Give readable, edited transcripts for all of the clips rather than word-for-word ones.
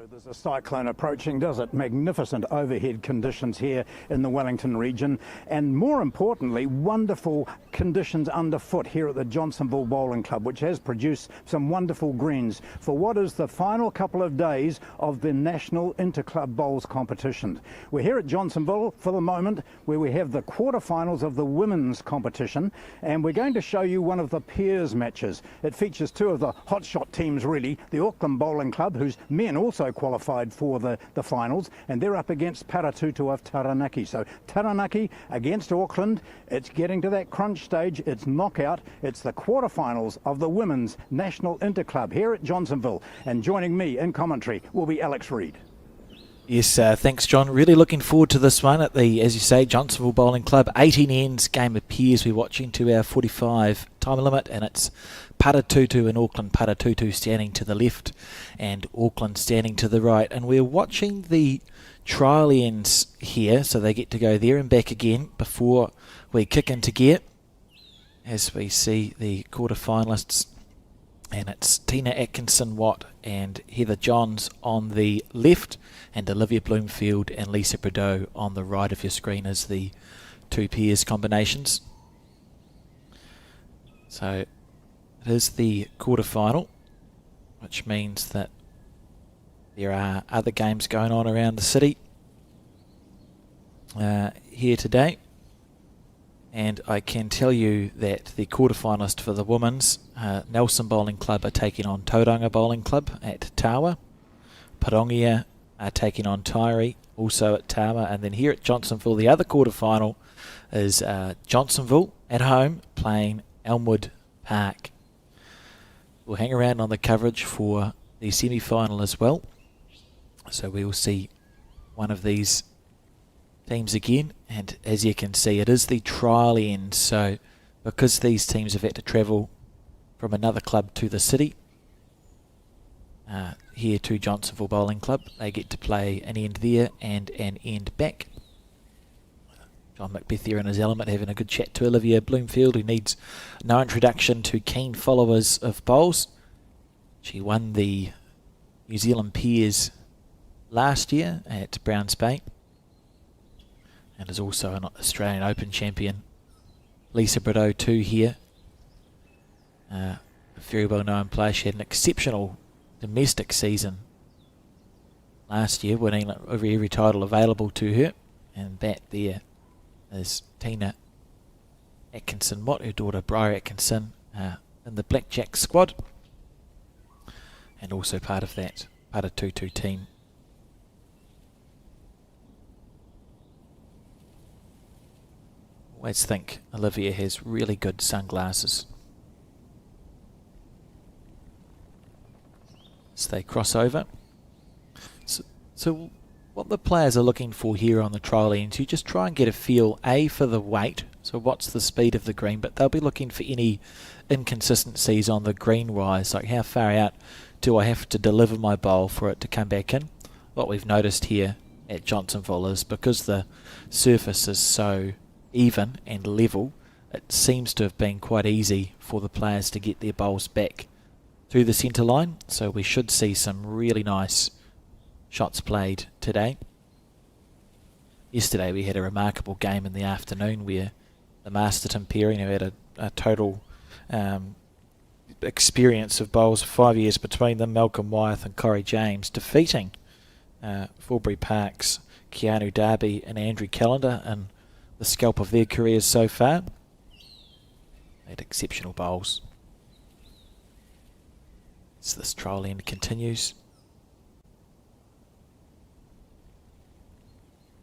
There's a cyclone approaching, does it? Magnificent overhead conditions here in the Wellington region, and more importantly, wonderful conditions underfoot here at the Johnsonville Bowling Club, which has produced some wonderful greens for what is the final couple of days of the National Interclub Bowls competition. We're here at Johnsonville for the moment, where we have the quarterfinals of the women's competition, and we're going to show you one of the pairs matches. It features two of the hotshot teams, really, the Auckland Bowling Club, whose men also qualified for the finals, and they're up against Paratutu of Taranaki. So Taranaki against Auckland. It's getting to that crunch stage. It's knockout. It's the quarterfinals of the Women's National Interclub here at Johnsonville. And joining me in commentary will be Alex Reid. Yes, thanks, John. Really looking forward to this one at the, as you say, Johnsonville Bowling Club. 18 ends, game of pairs. We're watching to our 45 time limit, and it's Paratutu and Auckland. Paratutu standing to the left and Auckland standing to the right. And we're watching the trial ends here, so they get to go there and back again before we kick into gear. As we see the quarter-finalists, and it's Tina Atkinson-Watt and Heather Johns on the left, and Olivia Bloomfield and Lisa Prideaux on the right of your screen as the two pairs combinations. So it is the quarter-final, which means that there are other games going on around the city here today. And I can tell you that the quarterfinalist for the women's, Nelson Bowling Club are taking on Tauranga Bowling Club at Tawa. Parongia are taking on Taieri, also at Tawa. And then here at Johnsonville, the other quarterfinal is Johnsonville at home playing Elmwood Park. We'll hang around on the coverage for the semi-final as well. So we will see one of these teams again, and as you can see, it is the trial end. So because these teams have had to travel from another club to the city, here to Johnsonville Bowling Club, they get to play an end there and an end back. John Macbeth here in his element, having a good chat to Olivia Bloomfield, who needs no introduction to keen followers of bowls. She won the New Zealand Pairs last year at Browns Bay, and is also an Australian Open champion. Lisa Prideaux too here. A very well known player. She had an exceptional domestic season last year, winning every title available to her. And that there is Tina Atkinson-Watt, her daughter Briar Atkinson, in the Blackjack squad. And also part of that Paratutu team. Always think Olivia has really good sunglasses. As they cross over. So what the players are looking for here on the trial ends, you just try and get a feel, A, for the weight, so what's the speed of the green, but they'll be looking for any inconsistencies on the green wise, like how far out do I have to deliver my bowl for it to come back in. What we've noticed here at Johnsonville is because the surface is so even and level, it seems to have been quite easy for the players to get their bowls back to the centre line, so we should see some really nice shots played today. Yesterday we had a remarkable game in the afternoon where the Masterton pairing, who had a total experience of bowls, 5 years between them, Malcolm Wyeth and Corey James, defeating Forbury Park's Keanu Darby and Andrew Callender and the scalp of their careers so far. They had exceptional bowls. As this trial end continues.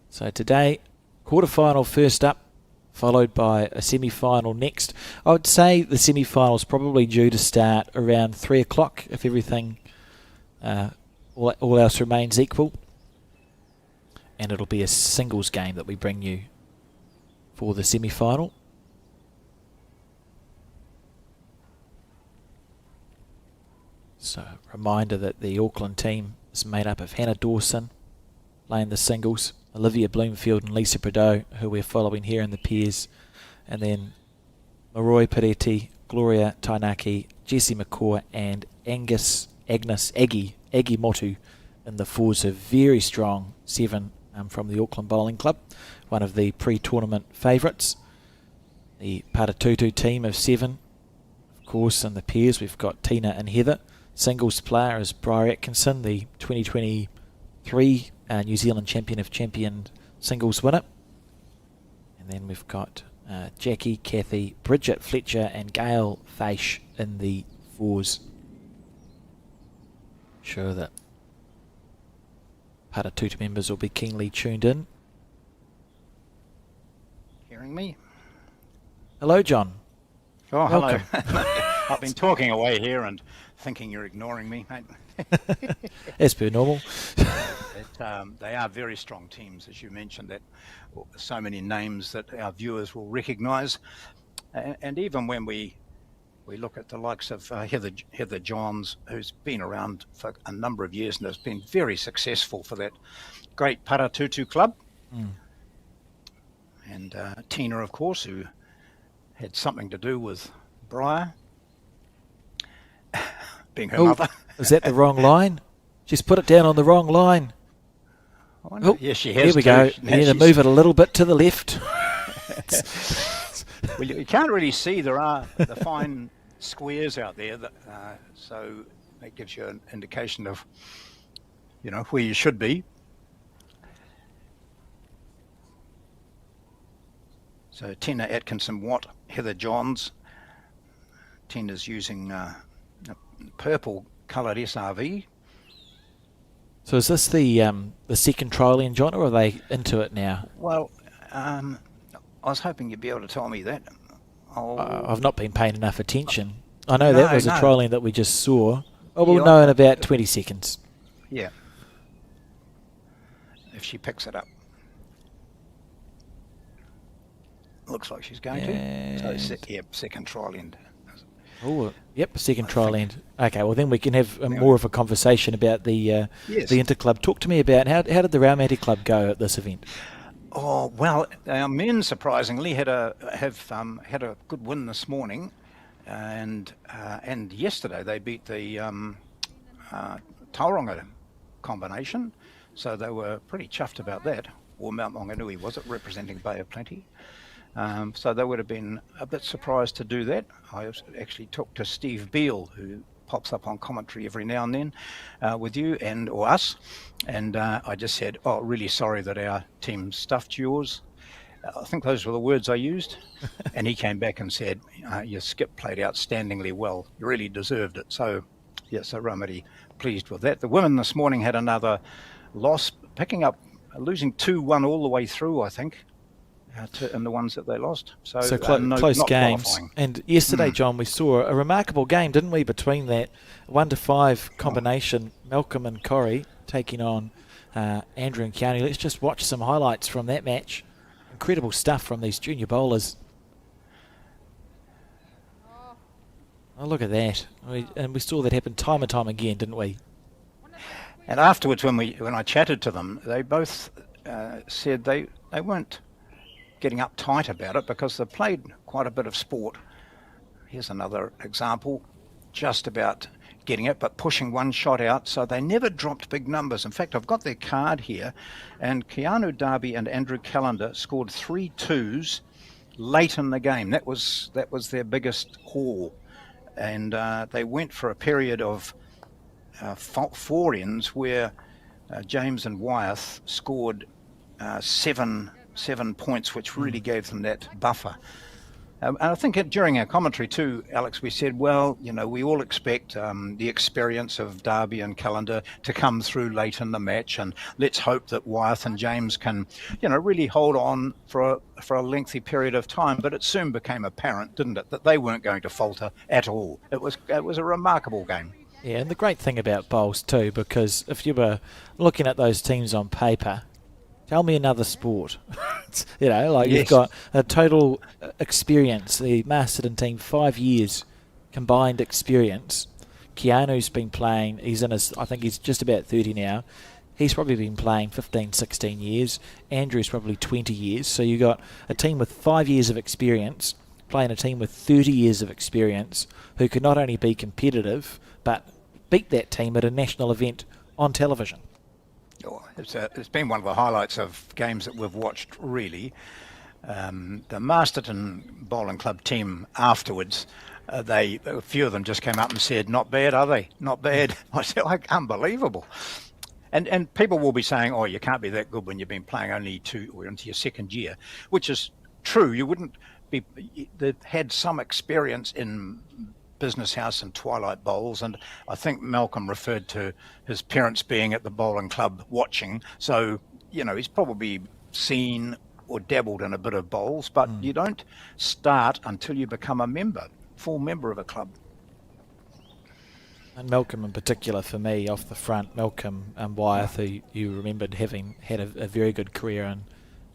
So today, quarterfinal first up, followed by a semi-final next. I would say the semi-final is probably due to start around 3 o'clock if everything, all else remains equal. And it'll be a singles game that we bring you for the semi-final. So, reminder that the Auckland team is made up of Hannah Dawson playing the singles, Olivia Bloomfield and Lisa Prideaux, who we're following here in the pairs, and then Maroi Peretti, Gloria Tainaki, Jessie McCaw and Aggie Motu in the fours, a very strong 7 from the Auckland Bowling Club, one of the pre-tournament favourites. The Paratutu team of 7, of course, in the pairs we've got Tina and Heather. Singles player is Briar Atkinson, the 2023 New Zealand Champion of Champions singles winner. And then we've got Jackie, Kathy, Bridget Fletcher and Gail Faish in the fours. Sure that Paratutu members will be keenly tuned in. Hearing me? Hello, John. Oh, hello. Welcome. I've been talking away here and thinking you're ignoring me, mate. As per normal. They are very strong teams, as you mentioned, that so many names that our viewers will recognise. And even when we look at the likes of Heather Johns, who's been around for a number of years and has been very successful for that great Paratutu club. Mm. And Tina, of course, who had something to do with Briar being her mother. Is that the wrong line? She's put it down on the wrong line. Oh, yes, she has. Here we go. You need to move it a little bit to the left. Well, you can't really see. There are the fine squares out there, that, so that gives you an indication of, where you should be. So Tina Atkinson Watt, Heather Johns. Tina's using a purple coloured SRV. So is this the second trial in, John, or are they into it now? Well, I was hoping you'd be able to tell me that. I've not been paying enough attention. I know that was a trial that we just saw. Oh, we'll Yeah, know in about 20 seconds. Yeah. If she picks it up. Looks like she's going to. So, second trial end. Oh, yep, second trial end. Okay, well then we can have more of a conversation about the Interclub. Talk to me about how did the Raumati Club go at this event? Oh well, our men surprisingly had a good win this morning, and yesterday they beat the Tauranga combination, so they were pretty chuffed about that. Or Mount Maunganui was it, representing Bay of Plenty. So they would have been a bit surprised to do that. I actually talked to Steve Beale, who pops up on commentary every now and then with you or us, and I just said, "Oh, really sorry that our team stuffed yours." I think those were the words I used, and he came back and said, "Your skip played outstandingly well. You really deserved it." So, yes, so Raumati pleased with that. The women this morning had another loss, losing 2-1 all the way through, I think. In the ones that they lost. So close games. And yesterday, John, we saw a remarkable game, didn't we, between that 1-5 combination, Malcolm and Corrie taking on Andrew and Keanu. Let's just watch some highlights from that match. Incredible stuff from these junior bowlers. Oh, look at that. And we saw that happen time and time again, didn't we? And afterwards, when I chatted to them, they both said they weren't getting uptight about it because they played quite a bit of sport. Here's another example, just about getting it, but pushing one shot out, so they never dropped big numbers. In fact, I've got their card here, and Keanu Darby and Andrew Callender scored 3 2s late in the game. That was their biggest haul, and they went for a period of 4 ends where James and Wyeth scored 7 points, which really gave them that buffer. And I think during our commentary too, Alex, we said, well, we all expect the experience of Darby and Callender to come through late in the match, and let's hope that Wyeth and James can, really hold on for a lengthy period of time. But it soon became apparent, didn't it, that they weren't going to falter at all. It was a remarkable game. Yeah, and the great thing about bowls too, because if you were looking at those teams on paper, tell me another sport. You've got a total experience. The Masterton team, 5 years combined experience. Keanu's been playing, I think he's just about 30 now. He's probably been playing 15, 16 years. Andrew's probably 20 years. So you got a team with 5 years of experience playing a team with 30 years of experience who could not only be competitive, but beat that team at a national event on television. It's been one of the highlights of games that we've watched, really. The Masterton Bowling Club team afterwards, a few of them just came up and said, "Not bad, are they? Not bad." I said, like, unbelievable. And people will be saying, "Oh, you can't be that good when you've been playing only or into your second year," which is true. You wouldn't be. They've had some experience in business house and twilight bowls, and I think Malcolm referred to his parents being at the bowling club watching. So he's probably seen or dabbled in a bit of bowls, but you don't start until you become full member of a club. And Malcolm in particular, for me, off the front, Malcolm Wyeth, who you remembered having had a very good career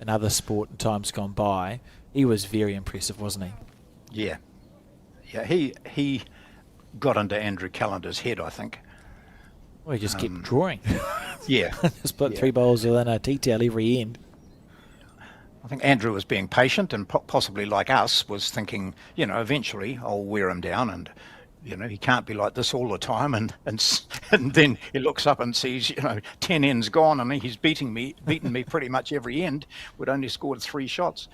in other sport in times gone by, he was very impressive, wasn't he? Yeah. He got into Andrew Callender's head, I think. Well, he just kept drawing. Yeah. Just put 3 bowls within a tea towel every end. I think Andrew was being patient and possibly like us was thinking, eventually I'll wear him down and, he can't be like this all the time. And then he looks up and sees, 10 ends gone and he's beaten me pretty much every end. We'd only scored 3 shots.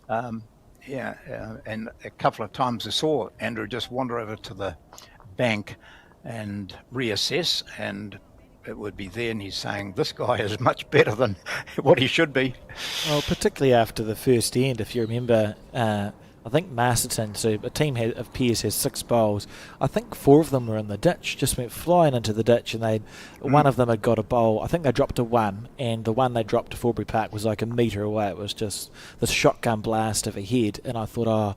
And a couple of times I saw Andrew just wander over to the bank and reassess, and it would be there, and he's saying, "This guy is much better than what he should be." Well, particularly after the first end, if you remember, I think Masterton, so a team of peers has 6 bowls. I think 4 of them were in the ditch, just went flying into the ditch, and one of them had got a bowl. I think they dropped to 1, and the one they dropped to Forbury Park was like a metre away. It was just this shotgun blast of a head, and I thought,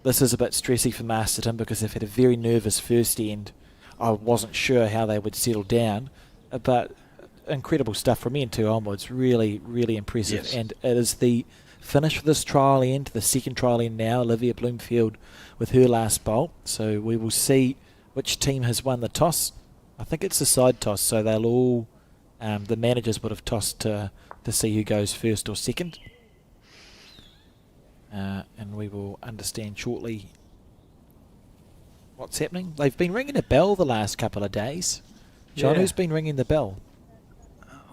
this is a bit stressy for Masterton because they've had a very nervous first end. I wasn't sure how they would settle down, but incredible stuff from end 2 onwards. Really, really impressive. Yes. And it is the finish for this trial end, the second trial end now, Olivia Bloomfield with her last bowl. So we will see which team has won the toss. I think it's a side toss, so they'll all, the managers would have tossed to see who goes first or second. And we will understand shortly what's happening. They've been ringing a bell the last couple of days. John, Yeah. who's been ringing the bell?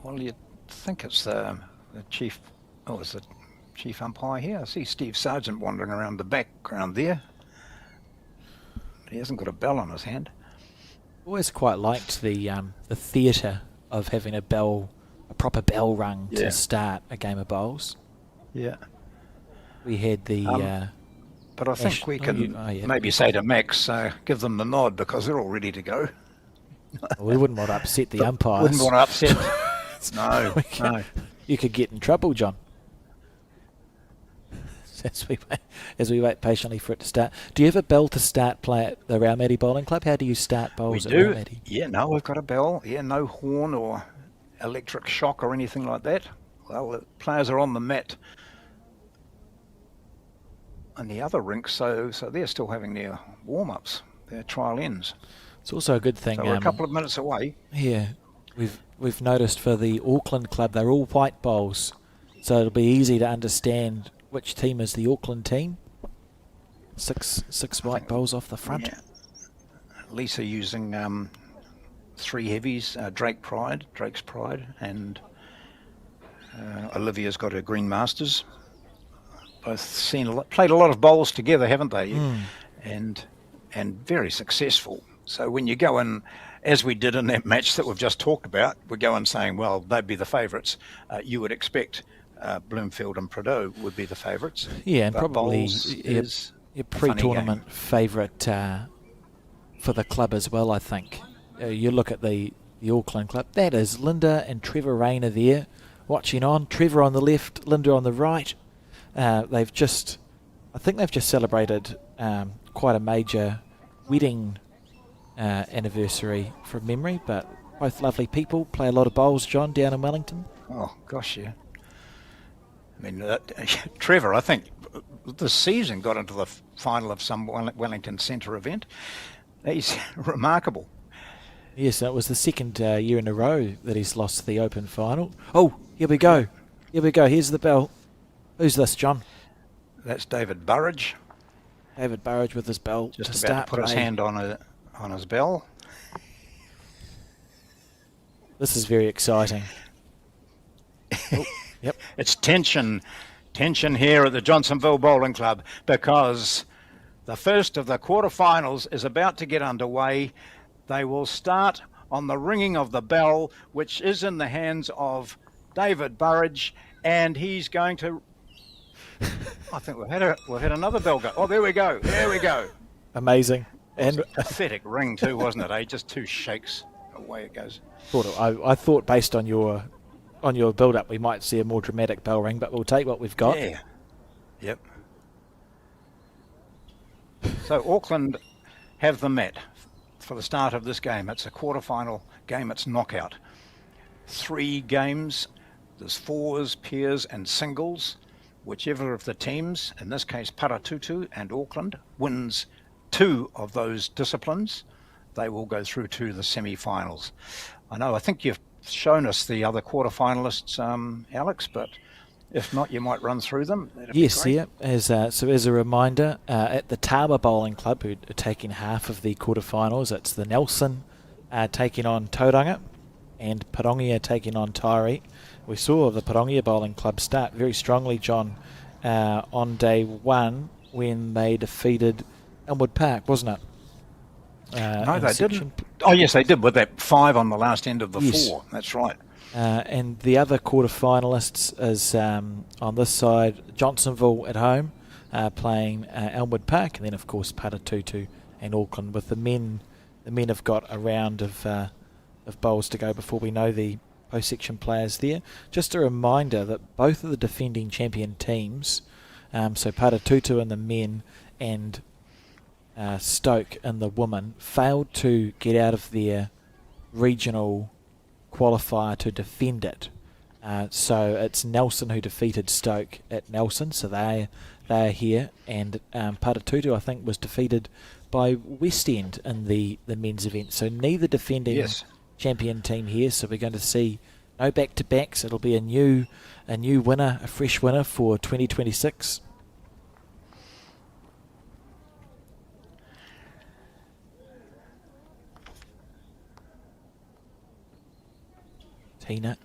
Well, you'd think it's the chief. Oh, it's the chief umpire here. I see Steve Sargent wandering around the background there. He hasn't got a bell on his hand. Always quite liked the theatre of having a proper bell rung to start a game of bowls. Yeah. We had the. But I think we can maybe say to Max, give them the nod because they're all ready to go. We wouldn't want to upset the umpires. Wouldn't want to upset. No. You could get in trouble, John. As we wait patiently for it to start. Do you have a bell to start play at the Raumati Bowling Club? How do you start bowls We at do. Raumati? Yeah, no, we've got a bell. Yeah, no horn or electric shock or anything like that. Well, the players are on the mat and the other rinks, so they're still having their warm-ups, their trial ends. It's also a good thing. So we're a couple of minutes away. Yeah, we've noticed for the Auckland club they're all white bowls, so it'll be easy to understand which team is the Auckland team. Six white bowls off the front. Yeah. Lisa using 3 heavies, Drake's Pride, and Olivia's got her Green Masters. Both played a lot of bowls together, haven't they? And very successful. So when you go in, as we did in that match that we've just talked about, we go in saying, well, they'd be the favourites. You would expect Bloomfield and Prideaux would be the favourites. Yeah, and but probably your pre-tournament favourite for the club as well, I think. You look at the Auckland club. That is Linda and Trevor Rayner there watching on. Trevor on the left, Linda on the right. I think they've just celebrated quite a major wedding anniversary from memory, but both lovely people. Play a lot of bowls, John, down in Wellington. Oh, gosh, yeah. I mean, Trevor, I think this season got into the final of some Wellington Centre event. He's remarkable. Yes, that was the second year in a row that he's lost the Open final. Oh, here we go. Here's the bell. Who's this, John? That's David Burridge. David Burridge with his bell. Just about to put his hand on his bell. This is very exciting. Yep. It's tension here at the Johnsonville Bowling Club, because the first of the quarterfinals is about to get underway. They will start on the ringing of the bell, which is in the hands of David Burridge, and he's going to... I think we've had another bell go. Oh, there we go. Amazing. And a pathetic ring too, wasn't it? Just two shakes, away it goes. I thought based on your build-up, we might see a more dramatic bell ring, but we'll take what we've got. Yeah. Yep. So Auckland have the mat for the start of this game. It's a quarterfinal game. It's knockout. 3 games. There's fours, pairs, and singles. Whichever of the teams, in this case Paratutu and Auckland, wins 2 of those disciplines, they will go through to the semi-finals. I think you've shown us the other quarterfinalists, Alex, but if not, you might run through them. Yes, yeah. As a reminder, at the Taba Bowling Club, who are taking half of the quarterfinals, it's the Nelson taking on Tauranga and Parongia taking on Tairi. We saw the Parongia Bowling Club start very strongly, John, on day 1 when they defeated Elmwood Park, wasn't it? No, they didn't. Oh, yes, they did, with that 5 on the last end of the 4. That's right. And the other quarterfinalists is on this side, Johnsonville at home, playing Elmwood Park, and then of course Paratutu and Auckland. With the men have got a round of bowls to go before we know the post-section players there. Just a reminder that both of the defending champion teams, so Paratutu in the men and Stoke in the women, failed to get out of their regional qualifier to defend it. So it's Nelson who defeated Stoke at Nelson, so they are here, and Paratutu I think was defeated by West End in the men's event. So neither defending champion team here, so we're going to see no back-to-backs. It'll be a new winner, a fresh winner for 2026. Tina.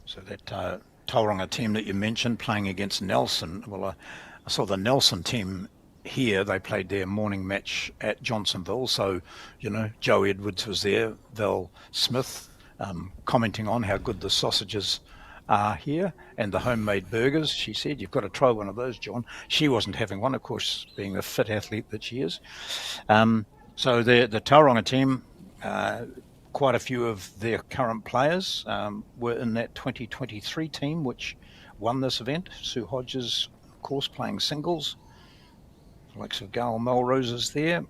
So that Tauranga team that you mentioned playing against Nelson, well, I saw the Nelson team here. They played their morning match at Johnsonville, so Joe Edwards was there, Val Smith commenting on how good the sausages are here and the homemade burgers. She said, "You've got to try one of those, John." She wasn't having one, of course, being the fit athlete that she is. So the Tauranga team, quite a few of their current players were in that 2023 team which won this event. Sue Hodges, of course, playing singles. The likes of Gail Melrose is there.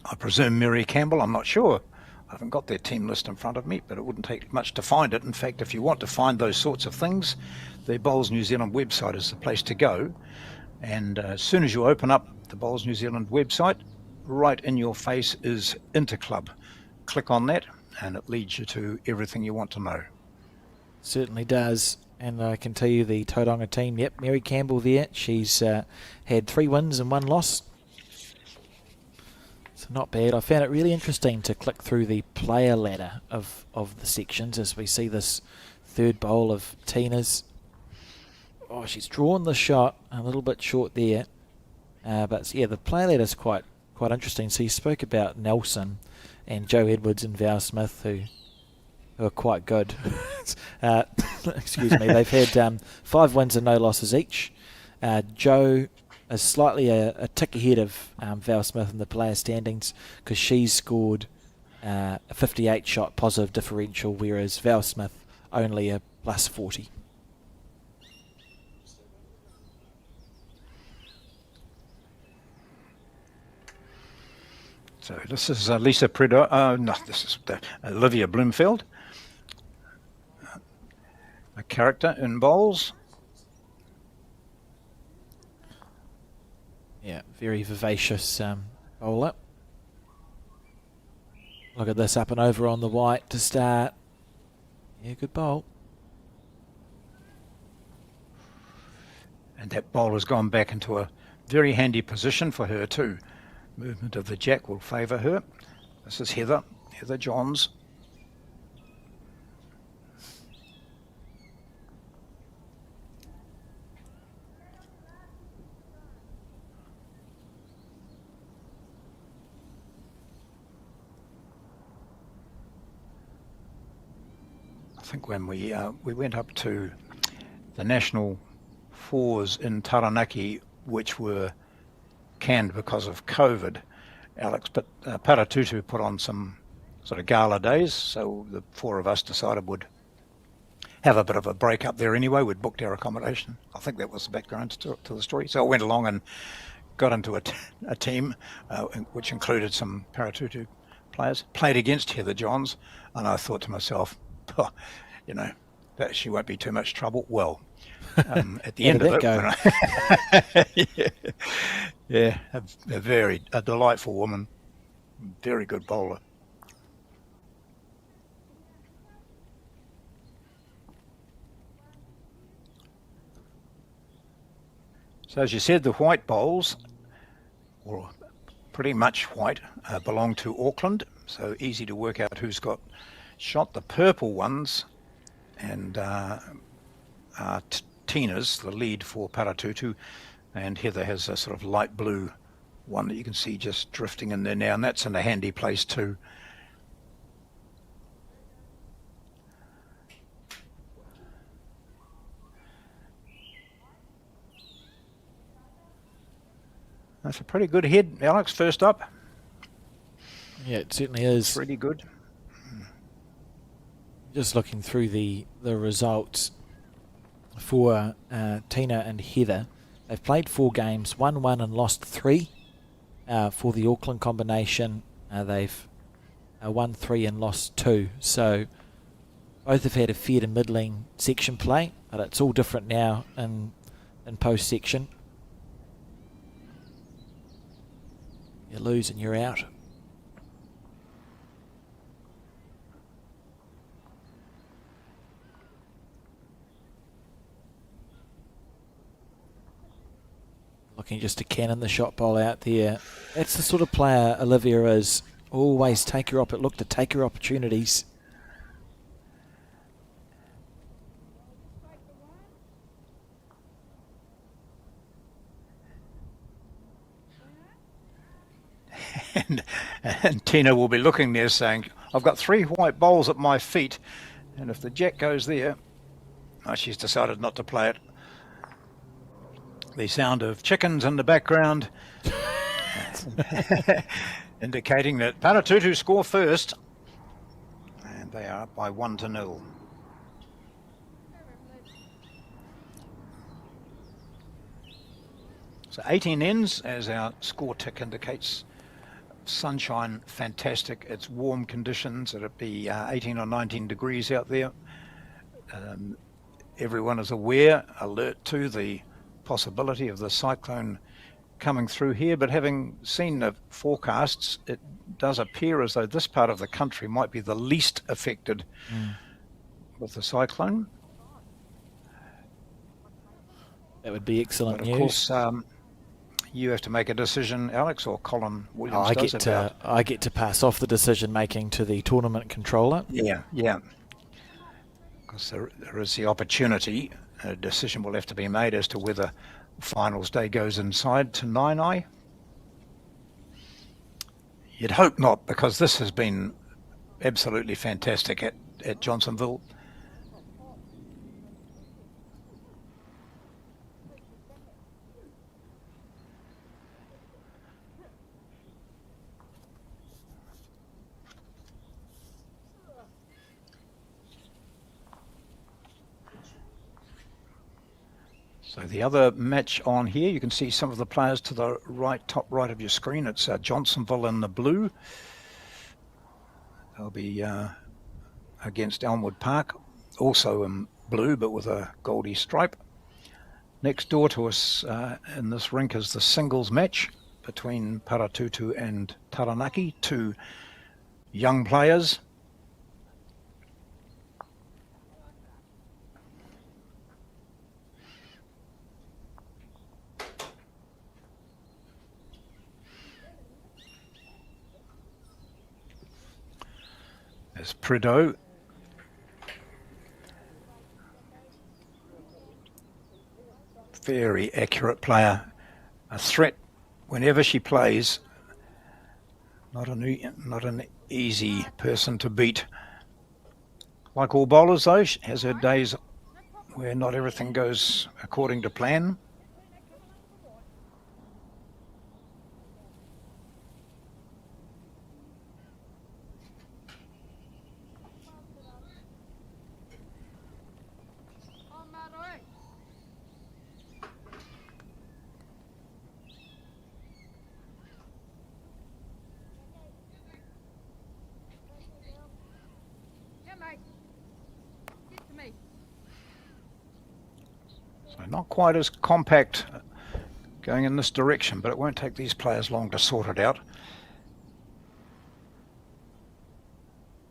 I presume Mary Campbell, I'm not sure. I haven't got their team list in front of me, but it wouldn't take much to find it. In fact, if you want to find those sorts of things, the Bowls New Zealand website is the place to go. And as soon as you open up the Bowls New Zealand website, right in your face is Interclub. Click on that and it leads you to everything you want to know. Certainly does. And I can tell you the Tauranga team, yep, Mary Campbell there. She's had 3 wins and 1 loss. So not bad. I found it really interesting to click through the player ladder of the sections as we see this third bowl of Tina's. Oh, she's drawn the shot a little bit short there. But yeah, the player ladder is quite interesting. So you spoke about Nelson and Joe Edwards and Val Smith, who are quite good. Excuse me. They've had 5 wins and no losses each. Joe is slightly a tick ahead of Val Smith in the player standings because she's scored a 58 shot positive differential, whereas Val Smith only a plus 40. So this is Lisa Prideaux. No, this is Olivia Bloomfield, a character in bowls. Yeah, very vivacious bowler. Look at this, up and over on the white to start. Yeah, good bowl. And that bowl has gone back into a very handy position for her too. Movement of the jack will favour her. This is Heather Heather Johns. I think when we went up to the national fours in Taranaki, which were canned because of COVID, Alex, but Paratutu put on some sort of gala days, so the four of us decided would have a bit of a break up there anyway. We'd booked our accommodation. I think that was the background to the story. So I went along and got into a team which included some Paratutu players, played against Heather Johns, and I thought to myself, oh, you know, that she won't be too much trouble. Well, at the end of it, yeah, a delightful woman, very good bowler. So as you said, the white bowls, or pretty much white, belong to Auckland, so easy to work out who's got shot. The purple ones and Tina's the lead for Paratutu, and Heather has a sort of light blue one that you can see just drifting in there now, and that's in a handy place too. That's a pretty good head, Alex, first up. Yeah, it certainly is. Pretty good. Just looking through the results for Tina and Heather. They've played 4 games, won 1 and lost 3. For the Auckland combination, they've won 3 and lost 2. So both have had a fair to middling section play, but it's all different now in post section. You lose and you're out. Looking just to cannon the shot ball out there. That's the sort of player Olivia is. Always look to take her opportunities. And Tina will be looking there saying, I've got 3 white bowls at my feet, and if the jack goes there, she's decided not to play it. The sound of chickens in the background indicating that Paratutu score first, and they are up by 1-0. So 18 ends, as our score tick indicates. Sunshine, fantastic. It's warm conditions. It'll be 18 or 19 degrees out there. Everyone is alert to the possibility of the cyclone coming through here, but having seen the forecasts, it does appear as though this part of the country might be the least affected with the cyclone. That would be excellent news. Of course, you have to make a decision, Alex, or Colin Williams I get to pass off the decision making to the tournament controller. Yeah. Because there is the opportunity. A decision will have to be made as to whether finals day goes inside to Nainai. You'd hope not, because this has been absolutely fantastic at Johnsonville. So the other match on here, you can see some of the players to the right, top right of your screen. It's Johnsonville in the blue. They'll be against Elmwood Park, also in blue but with a goldy stripe. Next door to us in this rink is the singles match between Paratutu and Taranaki, 2 young players. There's Prideaux. Very accurate player. A threat whenever she plays. Not an easy person to beat. Like all bowlers, though, she has her days where not everything goes according to plan. So not quite as compact going in this direction, but it won't take these players long to sort it out.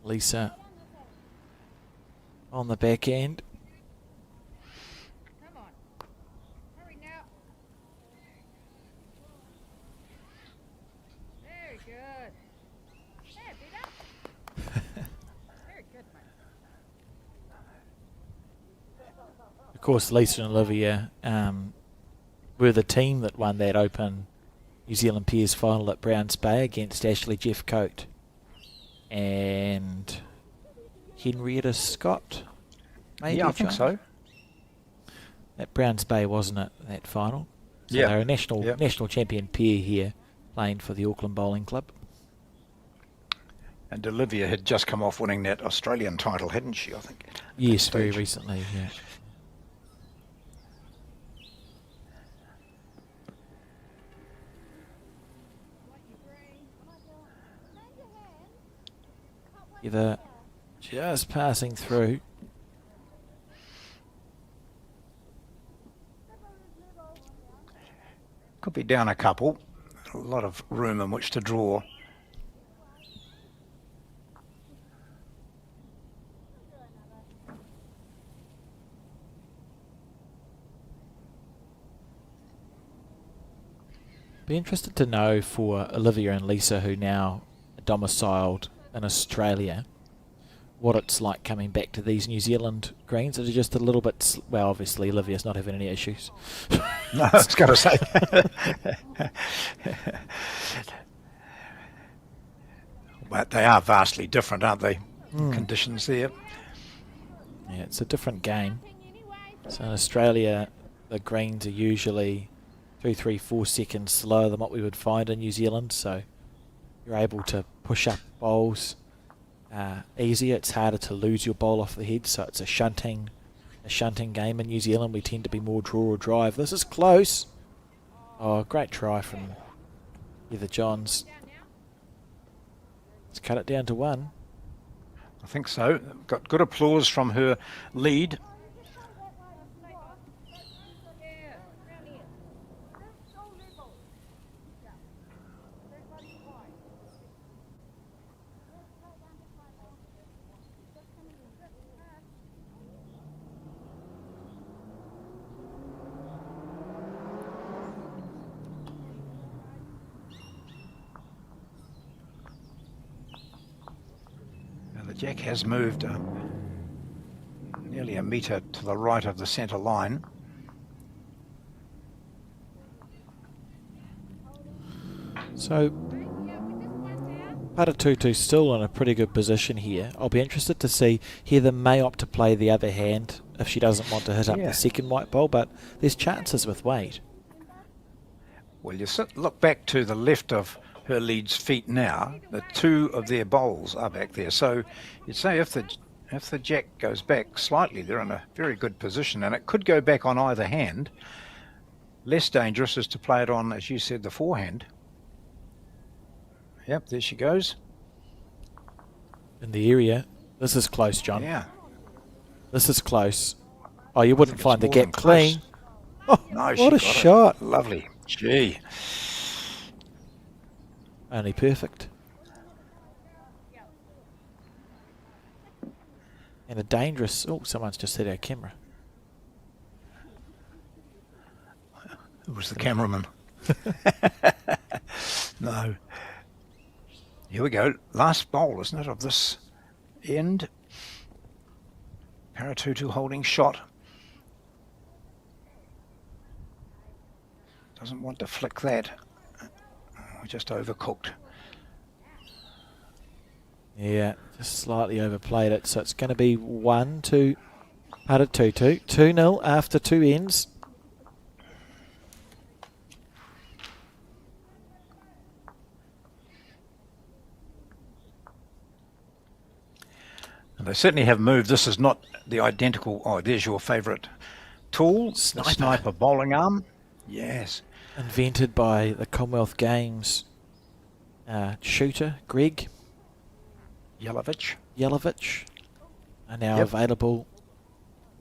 Lisa on the back end. Come on. Hurry now. Very good. There, Peter. Very good, mate. Of course, Lisa and Olivia were the team that won that Open New Zealand Pairs final at Browns Bay against Ashley Jeffcoat and Henrietta Scott. Maybe, Yeah, I think so. At Browns Bay, wasn't it, that final? So Yeah. they're a national champion pair here playing for the Auckland Bowling Club. And Olivia had just come off winning that Australian title, hadn't she, I think? Yes, very recently, yeah. Either just passing through. Could be down a couple. A lot of room in which to draw. Be interested to know for Olivia and Lisa, who now are domiciled in Australia, what it's like coming back to these New Zealand greens. Is it just a little bit, well, obviously Olivia's not having any issues. No, I was going to say. But they are vastly different, aren't they? Conditions there. Yeah, it's a different game. So in Australia, the greens are usually 2, 3, 4 seconds slower than what we would find in New Zealand. So you're able to push up bowls easier. It's harder to lose your bowl off the head. So it's a shunting game in New Zealand. We tend to be more draw or drive. This is close. Oh, great try from Heather Johns. Let's cut it down to 1. I think so. Got good applause from her lead. Jack has moved nearly a metre to the right of the centre line. So Paratutu still in a pretty good position here. I'll be interested to see. Heather may opt to play the other hand if she doesn't want to hit up the second white ball, but there's chances with weight. Well, you look back to the left of her lead's feet now. The 2 of their bowls are back there. So you'd say if the jack goes back slightly, they're in a very good position, and it could go back on either hand. Less dangerous is to play it on, as you said, the forehand. Yep, there she goes. In the area. This is close, John. Yeah. This is close. Oh, you wouldn't find the gap clean. Oh, no, what a shot. Lovely. Gee. Only perfect. And a dangerous... Oh, someone's just hit our camera. It was the cameraman. No. Here we go. Last bowl, isn't it, of this end. Paratutu holding shot. Doesn't want to flick that. We just overcooked. Yeah, just slightly overplayed it. So it's going to be 1-2. Paratutu. 2-0 after 2 ends. And they certainly have moved. This is not the identical. Oh, there's your favourite tool, the sniper bowling arm. Yes. Invented by the Commonwealth Games shooter, Greg Yelovich, are now available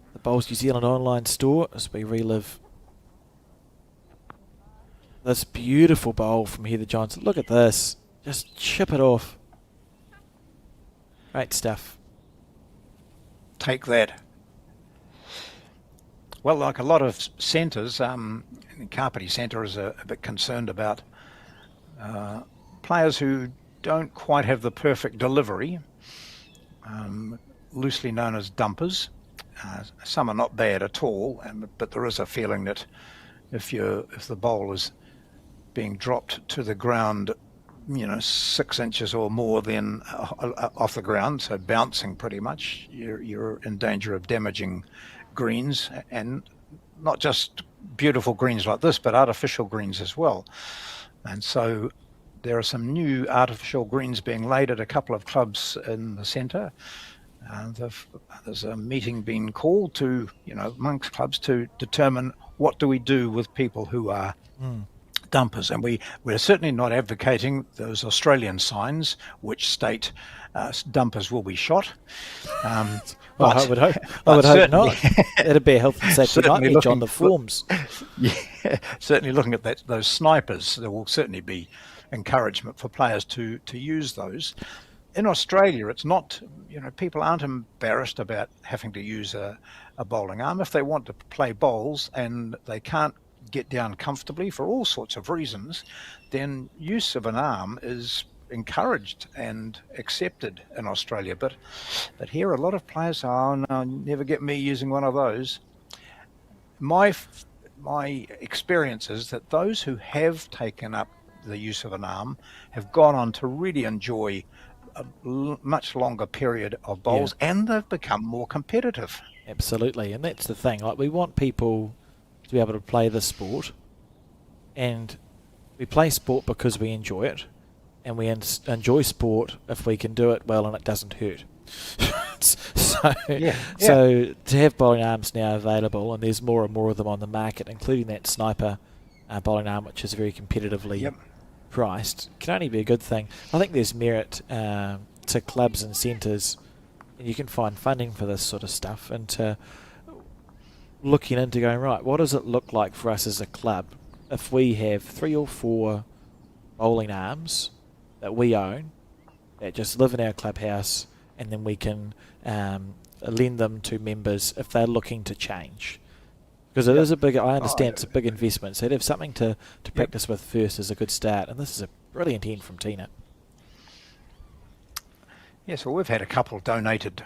at the Bowls New Zealand online store as we relive this beautiful bowl from Heather Johnson. Look at this. Just chip it off. Great stuff. Take that. Well, like a lot of centres, Carpety Centre is a bit concerned about players who don't quite have the perfect delivery, loosely known as dumpers. Some are not bad at all, but there is a feeling that if the bowl is being dropped to the ground, 6 inches or more than off the ground, so bouncing pretty much, you're in danger of damaging greens, and not just beautiful greens like this, but artificial greens as well. And so there are some new artificial greens being laid at a couple of clubs in the centre. There's a meeting being called to, amongst clubs to determine what do we do with people who are dumpers. And we're certainly not advocating those Australian signs which state dumpers will be shot. Well, I would hope not. That'd be a health and safety nightmare on the forms. Yeah, certainly looking at those snipers, there will certainly be encouragement for players to use those. In Australia, it's not, people aren't embarrassed about having to use a bowling arm. If they want to play bowls and they can't get down comfortably for all sorts of reasons, then use of an arm is encouraged and accepted in Australia. But here a lot of players are, no, never get me using one of those. My experience is that those who have taken up the use of an arm have gone on to really enjoy a much longer period of bowls, and they've become more competitive. Absolutely, and that's the thing. Like, we want people to be able to play the sport, and we play sport because we enjoy it, and we enjoy sport if we can do it well and it doesn't hurt. So to have bowling arms now available, and there's more and more of them on the market, including that sniper bowling arm, which is very competitively priced, can only be a good thing. I think there's merit to clubs and centres, and you can find funding for this sort of stuff, and to looking into going, right, what does it look like for us as a club if we have 3 or 4 bowling arms that we own that just live in our clubhouse, and then we can lend them to members if they're looking to change. Because it is a big, I understand it's a big investment, so to have something to practice with first is a good start, and this is a brilliant end from Tina. Yes, well, we've had a couple donated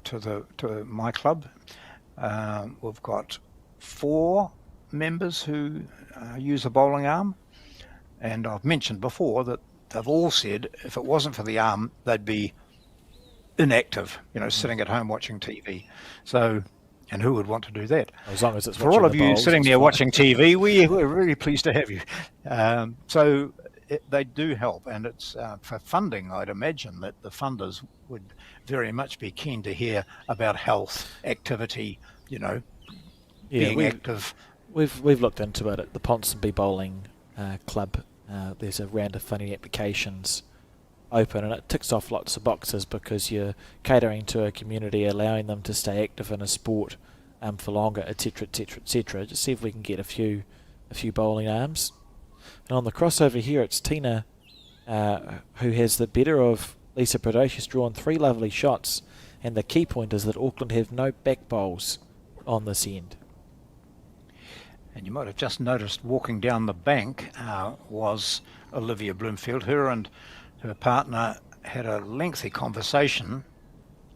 to my club. We've got 4 members who use a bowling arm, and I've mentioned before that they've all said if it wasn't for the arm, they'd be inactive, sitting at home watching TV. So, and who would want to do that? As long as it's for all of you sitting there watching TV, we're really pleased to have you. So they do help, and it's for funding. I'd imagine that the funders would very much be keen to hear about health, activity, being active. We've looked into it at the Ponsonby Bowling Club. There's a round of funding applications open, and it ticks off lots of boxes because you're catering to a community, allowing them to stay active in a sport for longer, etc., etc., etc. Just see if we can get a few bowling arms. And on the crossover here, it's Tina who has the better of Lisa Prideaux. She's drawn 3 lovely shots, and the key point is that Auckland have no back bowls on this end. And you might have just noticed walking down the bank was Olivia Bloomfield. Her and her partner had a lengthy conversation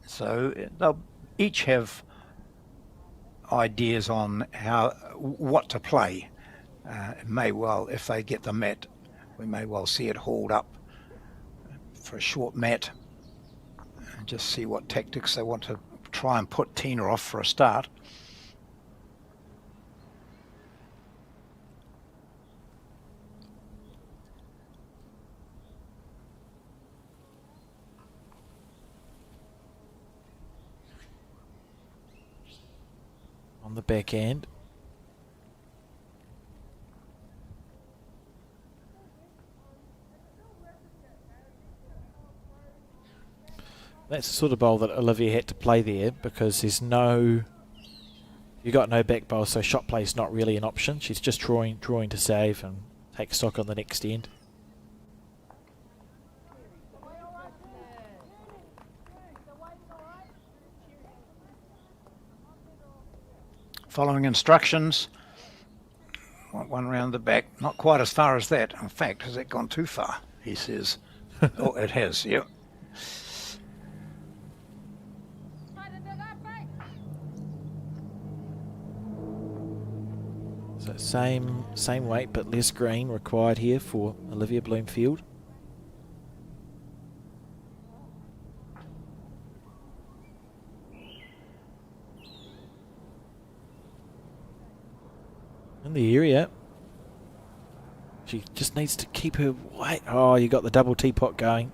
So they'll each have ideas on what to play. It may well, if they get the mat, we may well see it hauled up for a short mat and just see what tactics they want to try and put Tina off for a start. On the back end. That's the sort of bowl that Olivia had to play there, because there's no... You got no back bowl, so shot play is not really an option. She's just drawing to save and take stock on the next end. Following instructions. One round the back. Not quite as far as that. In fact, has that gone too far? He says. Oh, it has, yep. So same weight but less green required here for Olivia Bloomfield. In the area. She just needs to keep her weight. Oh, you got the double teapot going.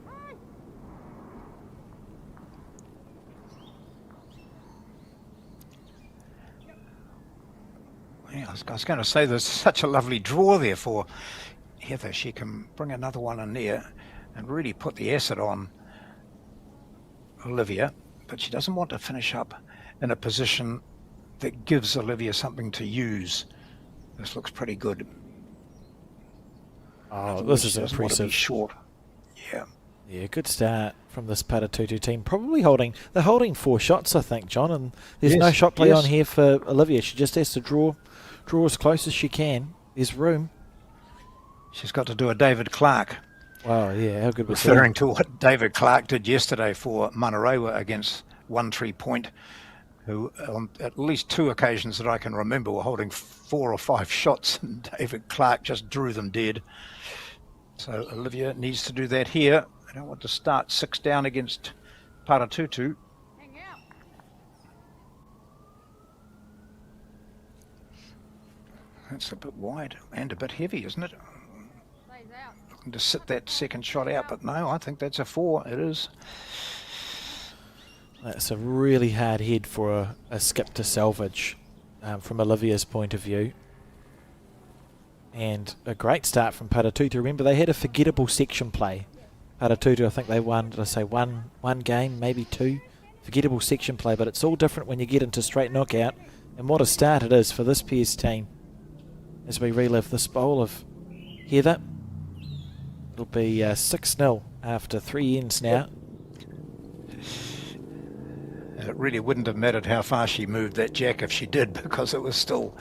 Yeah, I was going to say there's such a lovely draw there for Heather. She can bring another one in there and really put the acid on Olivia, but she doesn't want to finish up in a position that gives Olivia something to use. This looks pretty good. Oh, this is impressive. Short. Yeah. Yeah, good start from this Paratutu team. Probably they're holding 4 shots, I think, John, and there's no shot play on here for Olivia. She just has to draw as close as she can. There's room. She's got to do a David Clark. Wow, yeah, how good was that? Referring to what David Clark did yesterday for Manarewa against 1-3 Point, who on at least 2 occasions that I can remember were holding 4 or 5 shots, and David Clark just drew them dead. So Olivia needs to do that here. I don't want to start 6 down against Paratutu. Hang out. That's a bit wide and a bit heavy, isn't it? Plays out. Looking to sit that second shot out, but no, I think that's a 4. It is. That's a really hard head for a skip to salvage from Olivia's point of view. And a great start from Paratutu. Remember, they had a forgettable section play. Paratutu, I think they won, did I say one game, maybe 2? Forgettable section play, but it's all different when you get into straight knockout. And what a start it is for this pair's team. As we relive this bowl of Heather. It'll be 6-0 after 3 ends now. It really wouldn't have mattered how far she moved that jack if she did, because it was still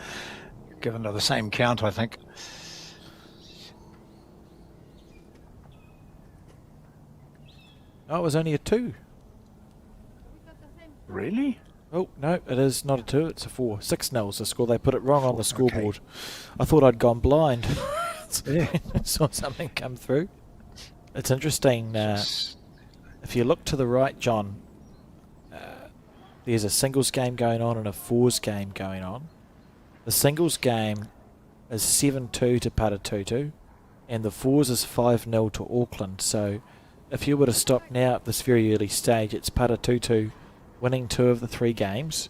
given to the same count, I think. Oh, it was only a 2. Really? Oh, no, it is not a 2, it's a 4. 6-0 is the score. They put it wrong on the scoreboard. Okay. I thought I'd gone blind. Yeah. Saw something come through. It's interesting. If you look to the right, John, there's a singles game going on and a fours game going on. The singles game is 7-2 to Paratutu, and the fours is 5-0 to Auckland. So if you were to stop now at this very early stage, it's Paratutu winning 2 of the 3 games.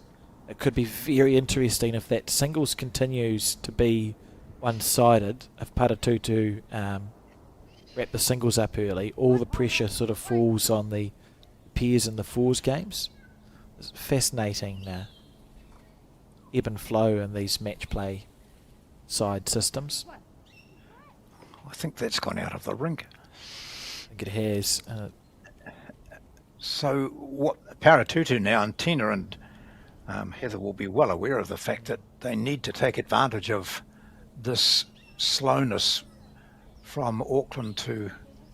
It could be very interesting if that singles continues to be one-sided. If Paratutu wrap the singles up early, all the pressure sort of falls on the pairs in the fours games. It's fascinating ebb and flow in these match play side systems. I think that's gone out of the rink. I think it has. So what Paratutu now, and Tina and Heather will be well aware of the fact that they need to take advantage of this slowness from Auckland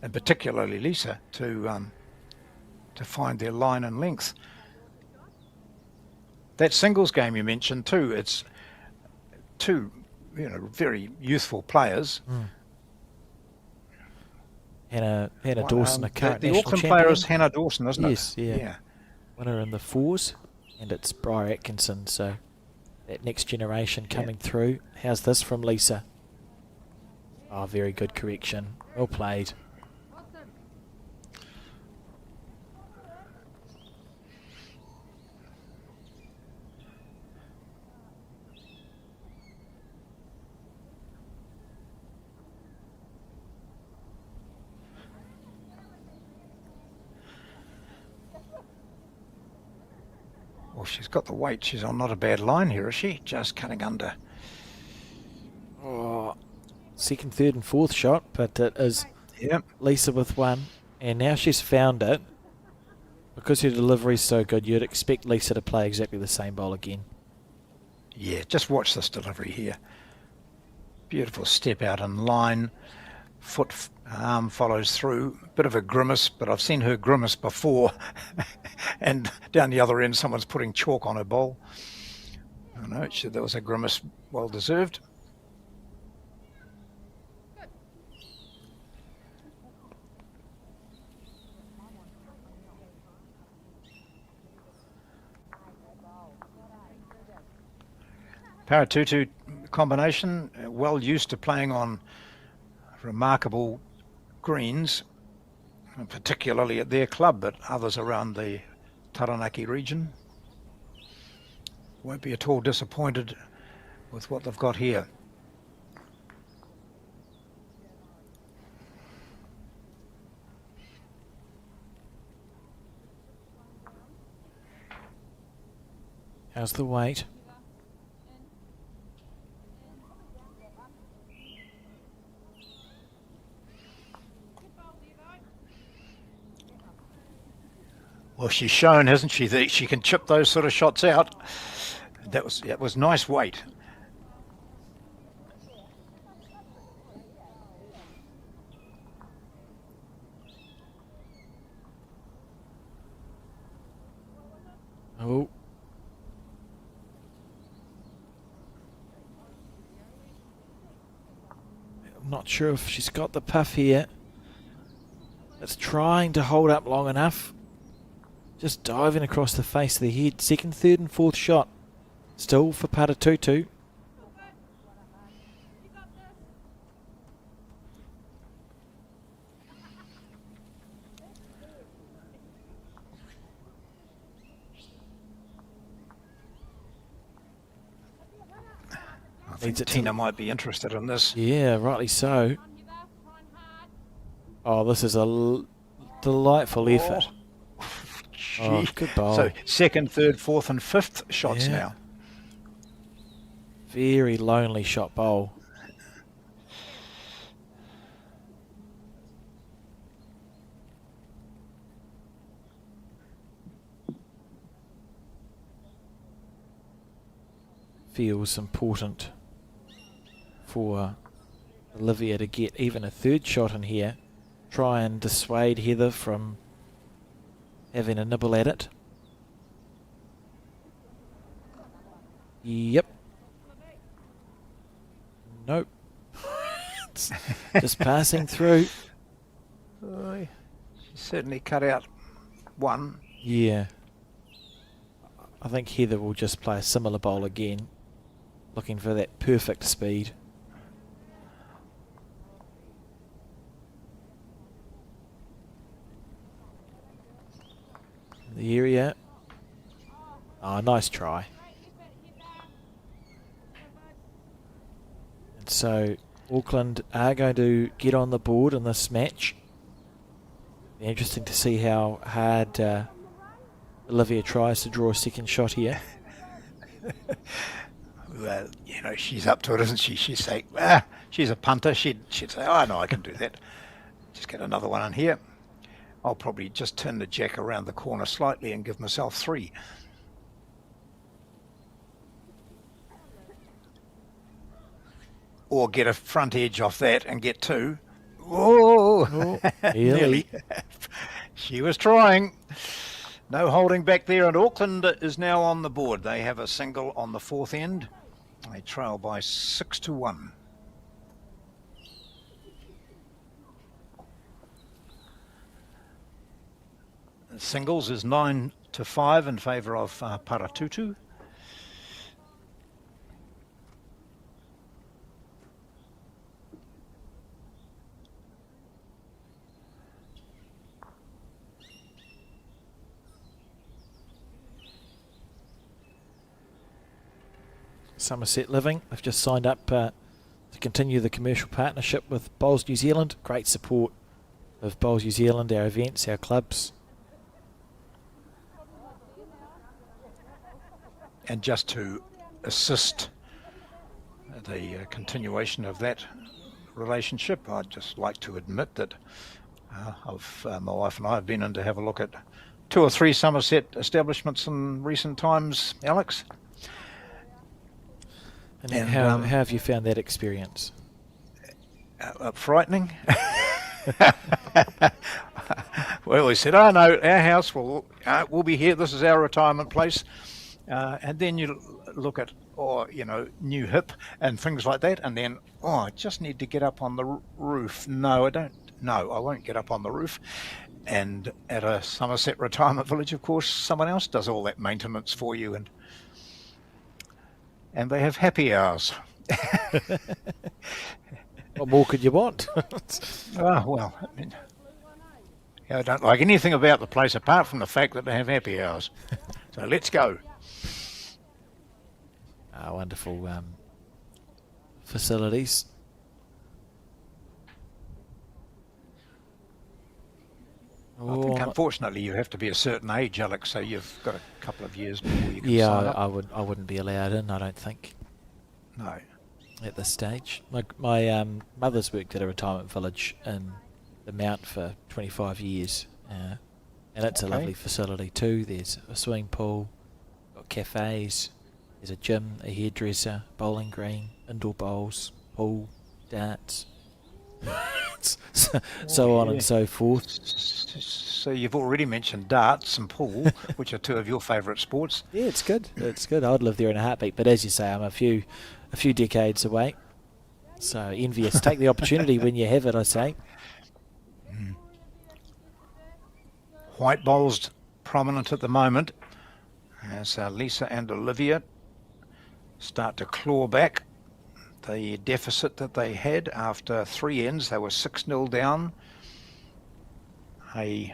and particularly Lisa, to find their line and length. That singles game you mentioned too, it's two, very youthful players. Hannah Dawson, a current the national Auckland champion. player is Hannah Dawson, isn't it? Yes, yeah. Winner in the fours, and it's Briar Atkinson, so that next generation coming through. How's this from Lisa? Oh, very good correction. Well played. Well, she's got the weight. She's on not a bad line here, is she? Just cutting under. Oh, second, third and fourth shot, but it is Lisa with one. And now she's found it. Because her delivery's so good, you'd expect Lisa to play exactly the same bowl again. Yeah, just watch this delivery here. Beautiful step out in line. Foot arm follows through. Bit of a grimace, but I've seen her grimace before. And down the other end, someone's putting chalk on her bowl. I know, that was a grimace well deserved. Paratutu combination, well used to playing on remarkable greens, particularly at their club, but others around the Taranaki region. Won't be at all disappointed with what they've got here. How's the weight? Well, she's shown, hasn't she, that she can chip those sort of shots out. That was nice weight. Oh. I'm not sure if she's got the puff here. It's trying to hold up long enough. Just diving across the face of the head. Second, third and fourth shot. Still for Paratutu. I think Tina might be interested in this. Yeah, rightly so. Oh, this is a delightful effort. Oh, good bowl. So second, third, fourth and fifth shots now. Very lonely shot bowl. Feels important for Olivia to get even a third shot in here. Try and dissuade Heather from having a nibble at it. Yep. Nope. It's just passing through. She certainly cut out one. Yeah. I think Heather will just play a similar bowl again, looking for that perfect speed. The area. Oh, nice try. And so Auckland are going to get on the board in this match. Be interesting to see how hard Olivia tries to draw a second shot here. Well, she's up to it, isn't she? She'd say, she's a punter. She'd say, oh, no, I can do that. Just get another one in here. I'll probably just turn the jack around the corner slightly and give myself three. Or get a front edge off that and get two. Oh, nearly. She was trying. No holding back there, and Auckland is now on the board. They have a single on the fourth end. They trail by 6-1. The singles is 9-5 in favour of Paratutu. Somerset Living, they've just signed up to continue the commercial partnership with Bowls New Zealand. Great support of Bowls New Zealand, our events, our clubs. And just to assist the continuation of that relationship, I'd just like to admit that my wife and I have been in to have a look at 2 or 3 Somerset establishments in recent times, Alex. And how have you found that experience? Frightening. Well, we said, oh no, our house will be here. This is our retirement place. And then you look at, new hip and things like that. And then, I just need to get up on the roof. No, I don't. No, I won't get up on the roof. And at a Somerset retirement village, of course, someone else does all that maintenance for you. And they have happy hours. What more could you want? Well, I mean, I don't like anything about the place apart from the fact that they have happy hours. So let's go. Wonderful facilities. I think, unfortunately, you have to be a certain age, Alex, so you've got a couple of years before you can sign up. I wouldn't be allowed in, I don't think. No. At this stage. My mother's worked at a retirement village in the Mount for 25 years. And it's a lovely facility too. There's a swimming pool, got cafes, there's a gym, a hairdresser, bowling green, indoor bowls, pool, darts, so on and so forth. So you've already mentioned darts and pool, which are 2 of your favourite sports. Yeah, it's good. It's good. I'd live there in a heartbeat. But as you say, I'm a few decades away. So envious. Take the opportunity when you have it, I say. White bowls prominent at the moment as Lisa and Olivia start to claw back the deficit that they had after 3 ends. They were 6-0 down. A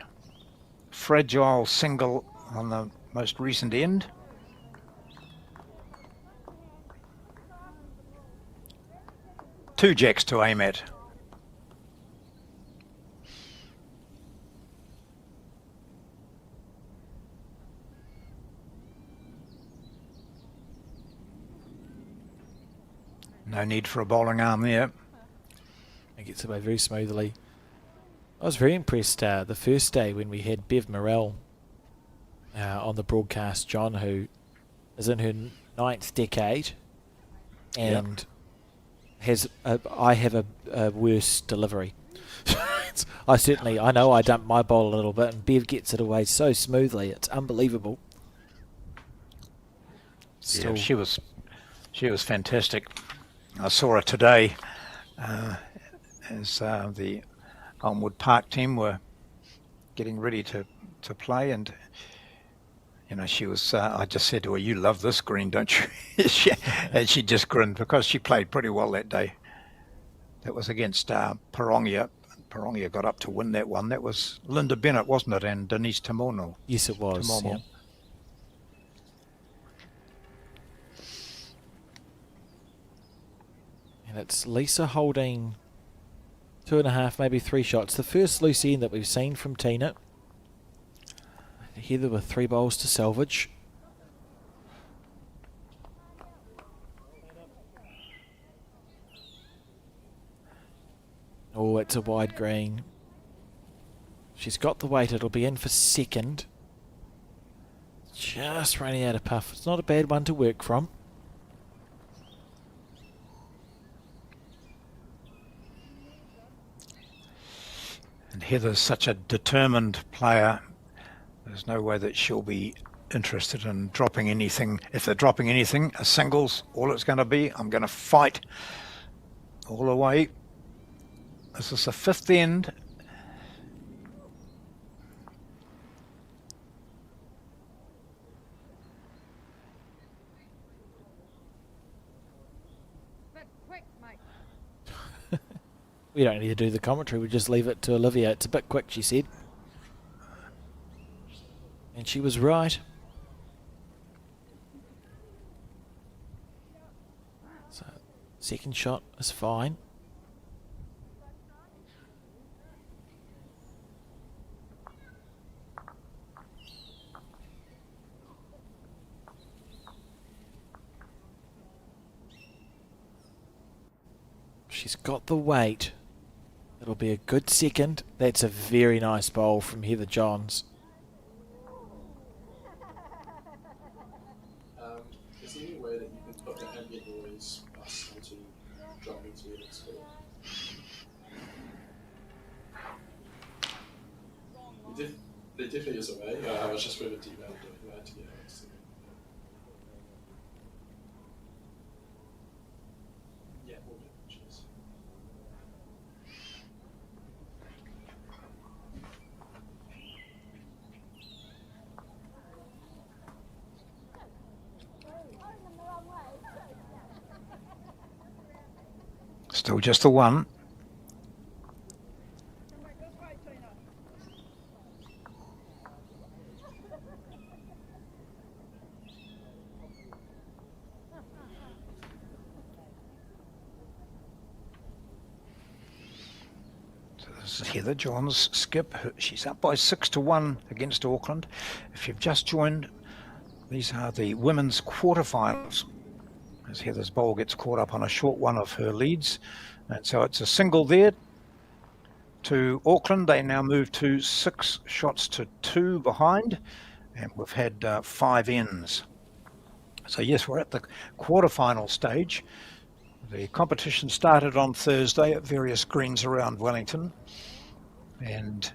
fragile single on the most recent end. Two jacks to aim at. No need for a bowling arm there. It gets away very smoothly. I was very impressed the first day when we had Bev Morell on the broadcast, John, who is in her 9th decade and I have a worse delivery. I know I dumped my bowl a little bit and Bev gets it away so smoothly. It's unbelievable. Yeah, she was fantastic. I saw her today as the Elmwood Park team were getting ready to play, and she was. I just said to her, "You love this green, don't you?" And she just grinned because she played pretty well that day. That was against Parongia. Parongia got up to win that one. That was Linda Bennett, wasn't it, and Denise Tamono? Yes, it was. Yeah. And it's Lisa holding 2.5, maybe 3 shots. The first loose end that we've seen from Tina. Heather with 3 bowls to salvage. Oh, it's a wide green. She's got the weight. It'll be in for second. Just running out of puff. It's not a bad one to work from. And Heather's such a determined player. There's no way that she'll be interested in dropping anything. If they're dropping anything, a singles, all it's going to be, I'm going to fight all the way. This is the 5th end. But quick, mate. We don't need to do the commentary, we just leave it to Olivia. It's a bit quick, she said. And she was right. So, second shot is fine. She's got the weight. It'll be a good second. That's a very nice bowl from Heather Johns. Is there any way that you can put the ambient noise bus onto drop into your next score? There definitely is a way. I was just waiting to email to get Alex to. Yeah, all good. Cheers. Still just the one. So this is Heather Johns' skip. She's up by 6-1 against Auckland. If you've just joined, these are the women's quarterfinals. As Heather's bowl gets caught up on a short one of her leads. And so it's a single there to Auckland. They now move to 6 shots to 2 behind. And we've had 5 ends. So yes, we're at the quarterfinal stage. The competition started on Thursday at various greens around Wellington and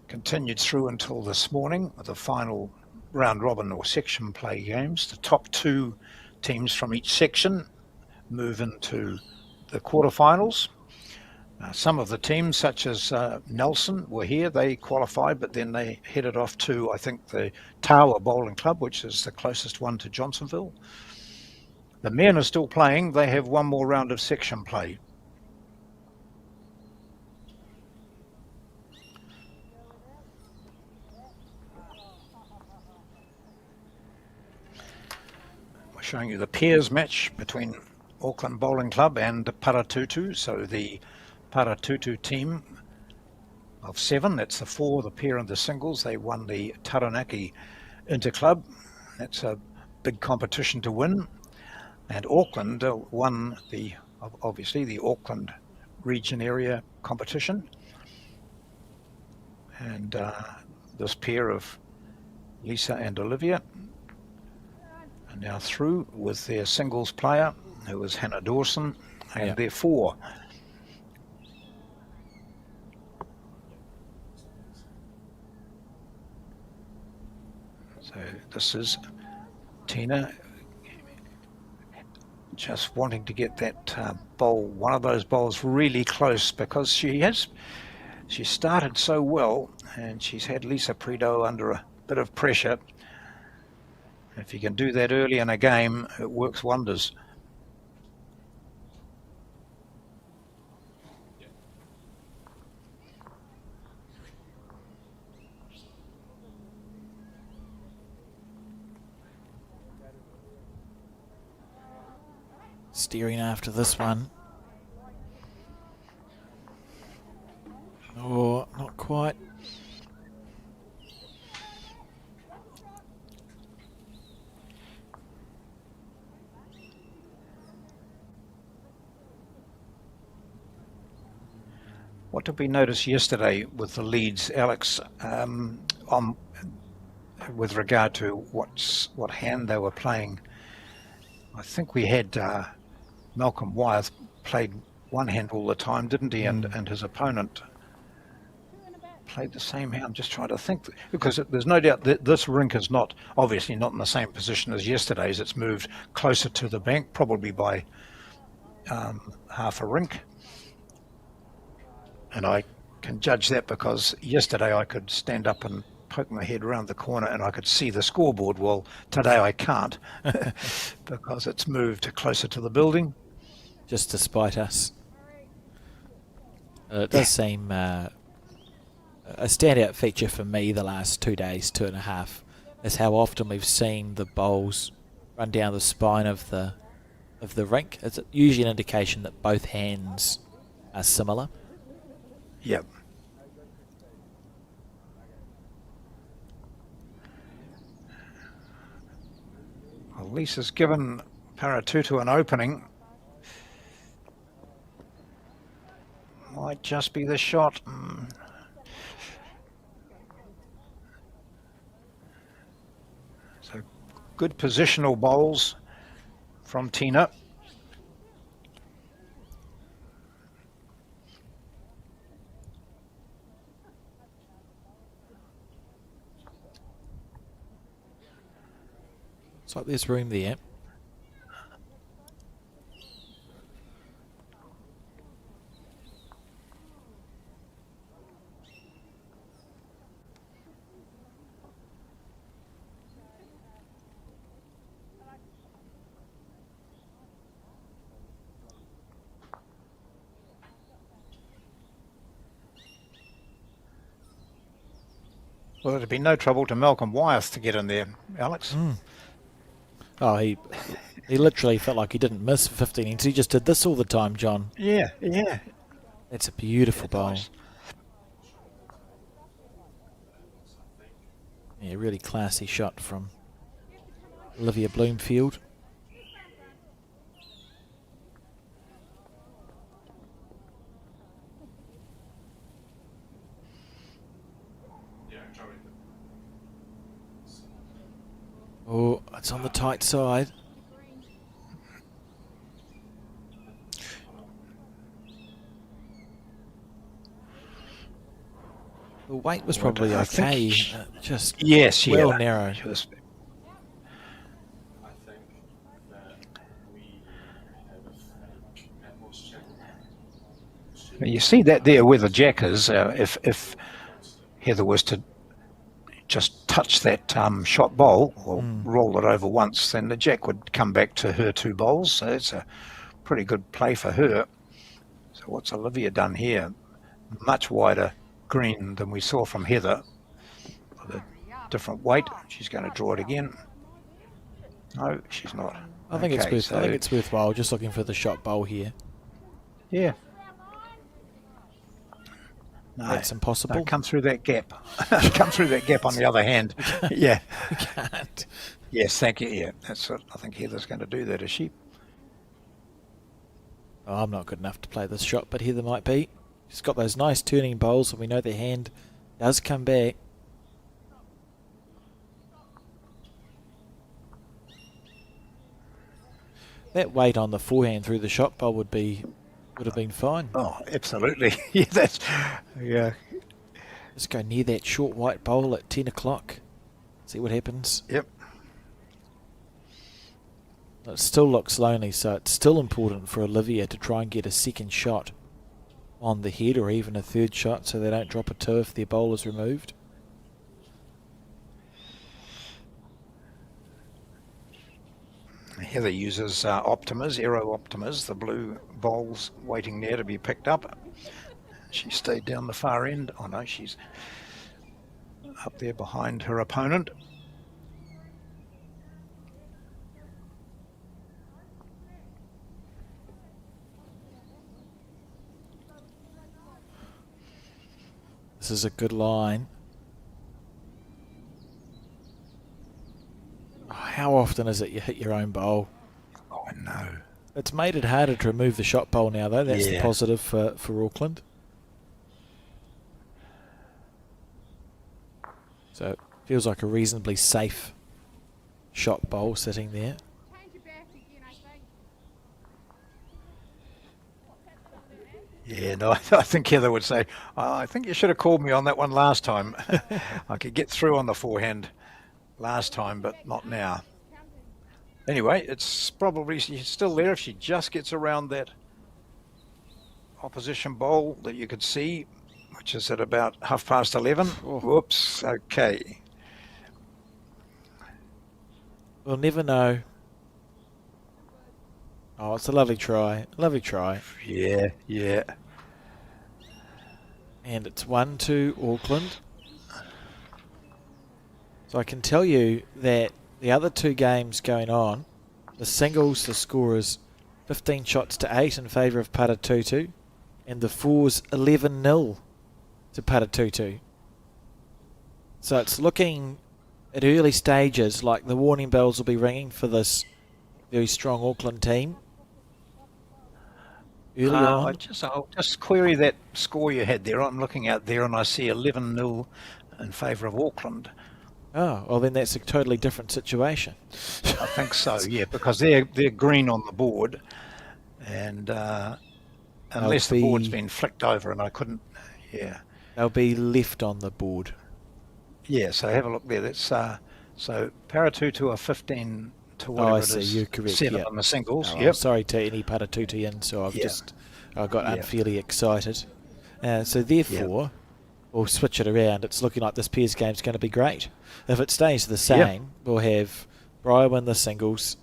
continued through until this morning with the final round robin or section play games. The top 2 teams from each section move into the quarterfinals. Some of the teams, such as Nelson, were here. They qualified, but then they headed off to, I think, the Tower Bowling Club, which is the closest one to Johnsonville. The men are still playing. They have one more round of section play. Showing you the pairs match between Auckland Bowling Club and Paratutu. So the Paratutu team of 7, that's the 4, the pair and the singles. They won the Taranaki Interclub. That's a big competition to win. And Auckland won the, obviously, the Auckland region area competition. And this pair of Lisa and Olivia are now through with their singles player, who is Hannah Dawson, and their 4. So this is Tina just wanting to get that bowl, one of those bowls, really close, because she started so well and she's had Lisa Prideaux under a bit of pressure. If you can do that early in a game, it works wonders. Steering after this one. Oh, not quite. What did we notice yesterday with the leads, Alex, with regard to what hand they were playing? I think we had Malcolm Wyeth played one hand all the time, didn't he? And his opponent played the same hand. I'm just trying to think, because there's no doubt that this rink is not, obviously not in the same position as yesterday's. It's moved closer to the bank, probably by half a rink. And I can judge that because yesterday I could stand up and poke my head around the corner and I could see the scoreboard. Well, today I can't because it's moved closer to the building. Just to spite us. It does seem a standout feature for me the last 2 days, 2.5, is how often we've seen the bowls run down the spine of the rink. It's usually an indication that both hands are similar. Yep. Well, Lisa's given Paratutu an opening. Might just be the shot. So good positional bowls from Tina. It's like there's room there. Well, it'd be no trouble to Malcolm Wyeth to get in there, Alex. Oh, he literally felt like he didn't miss for 15 innings. He just did this all the time, John. Yeah. That's a beautiful bowl. Nice. Yeah, really classy shot from Olivia Bloomfield. Oh, it's on the tight side. The weight was probably I okay. think Just yes, well yeah. narrow. Just, I think that we have at most check. you see that there where the jack is. If Heather was to just touch that shot bowl or roll it over once, then the jack would come back to her 2 bowls. So it's a pretty good play for her. So what's Olivia done here? Much wider green than we saw from Heather. With a different weight. She's going to draw it again. No, she's not. I think it's worthwhile just looking for the shot bowl here. Yeah. No, That's impossible. no, come through that gap. Come through that gap on the other hand. Yeah. You can't. Yes, thank you. Yeah, that's what I think Heather's going to do that, is she? Oh, I'm not good enough to play this shot, but Heather might be. She's got those nice turning bowls, and we know their hand does come back. That weight on the forehand through the shot bowl would have been fine. Oh, absolutely. Yeah. Just go near that short white bowl at 10 o'clock. See what happens. Yep. It still looks lonely, so it's still important for Olivia to try and get a second shot on the head, or even a third shot, so they don't drop a 2 if their bowl is removed. Heather uses Optimas, Aero Optimas, the blue bowls waiting there to be picked up. She stayed down the far end. Oh no, she's up there behind her opponent. This is a good line. Oh, how often is it you hit your own bowl? Oh no. It's made it harder to remove the shot bowl now, though. That's the Yeah. positive for Auckland. So it feels like a reasonably safe shot bowl sitting there. Change it back again, I think. Yeah, no, I think Heather would say, I think you should have called me on that one last time. I could get through on the forehand last time, but not now. Anyway, it's probably she's still there if she just gets around that opposition bowl that you could see, which is at about 11:30. Oh. Whoops, okay. We'll never know. Oh, it's a lovely try. Lovely try. Yeah, yeah. And it's 1-2 Auckland. So I can tell you that the other two games going on, the singles, the score is 15 shots to 8 in favour of Paratutu, and the fours 11-0 to Paratutu. So it's looking at early stages like the warning bells will be ringing for this very strong Auckland team. Early on. I'll just query that score you had there. I'm looking out there and I see 11-0 in favour of Auckland. Oh, well then that's a totally different situation. I think so, yeah, because they're green on the board, and unless the board's been flicked over and I couldn't, yeah. They'll be left on the board. Yeah, so have a look there. That's so Paratutu are 15 to whatever I see, it is. you're correct. 7 yep. on the singles. Oh, Yep. I'm sorry to any Paratutu, so I got unfairly excited. So therefore, we'll switch it around. It's looking like this pairs game's going to be great. If it stays the same, we'll have Briar win the singles,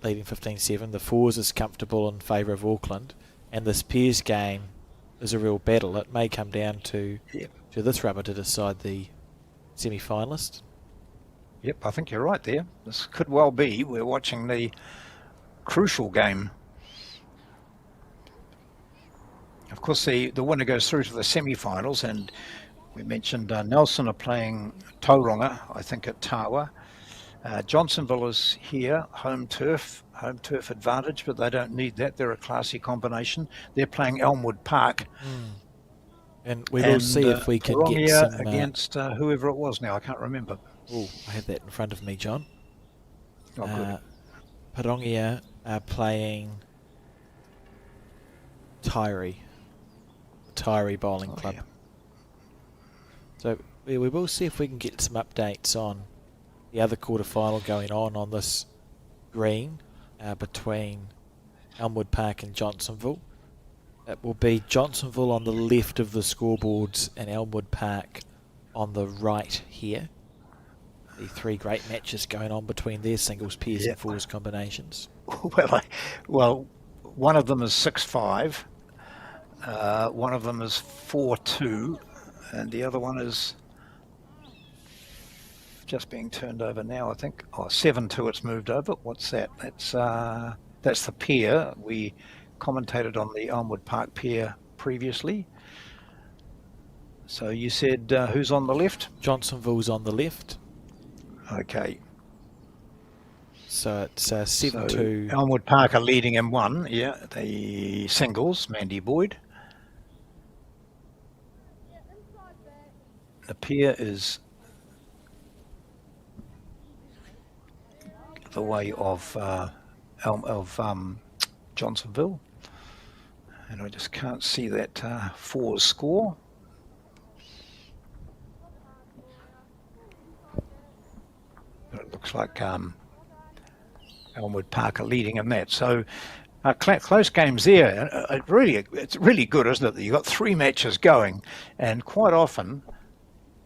leading 15-7. The fours is comfortable in favour of Auckland, and this pairs game is a real battle. It may come down to this rubber to decide the semi-finalist. Yep, I think you're right there. This could well be. We're watching the crucial game. Of course, the winner goes through to the semi-finals, and we mentioned Nelson are playing Tauranga, I think, at Tawa. Johnsonville is here, home turf advantage, but they don't need that. They're a classy combination. They're playing Elmwood Park. And we'll see if we can get some... against whoever it was now, I can't remember. Oh, I have that in front of me, John. Oh, good. Parongia are playing Tyree Bowling Club. Yeah. So we will see if we can get some updates on the other quarterfinal going on this green between Elmwood Park and Johnsonville. It will be Johnsonville on the left of the scoreboards and Elmwood Park on the right here. The three great matches going on between their singles, pairs and fours combinations. Well, one of them is 6-5. One of them is 4-2, and the other one is just being turned over now, I think. 7-2. It's moved over. What's that? That's the pair. We commentated on the Elmwood Park pair previously. So you said who's on the left? Johnsonville's on the left. Okay. So it's 7-2. So Elmwood Park are leading in one. Yeah, the singles, Mandy Boyd. The pair is the way of Johnsonville, and I just can't see that fours score. But it looks like Elmwood Park are leading in that. So close games there. It's really good, isn't it, that you've got three matches going, and quite often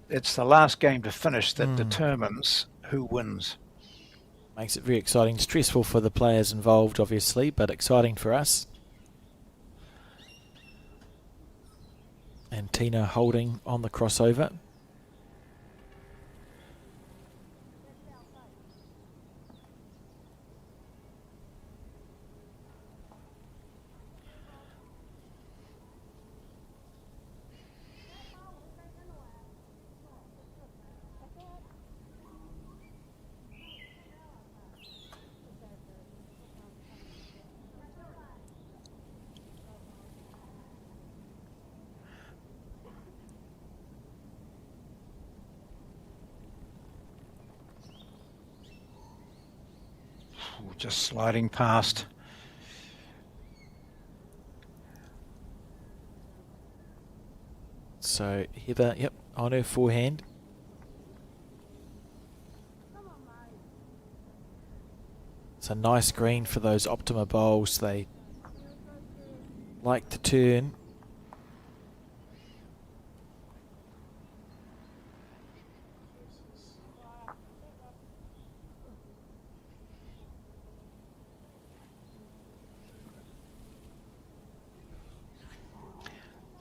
it's the last game to finish that determines who wins. Makes it very exciting. Stressful for the players involved, obviously, but exciting for us. And Tina holding on the crossover. Just sliding past. So Heather, yep, on her forehand. It's a nice green for those Optima bowls. They like to turn.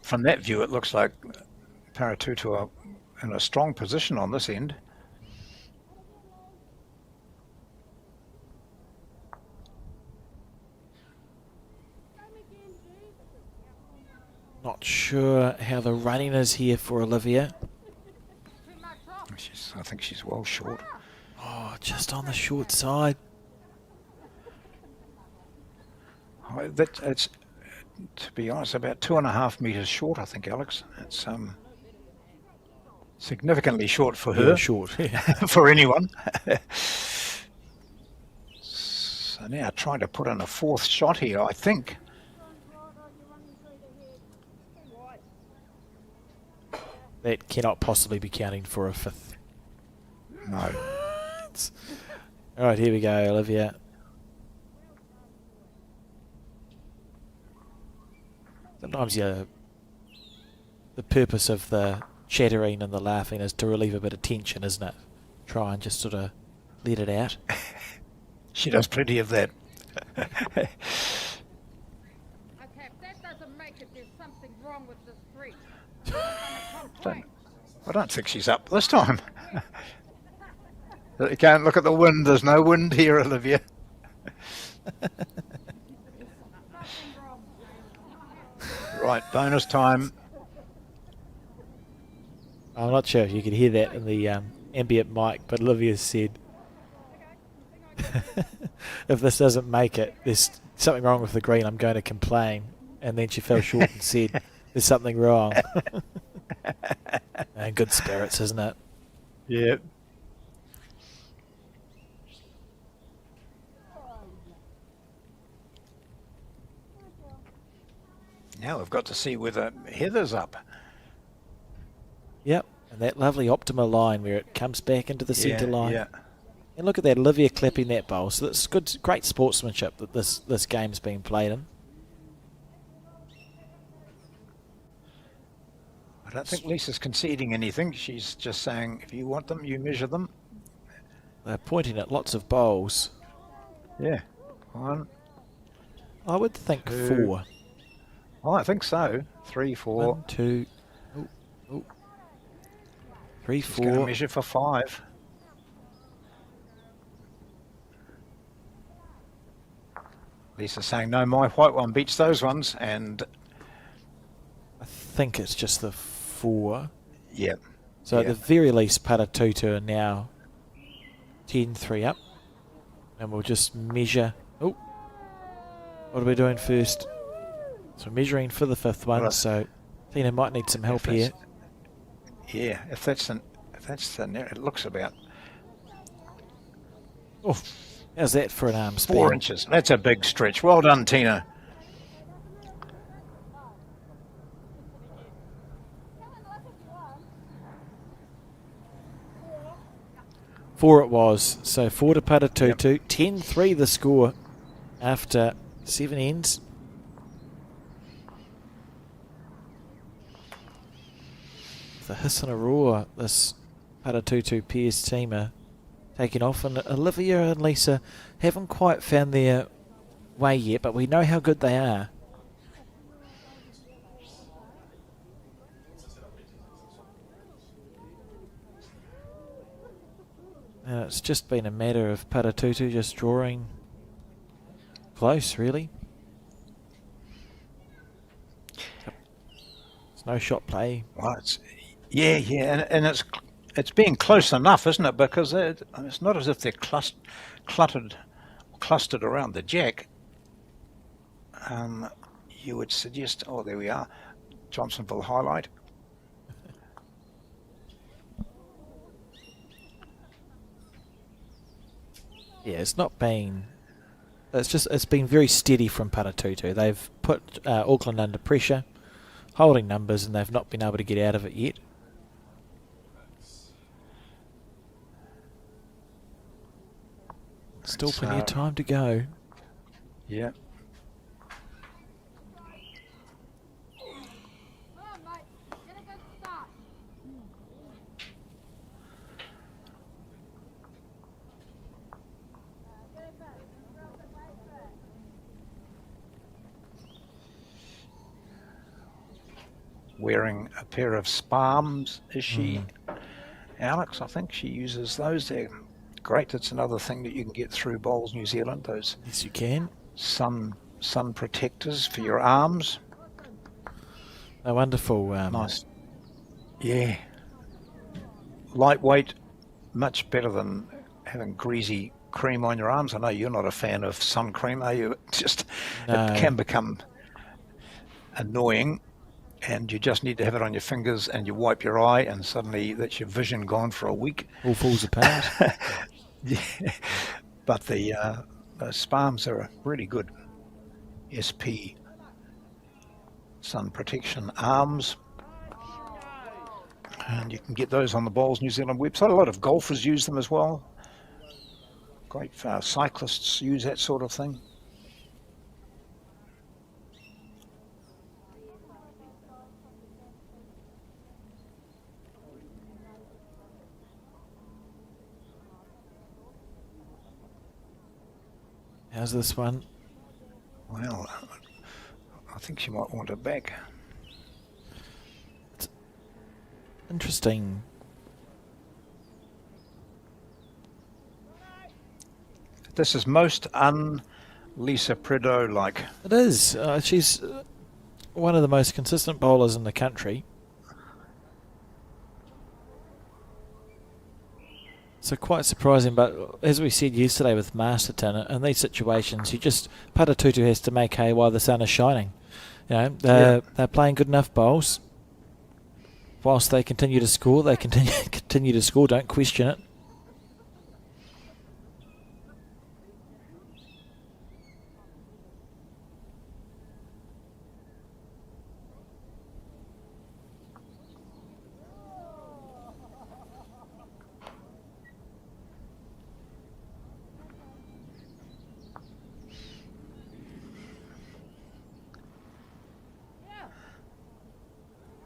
From that view, it looks like Paratutu are in a strong position on this end. Not sure how the running is here for Olivia. I think she's well short. Oh, just on the short side. It's, to be honest, about 2.5 metres short, I think, Alex. It's significantly short for her. Yeah, short. Yeah. For anyone. So now trying to put in a fourth shot here, I think. That cannot possibly be counting for a fifth. No. All right, here we go, Olivia. Sometimes the purpose of the chattering and the laughing is to relieve a bit of tension, isn't it? Try and just sort of let it out. She does plenty of that. Okay, if that doesn't make it, there's something wrong with this street. I don't think she's up this time. You can't look at the wind. There's no wind here, Olivia. Right, bonus time. I'm not sure if you could hear that in the ambient mic, but Olivia said, if this doesn't make it, there's something wrong with the green, I'm going to complain. And then she fell short and said, there's something wrong. And good spirits, isn't it? Yeah. Now we've got to see whether Heather's up. Yep, and that lovely Optima line where it comes back into the centre line. Yeah. And look at that, Olivia clapping that bowl. So that's good, great sportsmanship that this game's been played in. I don't think Lisa's conceding anything. She's just saying, if you want them, you measure them. They're pointing at lots of bowls. Yeah. 1, I would think 2. 4. Oh, I think so. 3, 4. 1, 2, 3, She's going to 4. measure for 5. Lisa's saying, no, my white one beats those ones. And I think it's just the 4. yeah. So at the very least, Paratutu are now 10-3 up. And we'll just measure. Oh, what are we doing first? So measuring for the 5th one. Right. So Tina might need some help here. Yeah, if that's the it looks about Oh, how's that for an arm span? 4 inches. That's a big stretch. Well done, Tina. Four it was. So 4 to Paratutu. 10-3 the score after 7 ends. The hiss and a roar, this Paratutu pairs team are taking off, and Olivia and Lisa haven't quite found their way yet, but we know how good they are. And it's just been a matter of Paratutu just drawing close, really. It's no shot play. Well, yeah, and it's being close enough, isn't it? Because it's not as if they're clustered around the jack. You would suggest, oh, there we are, Johnsonville highlight. Yeah, it's not been. It's been very steady from Paratutu. They've put Auckland under pressure. holding numbers, and they've not been able to get out of it yet. Still plenty of time to go. Yeah. Come on, mate. Get a good start. Wearing a pair of Spalms, is she, Alex? I think she uses those. They're great. That's another thing that you can get through Bowls New Zealand, those Yes, you can. sun protectors for your arms. They're wonderful. Nice. Yeah. Lightweight, much better than having greasy cream on your arms. I know you're not a fan of sun cream, are you? No. It can become annoying, and you just need to have it on your fingers, and you wipe your eye, and suddenly that's your vision gone for a week. All falls apart. Yeah. But the Spalms are really good. SP sun protection arms. And you can get those on the Bowls New Zealand website. A lot of golfers use them as well. Great cyclists use that sort of thing. How's this one? Well, I think she might want it back. Interesting. This is most un-Lisa Prideaux-like. It is. She's one of the most consistent bowlers in the country. So quite surprising, but as we said yesterday with Masterton, in these situations, you just Paratutu has to make hay while the sun is shining. You know, they're playing good enough bowls. Whilst they continue to score, they continue to score. Don't question it.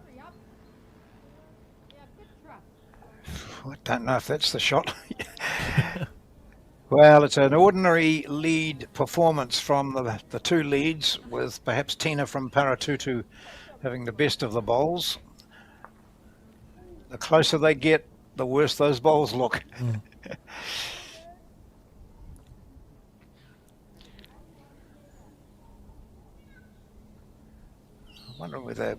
Hurry up. Yeah, good try. I don't know if that's the shot. Well, it's an ordinary lead performance from the two leads, with perhaps Tina from Paratutu having the best of the bowls. The closer they get, the worse those bowls look. I wonder whether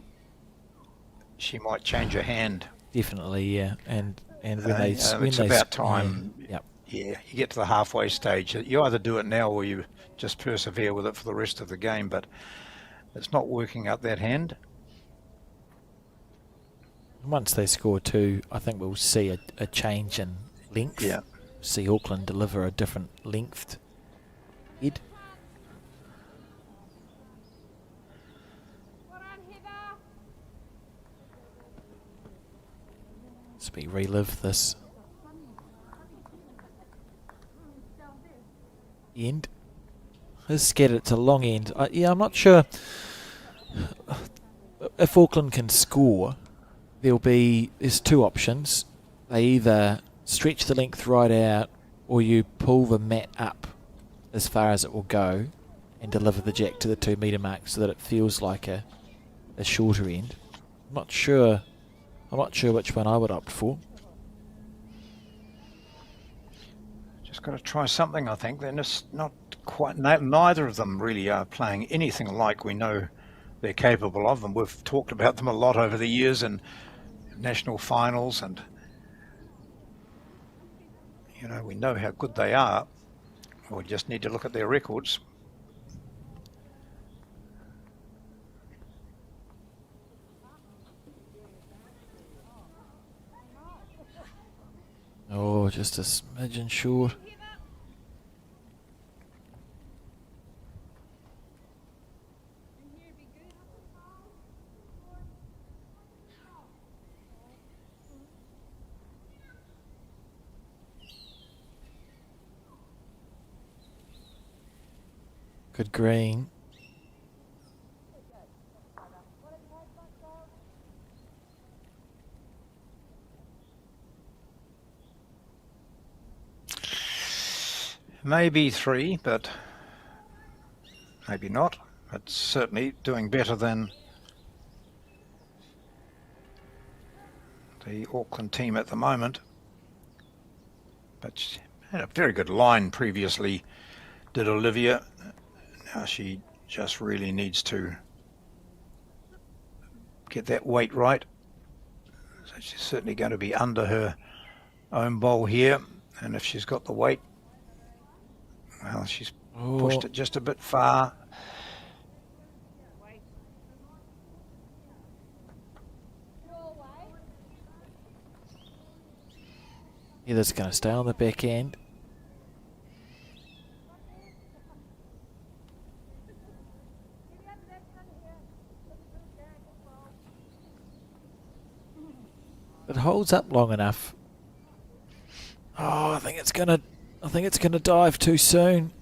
she might change her hand. Definitely, yeah. And when they it's about time. Yep. Yeah, you get to the halfway stage. You either do it now or you just persevere with it for the rest of the game. But it's not working out that hand. Once they score two, I think we'll see a change in length. Yeah. See Auckland deliver a different length head. Well done, Heather. So we relive this end. It's scattered. It's a long end. I'm not sure if Auckland can score. There's two options. They either stretch the length right out, or you pull the mat up as far as it will go and deliver the jack to the 2 metre mark so that it feels like a shorter end. I'm not sure which one I would opt for. Just got to try something, I think. They're just not quite... Neither of them really are playing anything like we know they're capable of them. We've talked about them a lot over the years in national finals, and we know how good they are. We just need to look at their records. Oh, just a smidgen short. Good green. Maybe 3, but maybe not. It's certainly doing better than the Auckland team at the moment. But she had a very good line previously, did Olivia. Now she just really needs to get that weight right. So she's certainly going to be under her own bowl here. And if she's got the weight, well, she's pushed it just a bit far. Yeah, that's going to stay on the back end. It holds up long enough. Oh, I think it's gonna dive too soon.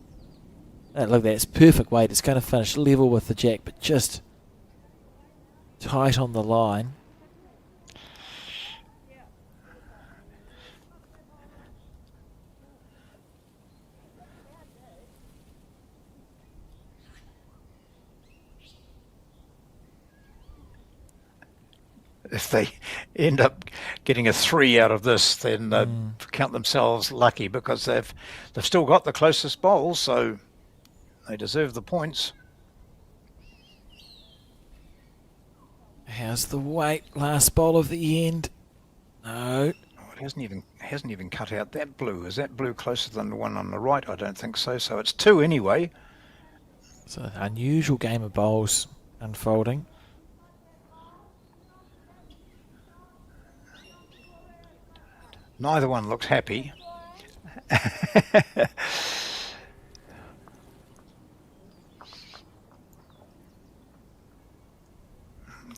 Oh, look, that's perfect weight. It's going to finish level with the jack, but just tight on the line. If they end up getting a 3 out of this, then they count themselves lucky, because they've still got the closest bowl, so they deserve the points. How's the weight? Last bowl of the end. No. Oh, it hasn't even cut out that blue. Is that blue closer than the one on the right? I don't think so. So it's 2 anyway. It's an unusual game of bowls unfolding. Neither one looks happy.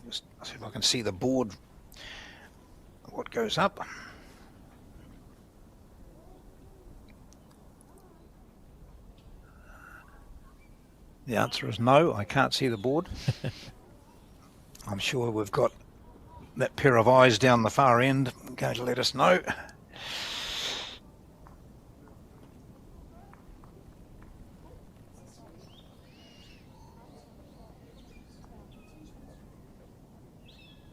Just see if I can see the board, what goes up. The answer is no, I can't see the board. I'm sure we've got that pair of eyes down the far end going to let us know.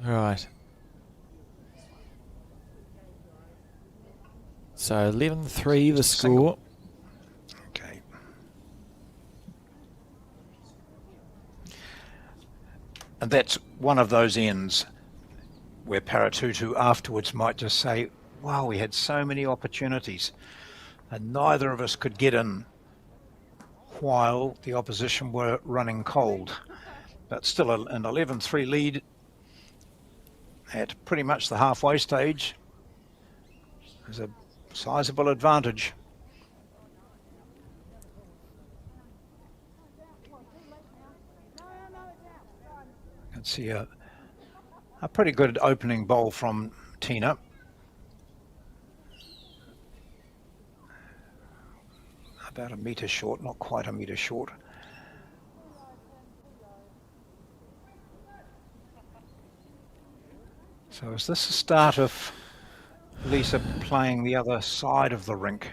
Right. So 11-3 the score. Okay. And that's one of those ends where Paratutu afterwards might just say, wow, we had so many opportunities and neither of us could get in while the opposition were running cold. But still an 11-3 lead at pretty much the halfway stage is a sizable advantage. You can see a pretty good opening bowl from Tina. About a metre short, not quite a metre short. So is this the start of Lisa playing the other side of the rink?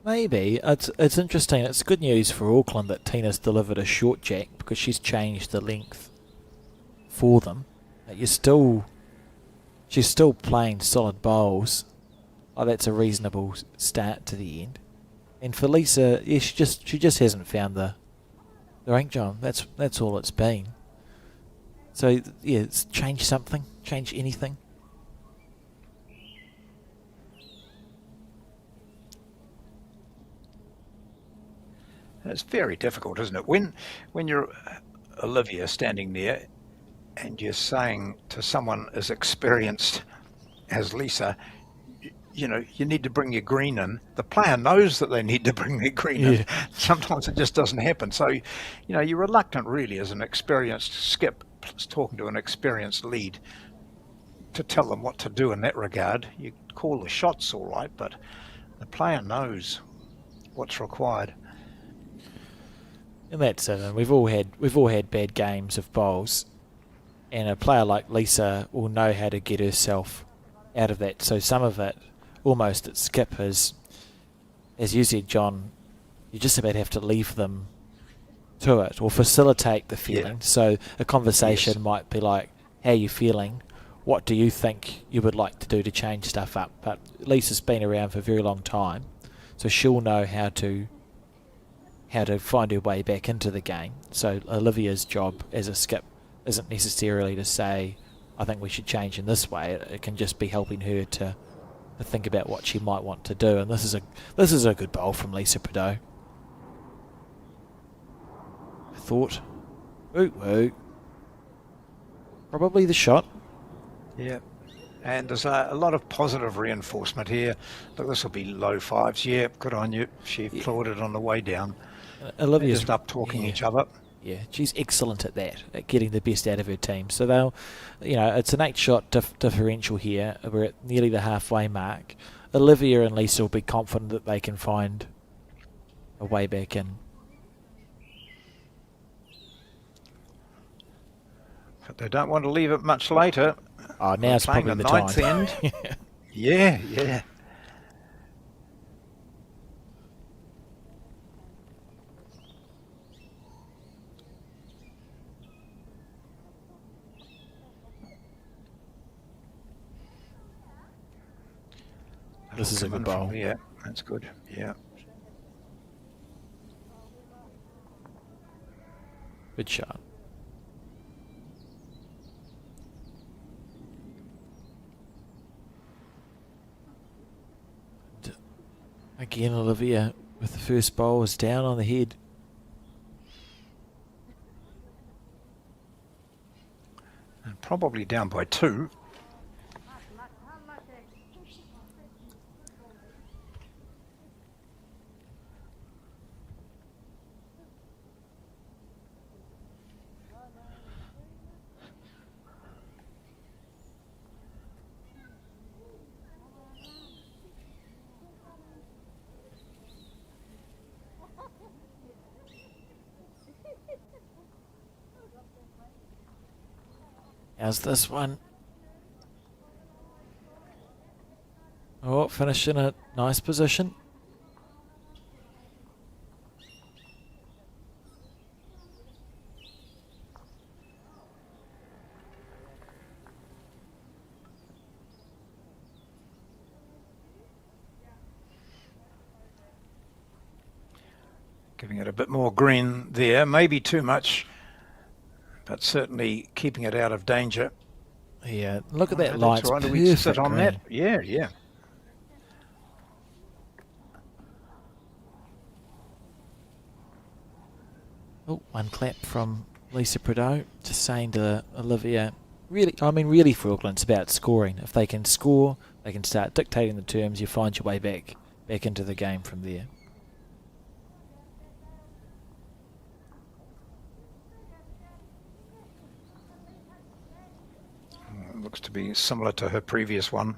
Maybe. It's interesting. It's good news for Auckland that Tina's delivered a short jack, because she's changed the length for them. She's still playing solid bowls. Oh, that's a reasonable start to the end. And for Lisa, yeah, she just hasn't found the rink, John. That's all it's been. So yeah, it's change something, change anything. It's very difficult, isn't it? When you're Olivia standing there and you're saying to someone as experienced as Lisa, you know, you need to bring your green in. The player knows that they need to bring their green in. Sometimes it just doesn't happen. So, you know, you're reluctant really as an experienced skip talking to an experienced lead to tell them what to do in that regard. You call the shots all right, but the player knows what's required. And that's it. And we've all had bad games of bowls, and a player like Lisa will know how to get herself out of that. So some of it, almost at skip, is, as you said, John, you just about have to leave them to it or facilitate the feeling. So a conversation might be like, how are you feeling? What do you think you would like to do to change stuff up? But Lisa's been around for a very long time, so she'll know how to find her way back into the game. So Olivia's job as a skip isn't necessarily to say, I think we should change in this way. It can just be helping her to think about what she might want to do. And this is a good bowl from Lisa Prideaux. I thought, ooh, probably the shot. Yeah. And there's a lot of positive reinforcement here. Look, this will be low fives. Yeah, good on you. She applauded on the way down. Olivia's just up talking each other. Yeah, she's excellent at that, at getting the best out of her team. So they'll, it's an 8-shot differential here. We're at nearly the halfway mark. Olivia and Lisa will be confident that they can find a way back in. But they don't want to leave it much later. Oh, now's probably the ninth time. End. Yeah. This is a good bowl. Yeah, that's good. Yeah. Good shot. Again, Olivia with the first bowl is down on the head. And probably down by 2. How's this one? Oh, finished in a nice position. Giving it a bit more green there, maybe too much, but certainly keeping it out of danger. Yeah, look at that light. Right. We sit on that. Yeah. Oh, one clap from Lisa Prideaux, just saying to Olivia, really for Auckland, it's about scoring. If they can score, they can start dictating the terms, you find your way back into the game from there. Looks to be similar to her previous one.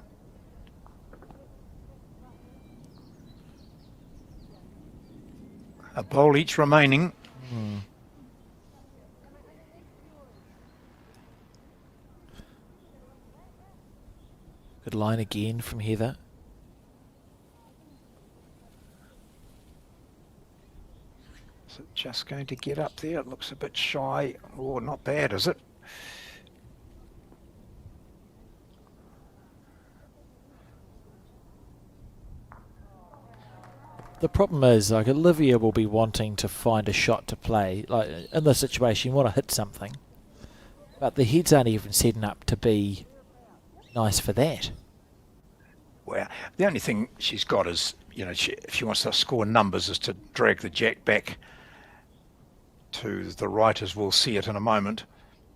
A bowl each remaining. Good line again from Heather. Is it just going to get up there? It looks a bit shy. Oh, not bad, is it? The problem is, like, Olivia will be wanting to find a shot to play. Like, in this situation, you want to hit something. But the heads aren't even setting up to be nice for that. Well, the only thing she's got is, if she wants to score numbers, is to drag the jack back to the right, as we'll see it in a moment.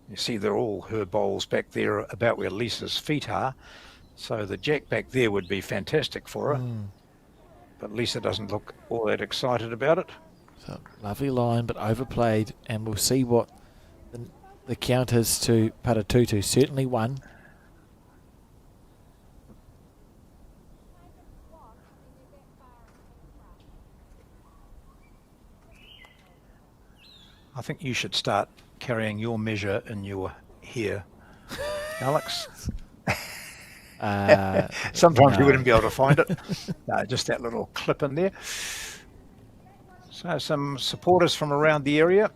You see they're all her bowls back there about where Lisa's feet are. So the jack back there would be fantastic for her. But Lisa doesn't look all that excited about it. So, lovely line, but overplayed, and we'll see what the count is to Paratutu. Certainly one. I think you should start carrying your measure in your hair, Alex. Sometimes you wouldn't be able to find it. No, just that little clip in there. So some supporters from around the area.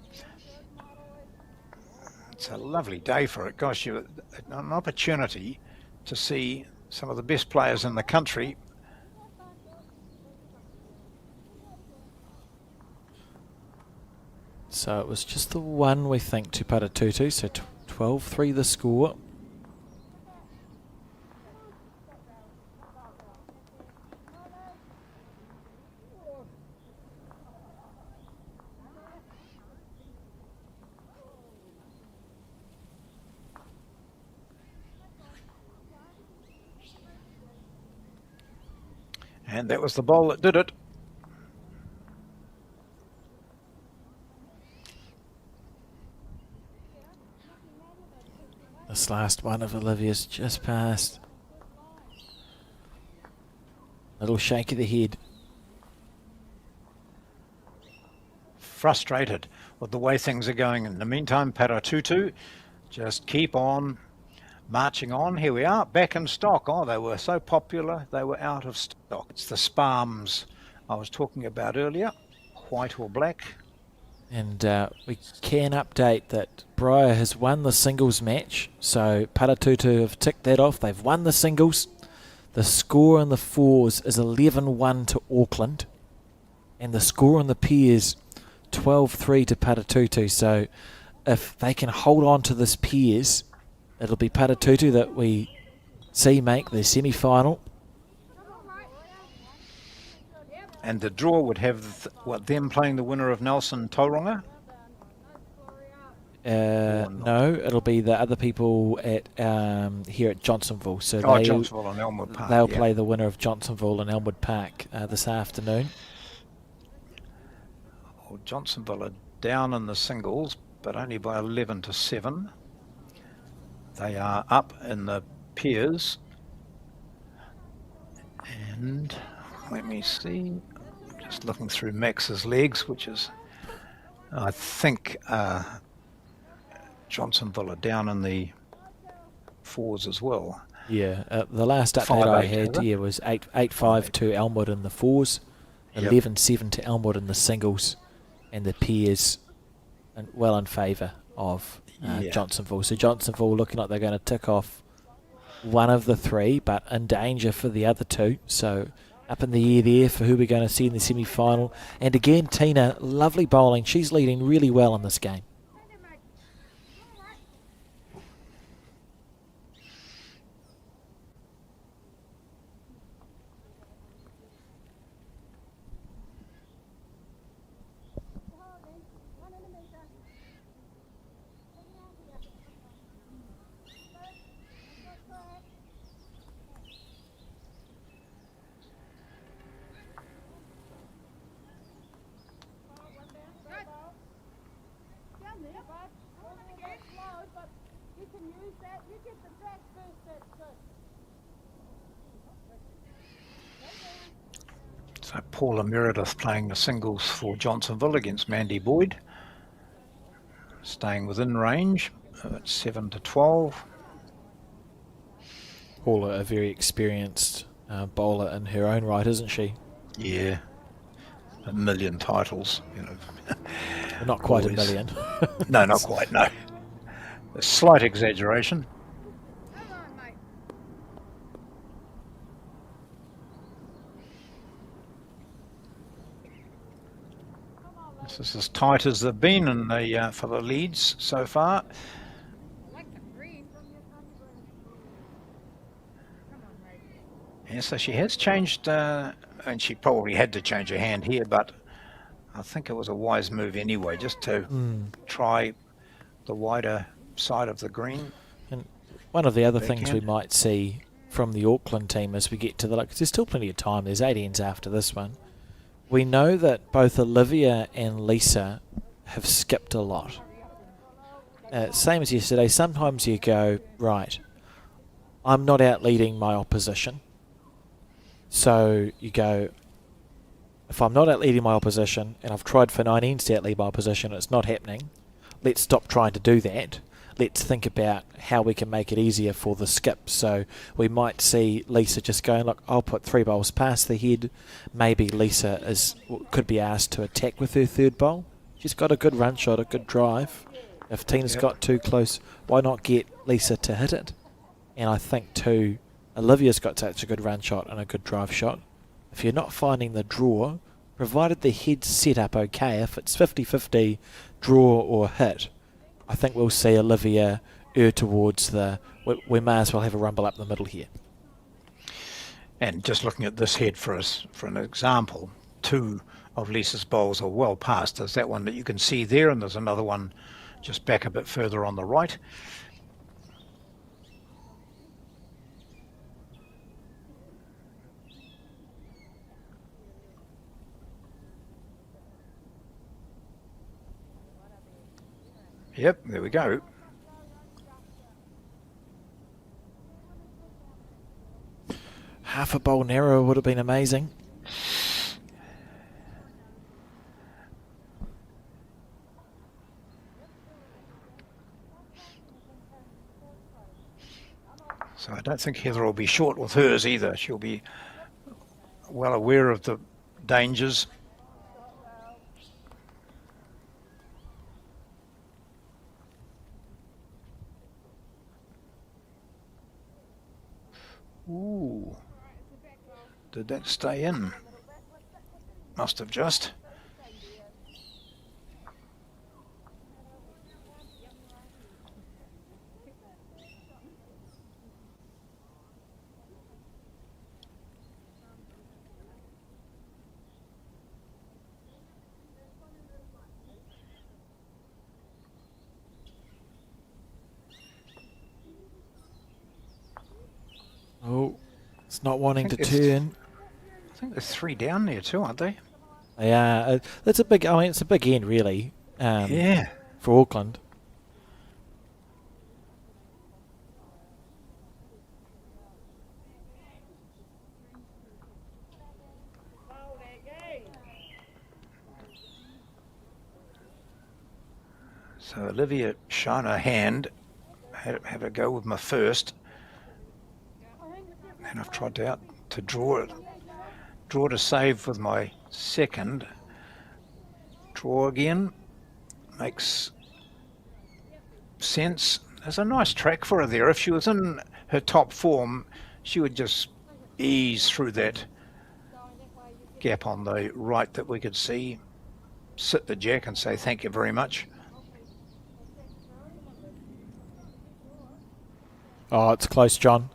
It's a lovely day for it. Gosh, an opportunity to see some of the best players in the country. So it was just the one, we think, to Paratutu. So 12-3 the score. And that was the bowl that did it. This last one of Olivia's just passed. Little shake of the head. Frustrated with the way things are going. In the meantime, Paratutu just keep on marching on. Here we are, back in stock. Oh, they were so popular, they were out of stock. It's the Spalms I was talking about earlier, white or black. And we can update that Briar has won the singles match. So Paratutu have ticked that off. They've won the singles. The score on the fours is 11-1 to Auckland. And the score on the pairs, 12-3 to Paratutu. So if they can hold on to this pairs, it'll be Paratutu that we see make the semi-final. And the draw would have them playing the winner of Nelson Tauranga? No, it'll be the other people at here at Johnsonville. So Johnsonville and Elmwood Park. They'll play the winner of Johnsonville and Elmwood Park this afternoon. Well, Johnsonville are down in the singles, but only by 11-7. They are up in the pairs. And let me see. Just looking through Max's legs, which is, I think, Johnsonville are down in the fours as well. Yeah, the last update I had here was 8-5 to Elmwood in the fours, 11-7 to Elmwood in the singles, and the pairs well in favour of Johnsonville. So Johnsonville looking like they're going to tick off one of the three, but in danger for the other two. So up in the air there for who we're going to see in the semi-final. And again, Tina, lovely bowling. She's leading really well in this game. So Paula Meredith playing the singles for Johnsonville against Mandy Boyd. Staying within range at 7-12. Paula, a very experienced bowler in her own right, isn't she? Yeah. 1 million titles, you know. Not quite Always. 1 million. No, not quite, no. A slight exaggeration. This is as tight as they've been in the, for the leads so far. Yeah, so she has changed, and she probably had to change her hand here, but I think it was a wise move anyway, just to try the wider side of the green. And one of the other things we Backhand. might see from the Auckland team as we get to the, because there's still plenty of time, there's 8 ends after this one. We know that both Olivia and Lisa have skipped a lot. Same as yesterday, sometimes you go, right, I'm not out leading my opposition. So you go, if I'm not outleading my opposition, and I've tried for 9 ends to outlead my opposition, and it's not happening, let's stop trying to do that. Let's think about how we can make it easier for the skip. So we might see Lisa just going, look, I'll put 3 bowls past the head. Maybe Lisa could be asked to attack with her third bowl. She's got a good run shot, a good drive. If Tina's got too close, why not get Lisa to hit it? And I think too, Olivia's got such a good run shot and a good drive shot. If you're not finding the draw, provided the head's set up okay, if it's 50-50 draw or hit, I think we'll see Olivia err towards we may as well have a rumble up the middle here. And just looking at this head for an example, 2 of Lisa's bowls are well past. There's that one that you can see there, and there's another one just back a bit further on the right. Yep, there we go. Half a bowl narrower would have been amazing. So I don't think Heather will be short with hers either. She'll be well aware of the dangers. Ooh, did that stay in? Must have just. Oh, it's not wanting to turn. I think there's 3 down there too, aren't they? Yeah, it's a big. I mean, it's a big end really. Yeah. For Auckland. So Olivia shown her hand. Have a go with my first. And I've tried to draw it. Draw to save with my second. Draw again. Makes sense. There's a nice track for her there. If she was in her top form, she would just ease through that gap on the right that we could see. Sit the jack and say thank you very much. Oh, it's close, John.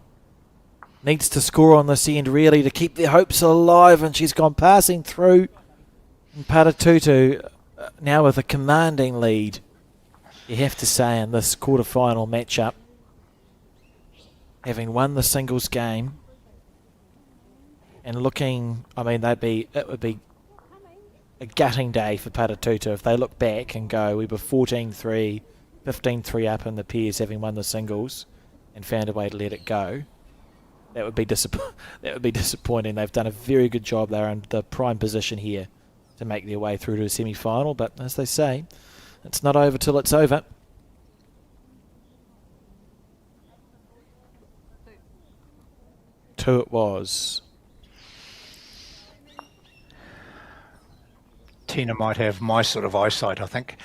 Needs to score on this end, really, to keep their hopes alive, and she's gone passing through. And Paratutu, now with a commanding lead, you have to say, in this quarterfinal matchup, having won the singles game, and looking, I mean, it would be a gutting day for Paratutu if they look back and go, we were 14-3, 15-3 up in the pairs, having won the singles, and found a way to let it go. That would be disappointing. They've done a very good job. They're in the prime position here to make their way through to a semi-final. But as they say, it's not over till it's over. Two it was. Tina might have my sort of eyesight, I think.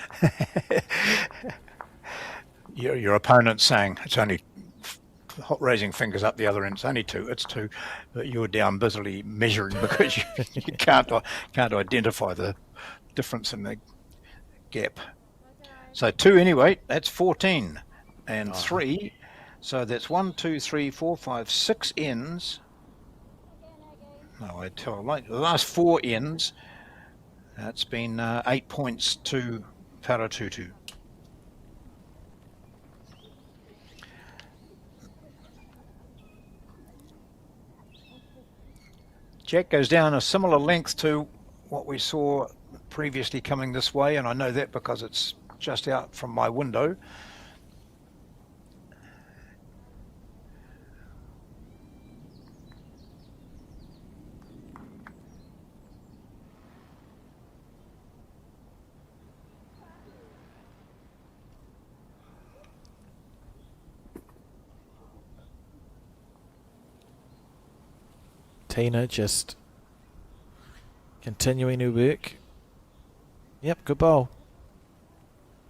Your opponent's saying it's only raising fingers up the other end. It's only 2. It's 2. But you're down busily measuring because you can't identify the difference in the gap. So 2 anyway. That's 14 and 3. So that's 1, 2, 3, 4, 5, 6 ends. No, I tell like the last 4 ends. That's been 8 points to Paratutu. Jack goes down a similar length to what we saw previously coming this way, and I know that because it's just out from my window. Tina just continuing her work. Yep, good bowl.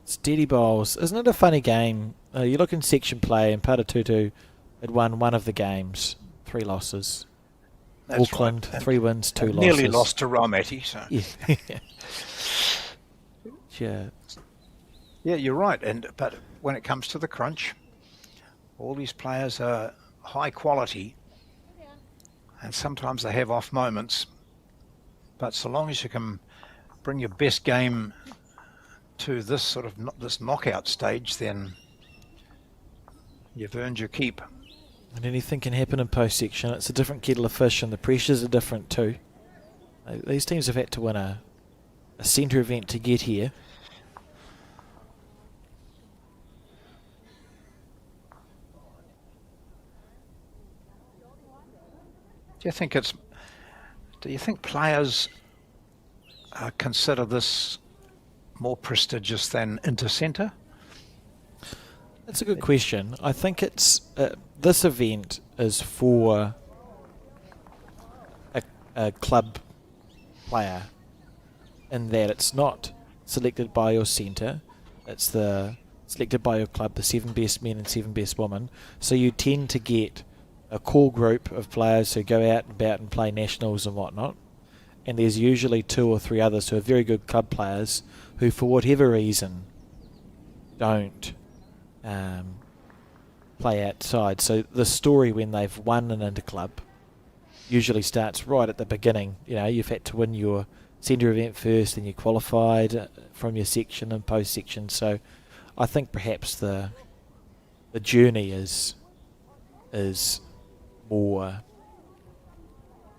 Steady bowls. Isn't it a funny game? You look in section play and Paratutu had won one of the games, 3 losses. That's Auckland, right. 3 wins, 2 losses. Nearly lost to Raumati. So. Yeah. Yeah. Yeah, you're right. But when it comes to the crunch, all these players are high quality, and sometimes they have off moments. But so long as you can bring your best game to this sort of this knockout stage, then you've earned your keep. And anything can happen in post-section. It's a different kettle of fish, and the pressures are different too. These teams have had to win a centre event to get here. Do you think players consider this more prestigious than Intercentre? That's a good question. I think it's this event is for a club player, in that it's not selected by your centre. It's selected by your club, the 7 best men and 7 best women. So you tend to get a core group of players who go out and about and play nationals and whatnot. And there's usually 2 or 3 others who are very good club players who, for whatever reason, don't play outside. So the story when they've won an Interclub usually starts right at the beginning. You know, you've had to win your centre event first, and you qualified from your section and post section. So I think perhaps the journey is more,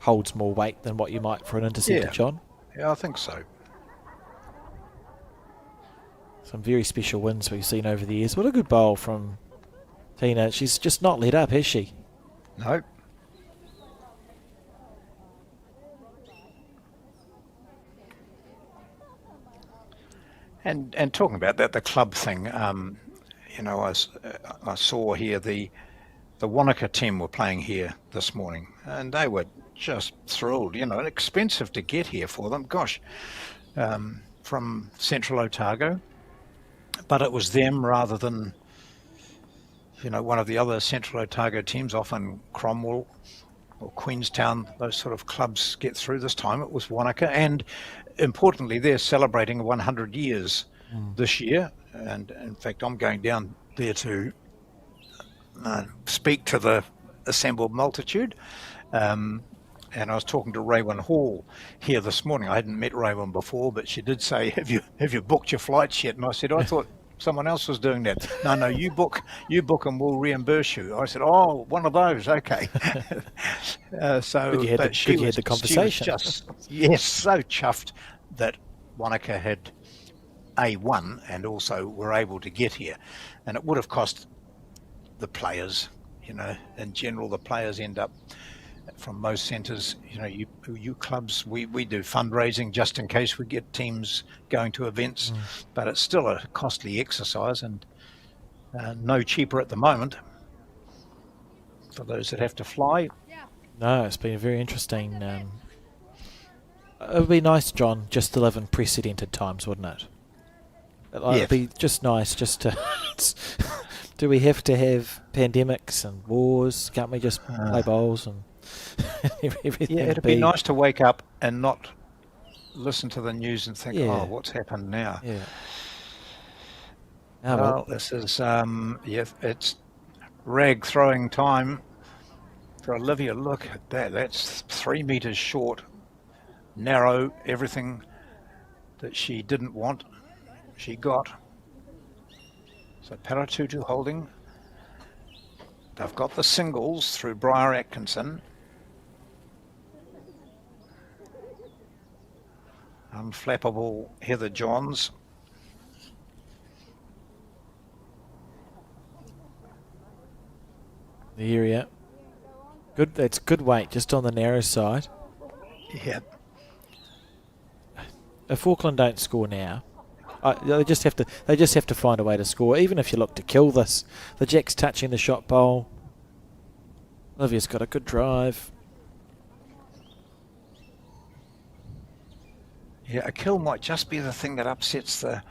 holds more weight than what you might for an Intercentre, John. Yeah, I think so. Some very special wins we've seen over the years. What a good bowl from Tina. She's just not let up, has she? No. And talking about that, the club thing, you know, I saw here the Wanaka team were playing here this morning, and they were just thrilled. You know, expensive to get here for them. Gosh, from Central Otago, but it was them rather than, you know, one of the other Central Otago teams. Often Cromwell or Queenstown, those sort of clubs get through. This time it was Wanaka, and importantly, they're celebrating 100 years this year. And in fact, I'm going down there to speak to the assembled multitude. And I was talking to Raywin Hall here this morning. I hadn't met Raywin before, but she did say, "Have you booked your flights yet?" And I said, "I thought someone else was doing that." No, you book, and we'll reimburse you. I said, "Oh, one of those, okay." So, Good you had the conversation. She was just, so chuffed that Wanaka had won and also were able to get here, and it would have cost the players. You know, in general, the players end up from most centres. You know, you clubs, we do fundraising just in case we get teams going to events, but it's still a costly exercise, and no cheaper at the moment for those that have to fly. No, it's been very interesting. It would be nice, John, just to live in precedented times, wouldn't it? It'd be just nice just to... Do we have to have pandemics and wars? Can't we just play bowls and everything? Yeah, it'd be nice to wake up and not listen to the news and think, oh, what's happened now? Yeah. Well, this is, it's rag throwing time for Olivia. Look at that. That's 3 metres short, narrow, everything that she didn't want, she got. So Paratutu holding. They've got the singles through Briar Atkinson. Unflappable Heather Johns. The area. Good. That's good weight, just on the narrow side. Yeah. If Auckland don't score now, they just have to find a way to score. Even if you look to kill this, the Jack's touching the shot bowl. Olivia's got a good drive. Yeah, a kill might just be the thing that upsets the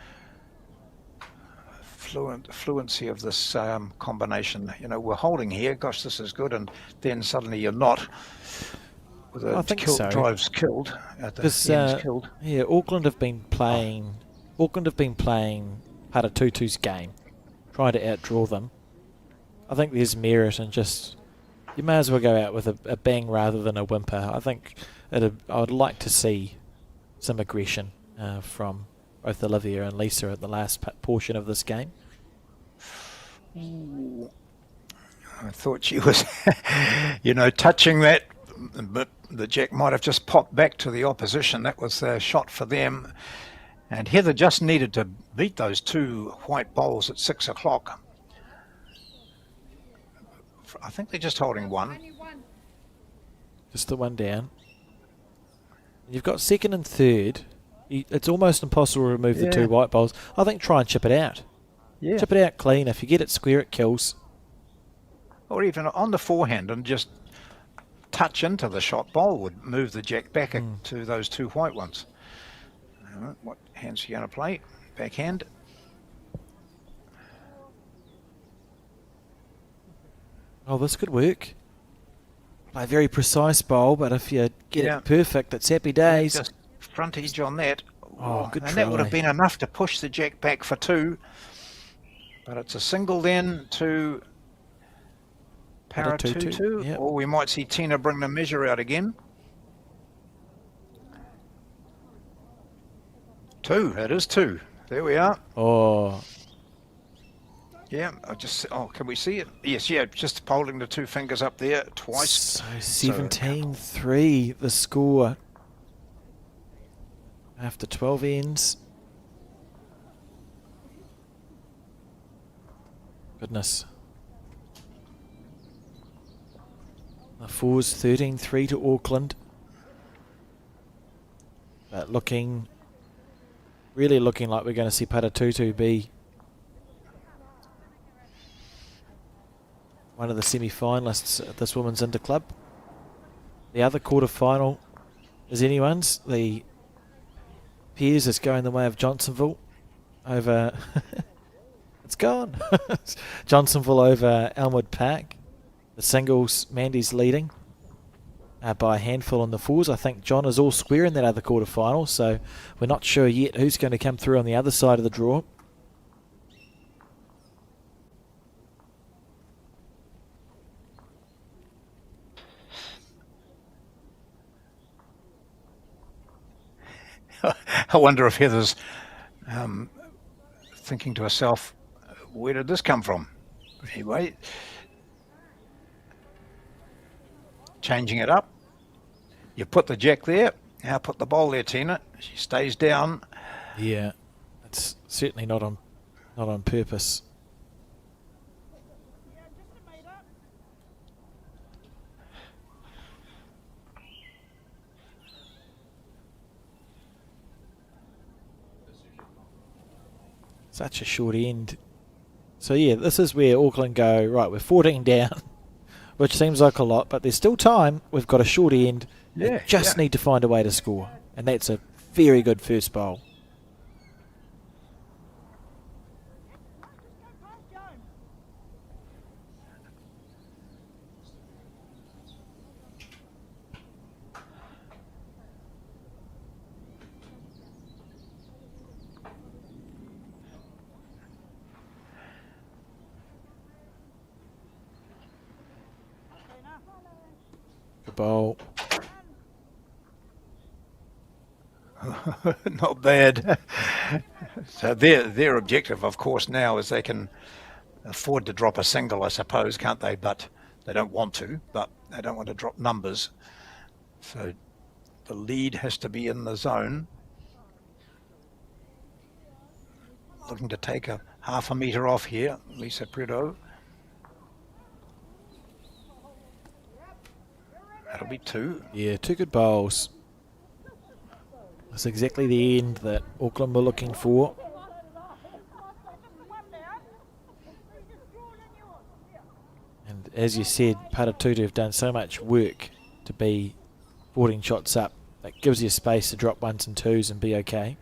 fluency of this combination. You know, we're holding here, gosh, this is good, and then suddenly you're not. With I a think so. drive's killed, at the Because end's killed. yeah, Auckland have been playing Paratutu's game, trying to outdraw them. I think there's merit in just, you may as well go out with a bang rather than a whimper. I think I would like to see some aggression from both Olivia and Lisa at the last portion of this game. Ooh. I thought she was, you know, touching that, but the jack might have just popped back to the opposition. That was a shot for them. And Heather just needed to beat those two white bowls at 6 o'clock. I think they're just holding one. Only one. Just the one down. You've got second and third. It's almost impossible to remove the two white bowls. I think try and chip it out. Yeah. Chip it out clean. If you get it square, it kills. Or even on the forehand and just touch into the shot bowl would move the jack back to those two white ones. What hands are you going to play? Backhand. Oh, this could work. Play a very precise bowl, but if you get it perfect, it's happy days. Just frontage on that. Oh, good and try. that would have been enough to push the jack back for two. But it's a single then to Paratutu. Yep. Or we might see Tina bring the measure out again. Two. It is two. There we are. Oh, Yeah, can we see it? Yes, yeah, just holding the two fingers up there twice. so 17-3 the score after 12 ends. Goodness. The fours 13-3 to Auckland. But really looking like we're going to see Paratutu be one of the semi-finalists at this women's Interclub. The other quarter-final is anyone's. The Piers is going the way of Johnsonville over... it's gone. Johnsonville over Elmwood Park. The singles, Mandy's leading by a handful in the fours. I think John is all square in that other quarter-final, so we're not sure yet who's going to come through on the other side of the draw. I wonder if Heather's thinking to herself, where did this come from? Anyway, changing it up. You put the jack there. Now put the bowl there, Tina. She stays down. Yeah, it's certainly not on purpose. Such a short end. So yeah, this is where Auckland go, right, we're 14 down, which seems like a lot, but there's still time. We've got a short end. Yeah, Just need to find a way to score. And that's a very good first bowl. Good bowl. Not bad. So their objective, of course, now is they can afford to drop a single, I suppose, can't they? But they don't want to, but they don't want to drop numbers. So the lead has to be in the zone. Looking to take a half a metre off here, Lisa Prideaux. That'll be two. Yeah, two good bowls. That's exactly the end that Auckland were looking for. as you said, Paratutu have done so much work to be 14 shots up That gives you space to drop ones and twos and be okay.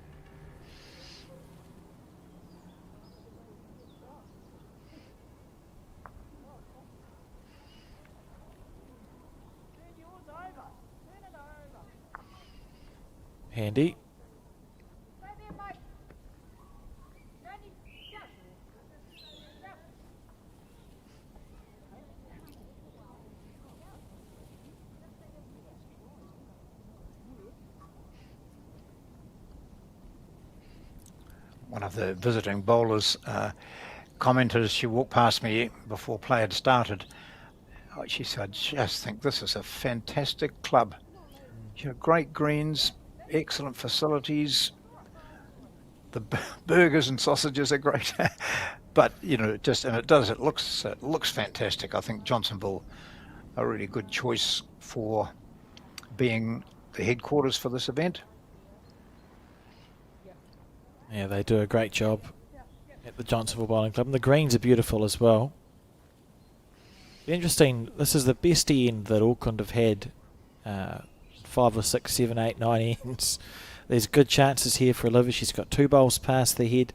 Handy. Stay there, mate. Danny, go. One of the visiting bowlers commented as she walked past me before play had started. Oh, she said, I just think this is a fantastic club. You know, great greens, excellent facilities. The burgers and sausages are great. But, you know, it looks fantastic. I think Johnsonville a really good choice for being the headquarters for this event. Yeah, they do a great job at the Johnsonville Bowling Club. And the greens are beautiful as well. Interesting, this is the best end that Auckland have had. 5 or 6, 7, 8, 9 ends. There's good chances here for Olivia. She's got 2 bowls past the head.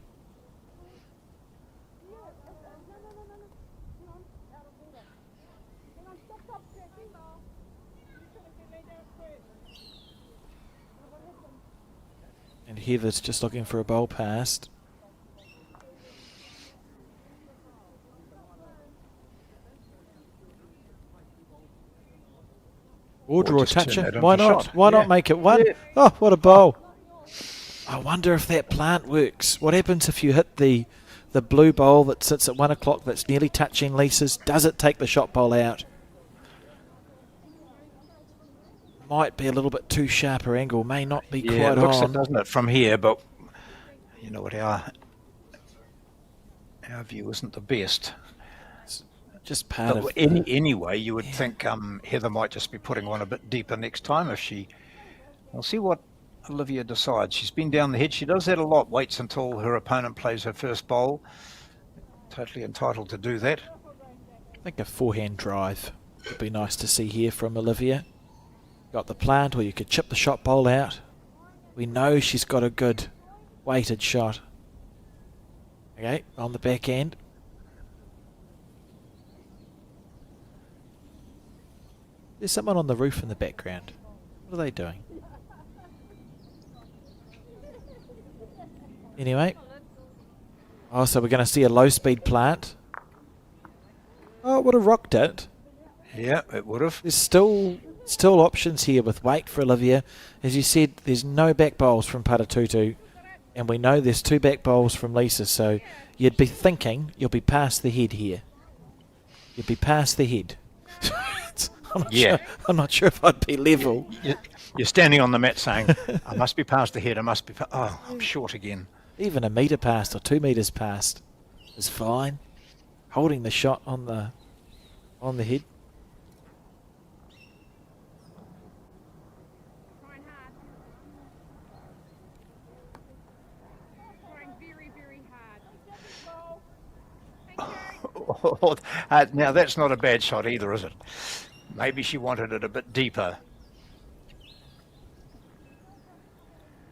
And Heather's just looking for a bowl past. Or draw a toucher. Why not? Why not make it one? Yeah. Oh, what a bowl. I wonder if that plant works. What happens if you hit the blue bowl that sits at 1 o'clock that's nearly touching Lisa's? Does it take the shot bowl out? Might be a little bit too sharp a angle. May not be quite it looks on. It, doesn't it, from here, but you know what, our view isn't the best. Just part of anyway, you would think Heather might just be putting one a bit deeper next time if she. We'll see what Olivia decides. She's been down the head. She does that a lot. Waits until her opponent plays her first bowl. Totally entitled to do that. I think a forehand drive would be nice to see here from Olivia. Got the plant, or you could chip the shot bowl out. We know she's got a good weighted shot. Okay, on the back end. There's someone on the roof in the background. What are they doing? Anyway. Oh, so we're going to see a low-speed plant. Oh, it would have rocked it. Yeah, it would have. There's still options here with weight for Olivia. As you said, there's no back bowls from Paratutu. And we know there's 2 back bowls from Lisa. So you'd be thinking you'll be past the head here. You'd be past the head. I'm not sure if I'd be level. You're standing on the mat saying, I must be past the head, I must be oh, I'm short again. Even a metre past or 2 metres past is fine. Holding the shot on the head. Trying hard. Trying very, very hard. Thank you. Now that's not a bad shot either, is it? Maybe she wanted it a bit deeper.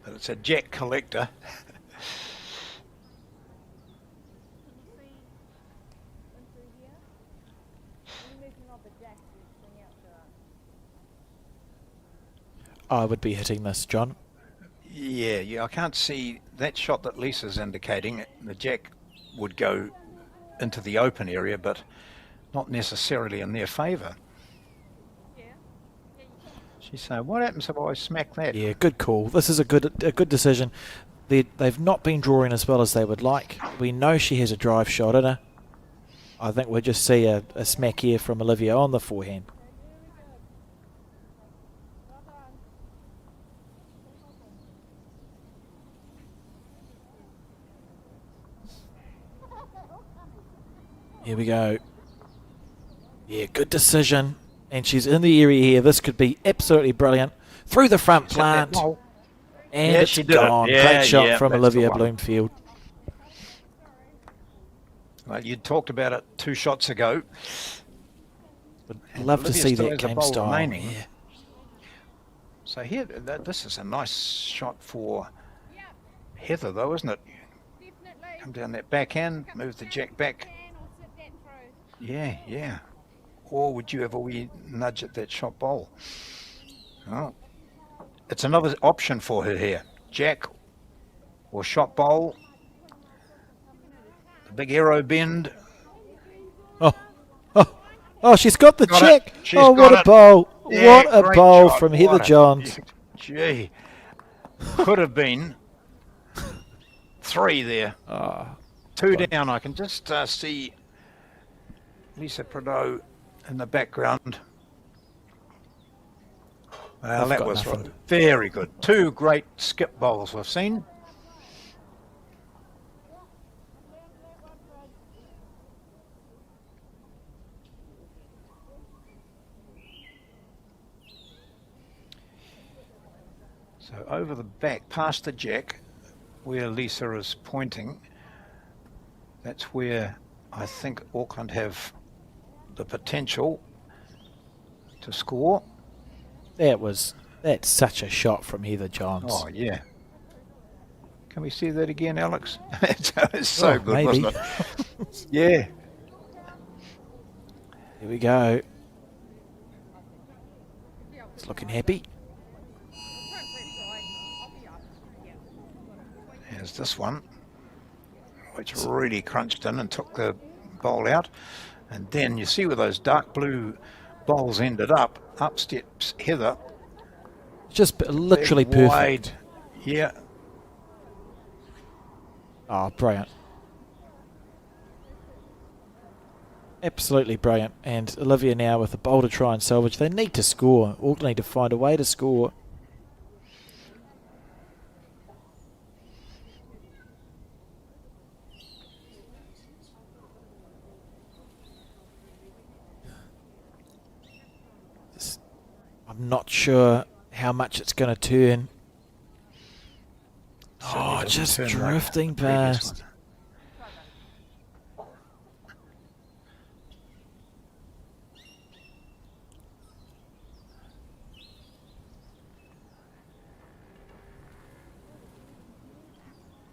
But it's a jack collector. I would be hitting this, John. Yeah, I can't see that shot that Lisa's indicating. The jack would go into the open area, but not necessarily in their favour. She's saying, what happens if I smack that? Yeah, good call. This is a good decision. They've not been drawing as well as they would like. We know she has a drive shot in her. I think we'll just see a smack here from Olivia on the forehand. Here we go. Yeah, good decision. And she's in the area here. This could be absolutely brilliant. Through the front plant. And yeah, it's gone. Great shot from Olivia Bloomfield. Well, you talked about it 2 shots ago. Would love to see that game style. Yeah. So here, this is a nice shot for Heather, though, isn't it? Definitely. Come down that backhand, move the jack back. Or sit that through. Yeah, yeah. Or would you have a wee nudge at that shot bowl? Oh, it's another option for her here. Jack or shot bowl. The big arrow bend. Oh, oh, oh! She's got the Got check. it. She's Oh, what got a it. bowl! Yeah, What a great bowl shot. from What Heather a- Johns. Gee, could have been 3 there. Oh, 2 down. I can just see Lisa Prideaux in the background. Well, I've that got was nothing. very good. 2 great skip bowls we've seen. So over the back, past the jack, where Lisa is pointing, that's where I think Auckland have the potential to score. that's such a shot from Heather Johns. Oh, yeah. Can we see that again, Alex? It's so Oh, good, maybe. wasn't it? Yeah. Here we go. It's looking happy. There's this one, which really crunched in and took the bowl out. And then you see where those dark blue bowls ended up. Up steps Heather. Just literally Big, perfect. wide. Yeah. Oh, brilliant. Absolutely brilliant. And Olivia now with the bowl to try and salvage. They need to score. Auckland need to find a way to score. I'm not sure how much it's going to turn. Certainly Oh, doesn't just turn like drifting the previous past. one.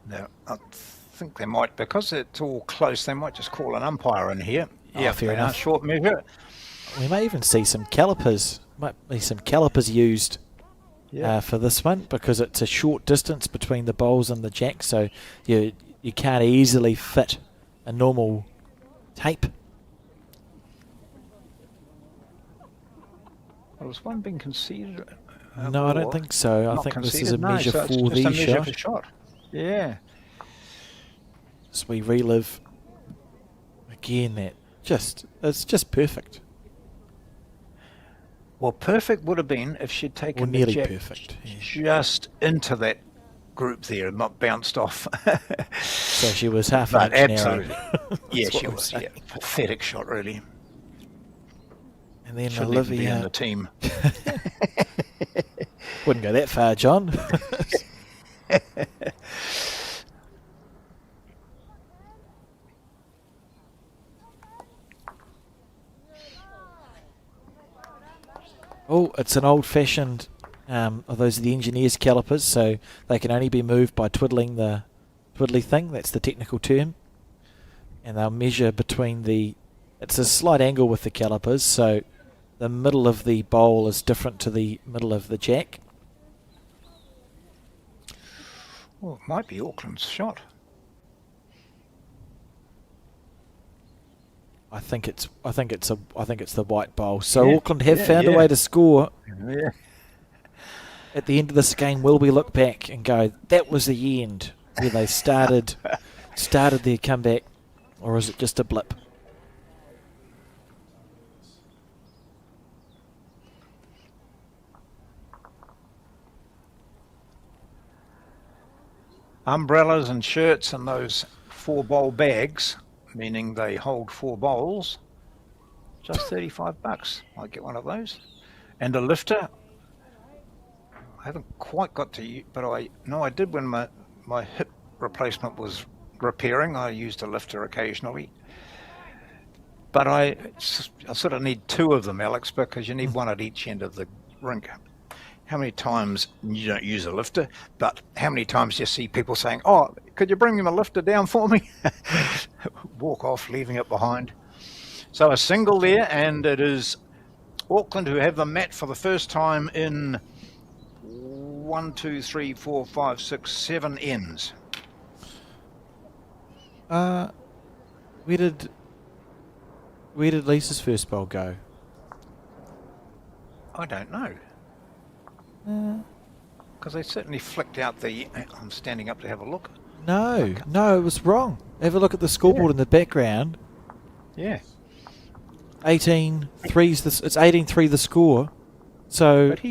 Now, I think they might, because it's all close, they might just call an umpire in here. Oh, Yeah, fair they are enough. short measure. We may even see some calipers. Might be some calipers used for this one because it's a short distance between the bowls and the jack, so you can't easily fit a normal tape. Well, was one being conceded? No, I don't think so. I Not think this is a conceded, no, measure so it's for just a the measure shot. for shot. Yeah. So we relive again that it's just perfect. Well, perfect would have been if she'd taken Or the nearly jack perfect. Yeah. just into that group there and not bounced off. So she was half But an inch narrow. absolutely. Yeah, That's what she I'm was. saying. Yeah, pathetic shot, really. And then Shouldn't even be in Olivia the team. wouldn't go that far, John. Oh, it's an old-fashioned. Those are the engineer's calipers, so they can only be moved by twiddling the twiddly thing. That's the technical term. And they'll measure between the. It's a slight angle with the calipers, so the middle of the bowl is different to the middle of the jack. Well, it might be Auckland's shot. I think it's the white bowl. So Yeah, Auckland have yeah, found a yeah. way to score. Yeah. At the end of this game, will we look back and go, that was the end where they started their comeback, or is it just a blip? Umbrellas and shirts and those 4 bowl bags, meaning they hold 4 bowls, just $35. Might get one of those. And a lifter. I haven't quite got to, but I did when my hip replacement was repairing. I used a lifter occasionally. But I sort of need 2 of them, Alex, because you need one at each end of the rink. how many times you don't use a lifter, but how many times you see people saying, "Oh, could you bring him a lifter down for me?" Walk off, leaving it behind. So a single there, and it is Auckland who have the mat for the first time in 1, 2, 3, 4, 5, 6, 7 ends. Where did Lisa's first bowl go? I don't know. Because they certainly flicked out the... I'm standing up to have a look. No, it was wrong. Have a look at the scoreboard in the background. Yeah. 18-3's it's 18-3 the score. So But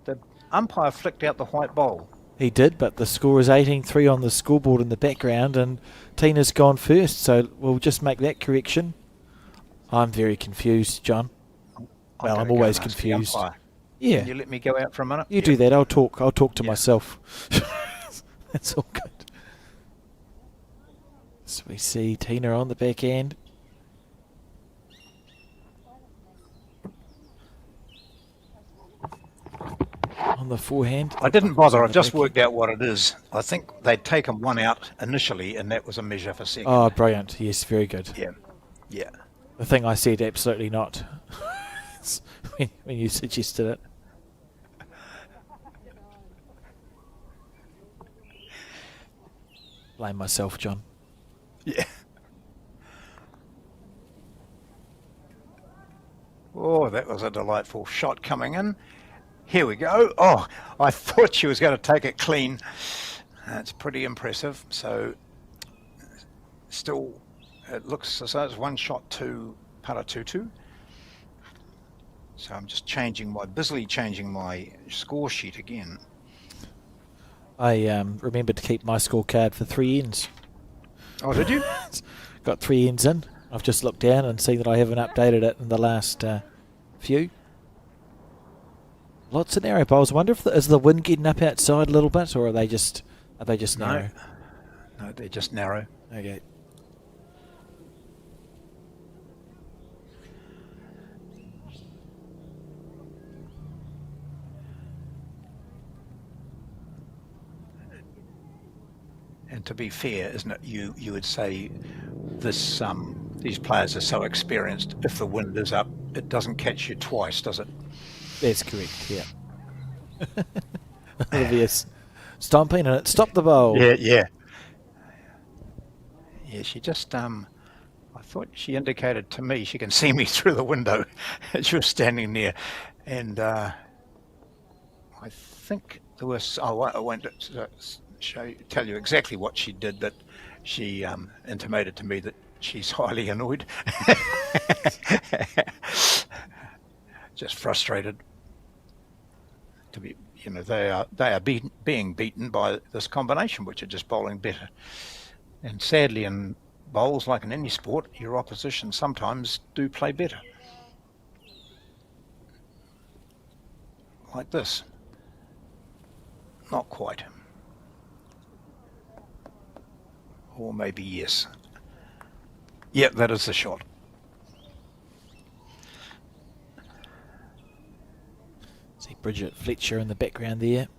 the umpire flicked out the white bowl. he did, but the score is 18-3 on the scoreboard in the background, and Tina's gone first, so we'll just make that correction. I'm very confused, John. Well, I'm always confused. Yeah. Can you let me go out for a minute? You do that. I'll talk to myself. That's all good. So we see Tina on the back end. On the forehand. I didn't bother. I've just worked out what it is. I think they'd taken one out initially, and that was a measure for second. Oh, brilliant. Yes, very good. Yeah. Yeah. The thing I said, absolutely not. when you suggested it. Blame myself, John. Yeah. Oh, that was a delightful shot coming in. Here we go. Oh, I thought she was going to take it clean. That's pretty impressive. So, still, it looks as though it's one shot to Paratutu. So I'm just busily changing my score sheet again. I remembered to keep my scorecard for 3 ends. Oh, did you? Got 3 ends in. I've just looked down and seen that I haven't updated it in the last few. Lots of narrow bowls. I wonder if is the wind getting up outside a little bit, or are they just narrow? No, they're just narrow. Okay. And to be fair, isn't it? You would say this these players are so experienced. If the wind is up, it doesn't catch you twice, does it? That's correct. Yeah. Olivia's stomping and it stopped the bowl. Yeah. She just I thought she indicated to me she can see me through the window. She was standing there, and I think there was. I won't tell you exactly what she did, but she intimated to me that she's highly annoyed, just frustrated. To be, they are being beaten by this combination, which are just bowling better. And sadly, in bowls, like in any sport, your opposition sometimes do play better. Like this. Not quite. Or maybe yes. Yep, that is the shot. See Bridget Fletcher in the background there.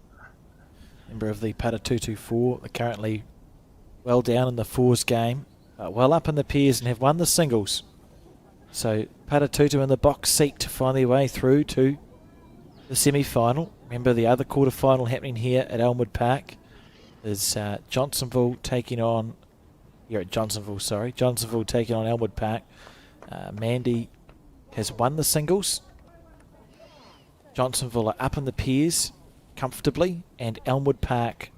Member of the Paratutu 4. They're currently well down in the fours game. Well up in the pairs and have won the singles. So Paratutu in the box seek to find their way through to the semi-final. Remember the other quarter-final happening here at Elmwood Park is Johnsonville taking on... You're at Johnsonville, sorry. Johnsonville taking on Elmwood Park. Mandy has won the singles. Johnsonville are up in the pairs comfortably, and Elmwood Park,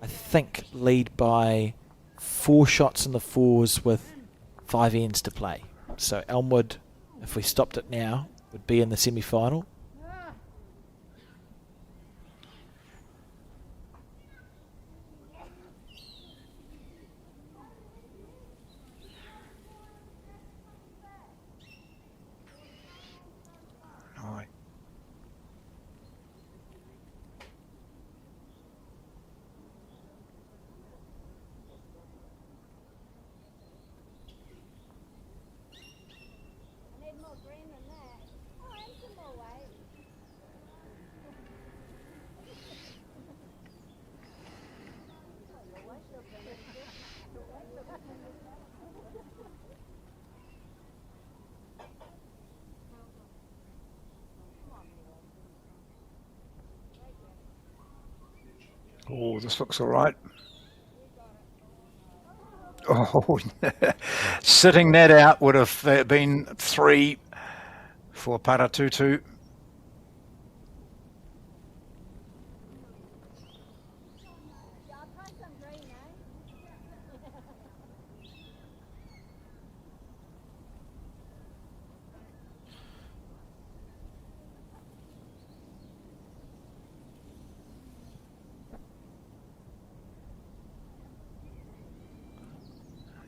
I think, lead by 4 shots in the fours with 5 ends to play. So Elmwood, if we stopped it now, would be in the semi-final. Oh, this looks all right. Oh, sitting that out would have been 3 for Paratutu.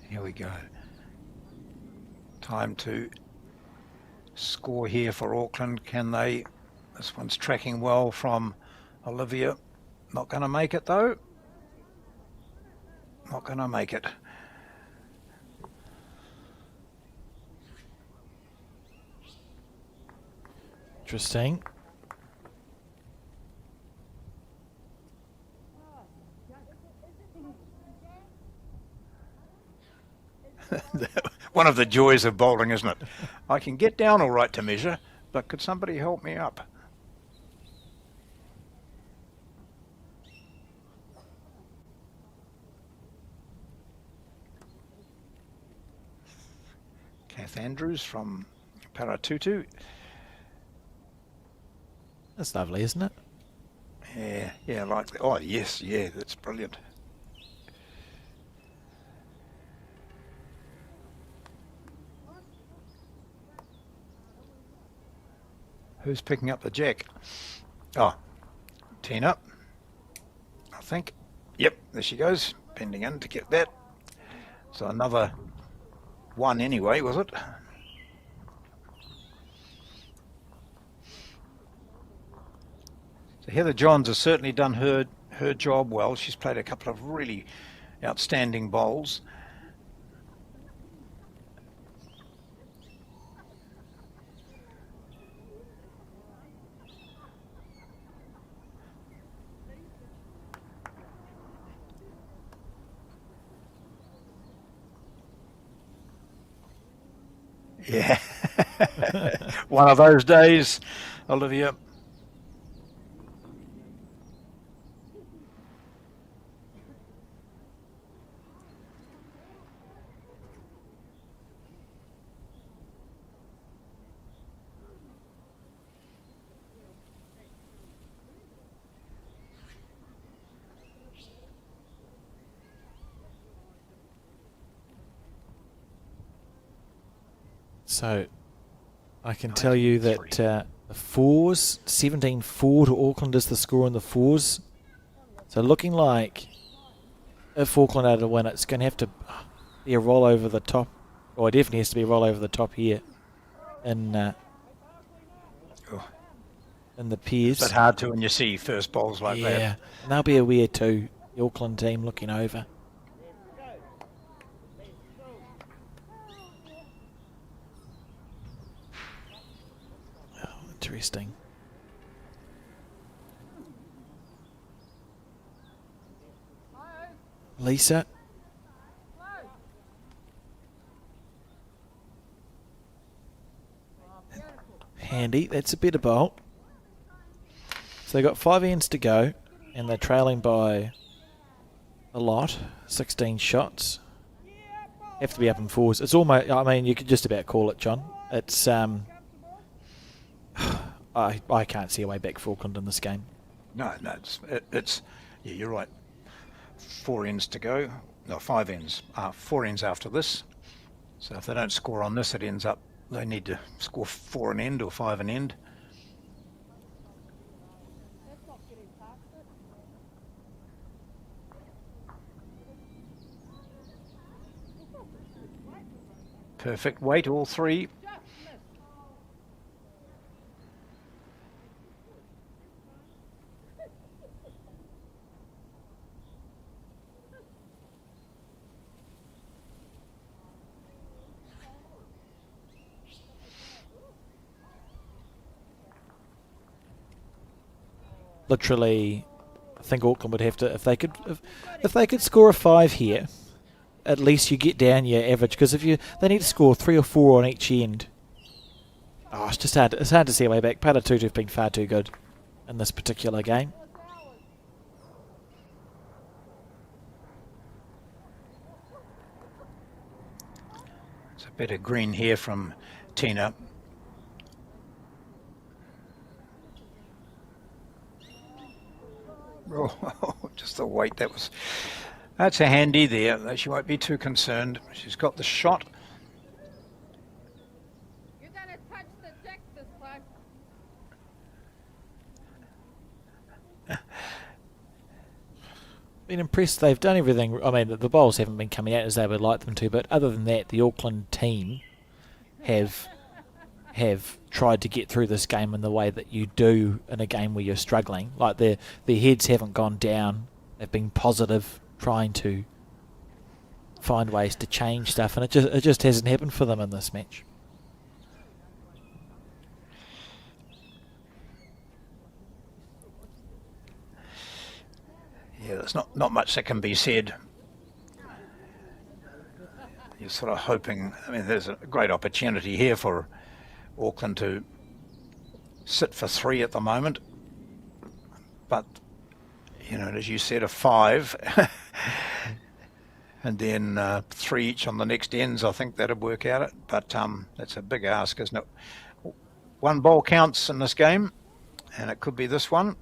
Here we go. Time to score here for Auckland. Can they? This one's tracking well from Olivia. Not going to make it though. Not going to make it. Interesting. One of the joys of bowling, isn't it? I can get down all right to measure, but could somebody help me up? Kath Andrews from Paratutu. That's lovely, isn't it? Yeah, like that. Oh, yes, yeah, that's brilliant. Who's picking up the jack? Oh, Tina, I think. Yep, there she goes, bending in to get that. So another 1 anyway, was it? So Heather Johns has certainly done her job well. She's played a couple of really outstanding bowls. Yeah, one of those days, Olivia. So I can tell you that the fours, 17-4 to Auckland is the score in the fours. So looking like if Auckland are to win, it's going to have to be a roll over the top. Or it definitely has to be a roll over the top here in the Piers. It's hard to when you see first bowls like that. Yeah, and they'll be aware too, the Auckland team looking over. Interesting. Lisa. Handy. That's a better bowl. So they've got 5 ends to go, and they're trailing by a lot. 16 shots. Have to be up in fours. It's almost. I mean, you could just about call it, John. It's I can't see a way back for Auckland in this game. No, it's yeah, you're right. 4 ends to go. No, 5 ends. 4 ends after this. So if they don't score on this, it ends up they need to score 4 an end or 5 an end. Perfect weight, all 3. Literally, I think Auckland would have to, if they could score a 5 here, at least you get down your average. Because if they need to score 3 or 4 on each end. Oh, it's just hard. It's hard to see a way back. Paratutu have been far too good in this particular game. a bit of green here from Tina. Oh, just the weight that was. That's a handy there. She won't be too concerned. She's got the shot. You're going to touch the deck this time. Been impressed. They've done everything. I mean, the bowls haven't been coming out as they would like them to, but other than that, the Auckland team have tried to get through this game in the way that you do in a game where you're struggling. Like their heads haven't gone down. They've been positive, trying to find ways to change stuff, and it just hasn't happened for them in this match. Yeah, there's not much that can be said. You're sort of hoping. I mean, there's a great opportunity here for Auckland to sit for 3 at the moment, but you know, as you said, a 5 and then 3 each on the next ends. I think that'd work out. But that's a big ask, isn't it? 1 bowl counts in this game, and it could be this one.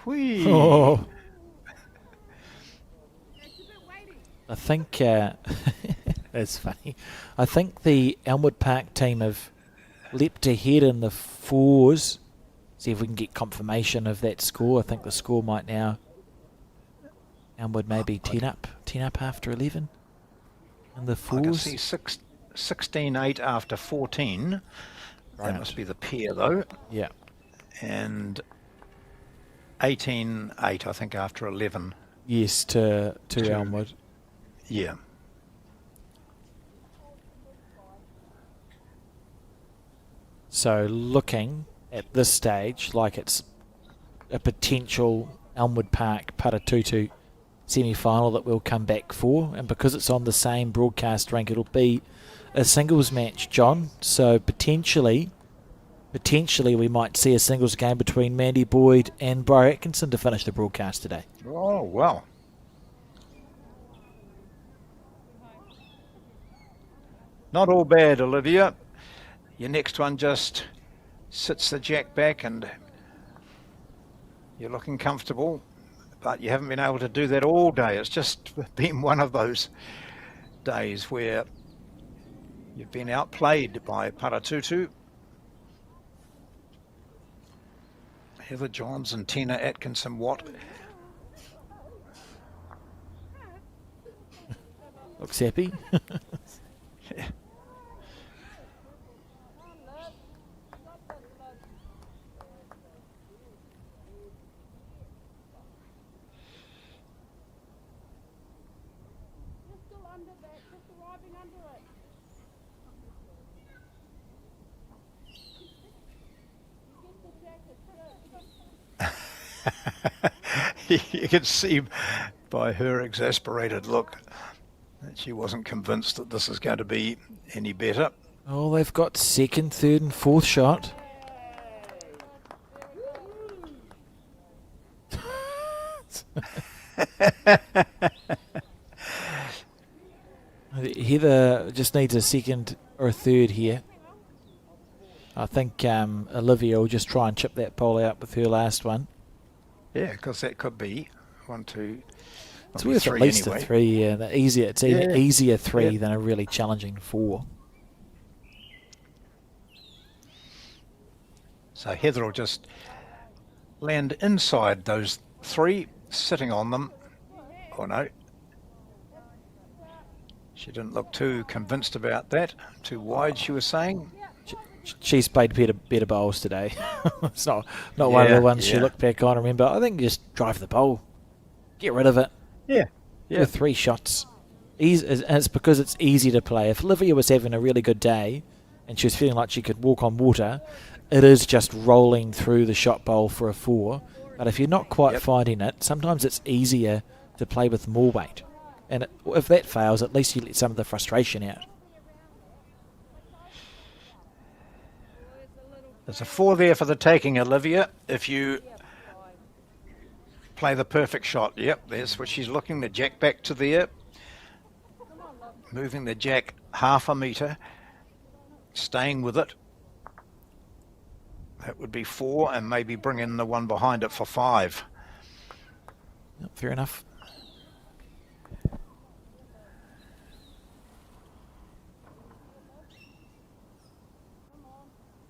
Whee. Oh. It's a bit weighty. I think that's funny. I think the Elmwood Park team have leapt ahead in the 4s. See if we can get confirmation of that score. I think the score might now Elmwood maybe 10 up after 11 in the 4s. I can see 16-8 after 14. Right. That must be the pair though. Yeah. And 18-8 I think after 11. Yes, to Elmwood. Yeah. So looking at this stage like it's a potential Elmwood Park Paratutu semi-final that we'll come back for, and because it's on the same broadcast rank, it'll be a singles match, John. So potentially we might see a singles game between Mandy Boyd and Bri Atkinson to finish the broadcast today. Oh, well. Not all bad, Olivia. Your next one just sits the jack back and you're looking comfortable, but you haven't been able to do that all day. It's just been one of those days where you've been outplayed by Paratutu. Heather Johns and Tina Atkinson-Watt. Looks happy. Yeah. You're still under that, just arriving under it. You can see by her exasperated look that she wasn't convinced that this is going to be any better. Oh, they've got second, third and fourth shot. Heather just needs a second or a third here. I think Olivia will just try and chip that ball out with her last one. Yeah, because that could be 1, 2. It's worth at least anyway. a 3. Yeah, it's an easier 3 than a really challenging 4. So Heather will just land inside those 3, sitting on them. Oh no. She didn't look too convinced about that. Too wide, she was saying. She's played better bowls today. It's not one of the ones she looked back on and remember. I think just drive the bowl. Get rid of it. Yeah. With 3 shots. And it's because it's easy to play. If Olivia was having a really good day and she was feeling like she could walk on water, it is just rolling through the shot bowl for a 4. But if you're not quite finding it, sometimes it's easier to play with more weight. And if that fails, at least you let some of the frustration out. There's a 4 there for the taking, Olivia, if you play the perfect shot. Yep, there's what she's looking, the jack back to there. Moving the jack half a metre, staying with it. That would be 4, and maybe bring in the one behind it for 5. Yep, fair enough.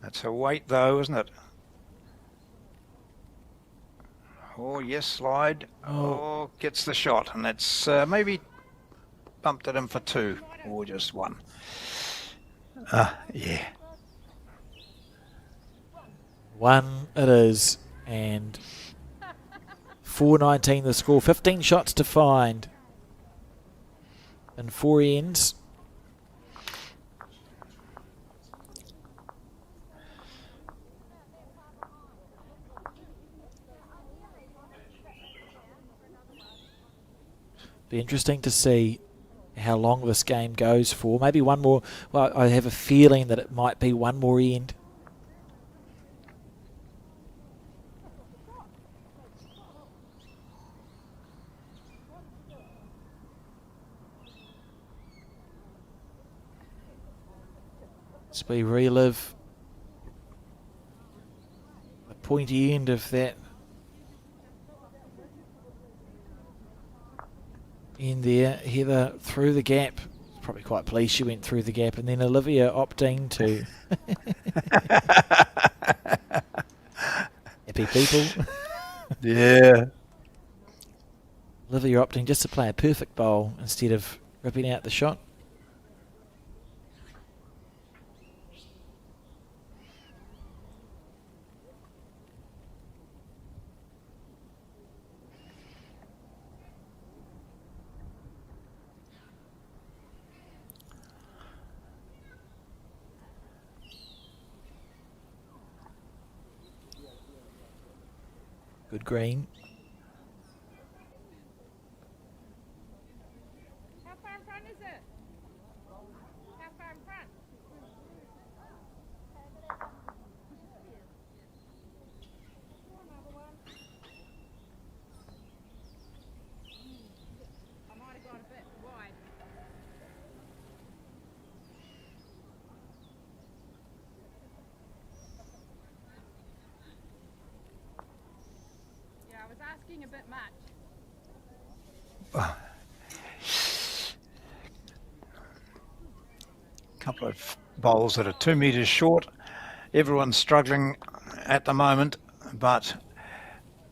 That's her weight though, isn't it? Oh yes, slide. Oh, gets the shot, and that's maybe bumped it in for 2 or just 1. Yeah. 1 it is, and 4.19 the score. 15 shots to find and 4 ends. Be interesting to see how long this game goes for. Maybe one more. Well, I have a feeling that it might be one more end. As we relive the pointy end of that in there. Heather through the gap. Probably quite pleased she went through the gap, and then Olivia opting to happy people. Yeah. Olivia opting just to play a perfect bowl instead of ripping out the shot. Good green. How far in front is it? How far in front? Another one. I might have gone a bit wide. Yeah, I was asking a bit much. Couple of bowls that are 2 metres short. Everyone's struggling at the moment, but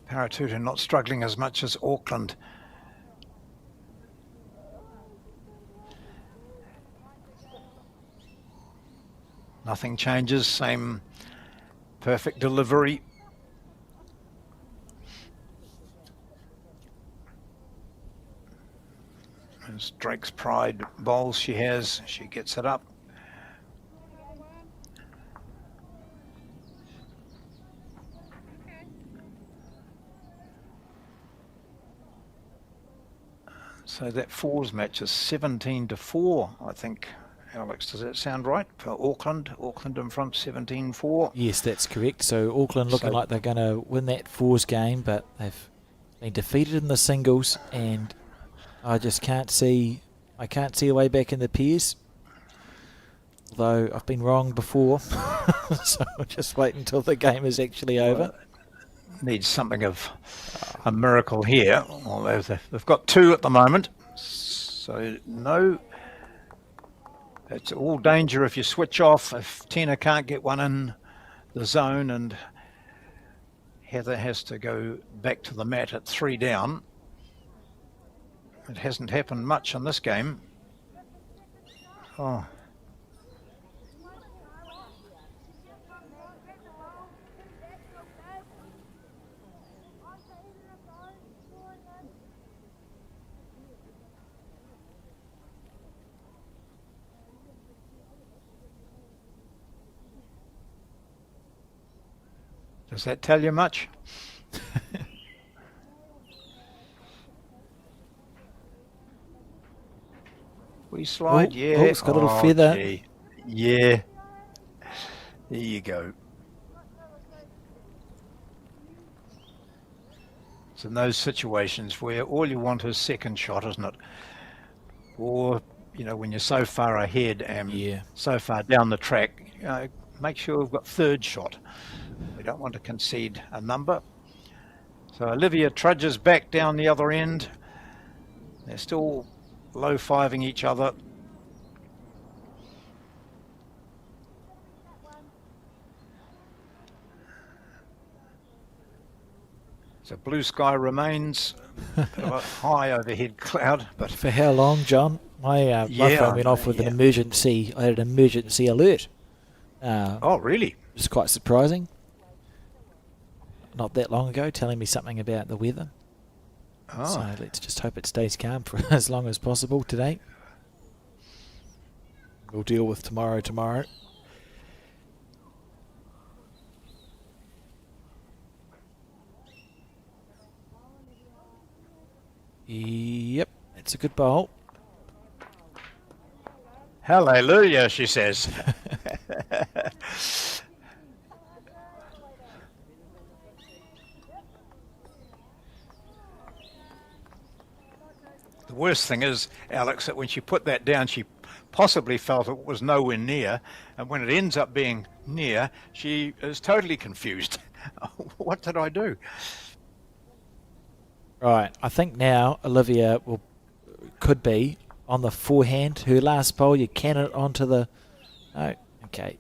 Paratuta not struggling as much as Auckland. Nothing changes, same perfect delivery. As Drake's Pride bowls she has, she gets it up. So that 4s match is 17-4, I think. Alex, does that sound right for Auckland? Auckland in front, 17-4. Yes, that's correct. So Auckland looking like they're going to win that 4s game, but they've been defeated in the singles, and I just can't see. I can't see a way back in the pairs. Although I've been wrong before, so I'll just wait until the game is actually over. Needs something of a miracle here. Although they've got 2 at the moment, so no. It's all danger if you switch off. If Tina can't get one in the zone, and Heather has to go back to the mat at 3 down. It hasn't happened much in this game. Oh. Does that tell you much? We slide, yeah. Oh, it's got a little feather. Gee. Yeah. There you go. It's in those situations where all you want is second shot, isn't it? Or, you know, when you're so far ahead and so far down the track, you know, make sure we've got third shot. We don't want to concede a number. So Olivia trudges back down the other end. They're still low-fiving each other. So blue sky remains, bit of a high overhead cloud. But for how long, John? My phone went off with an emergency. I had an emergency alert. Oh, really? It's quite surprising. Not that long ago, telling me something about the weather. Oh. So let's just hope it stays calm for as long as possible today. We'll deal with tomorrow. Yep, that's a good bowl. Hallelujah, she says. The worst thing is, Alex, that when she put that down, she possibly felt it was nowhere near, and when it ends up being near, she is totally confused. What did I do? Right, I think now Olivia could be on the forehand. Her last bowl, you cannon it onto the... Oh, okay.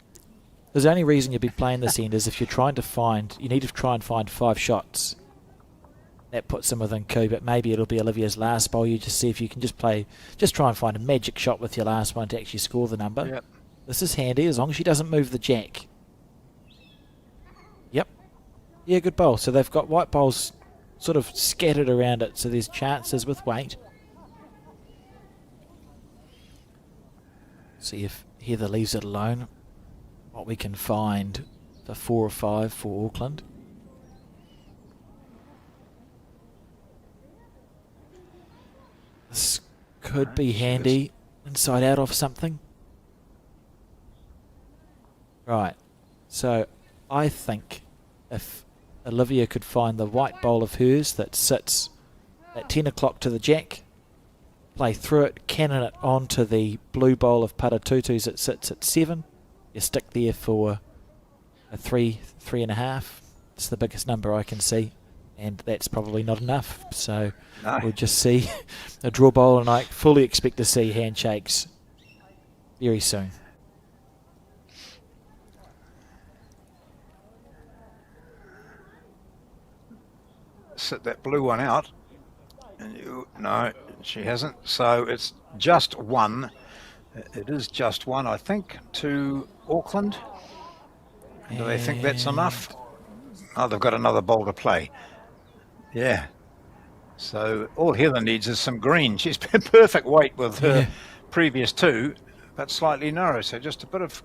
The only reason you'd be playing this end is if you're trying to find... You need to try and find 5 shots. That puts them within coup, but maybe it'll be Olivia's last bowl. You just see if you can just try and find a magic shot with your last one to actually score the number. Yep. This is handy as long as she doesn't move the jack. Yep. Yeah, good bowl. So they've got white bowls sort of scattered around it, so there's chances with weight. See if Heather leaves it alone. What we can find for 4 or 5 for Auckland. This could be handy inside out off something. Right. So I think if Olivia could find the white bowl of hers that sits at 10 o'clock to the jack, play through it, cannon it onto the blue bowl of Paratutus that sits at 7. You stick there for a 3.5. It's the biggest number I can see, and that's probably not enough. So we'll just see a draw bowl, and I fully expect to see handshakes very soon. Sit that blue one out. And no, she hasn't. So it's just 1. It is just 1, I think, to Auckland. Do they think that's enough? Oh, they've got another bowl to play. Yeah. So all Heather needs is some green. She's been perfect weight with her previous 2, but slightly narrow. So just a bit of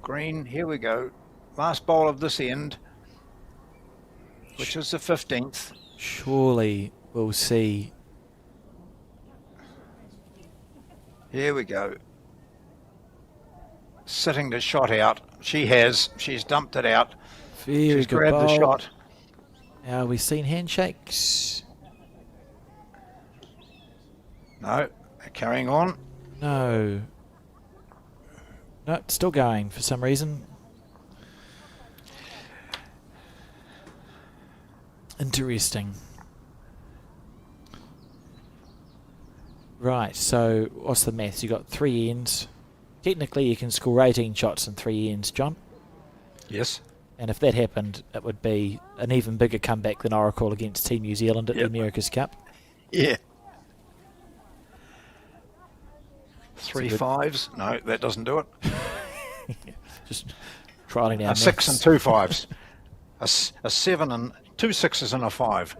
green. Here we go. Last bowl of this end, which is the 15th. Surely we'll see. Here we go. Sitting the shot out. She has. She's dumped it out. She's good grabbed the shot. Are we seen handshakes? No, they're carrying on. No. No, it's still going for some reason. Interesting. Right, so what's the maths? You got 3 ends. Technically you can score 18 shots in 3 ends, John. Yes. And if that happened, it would be an even bigger comeback than Oracle against Team New Zealand at the America's Cup. Yeah. 3 5s. No, that doesn't do it. Just trialing our a 6 and 2 5s. A 7 and 2 6s and a 5.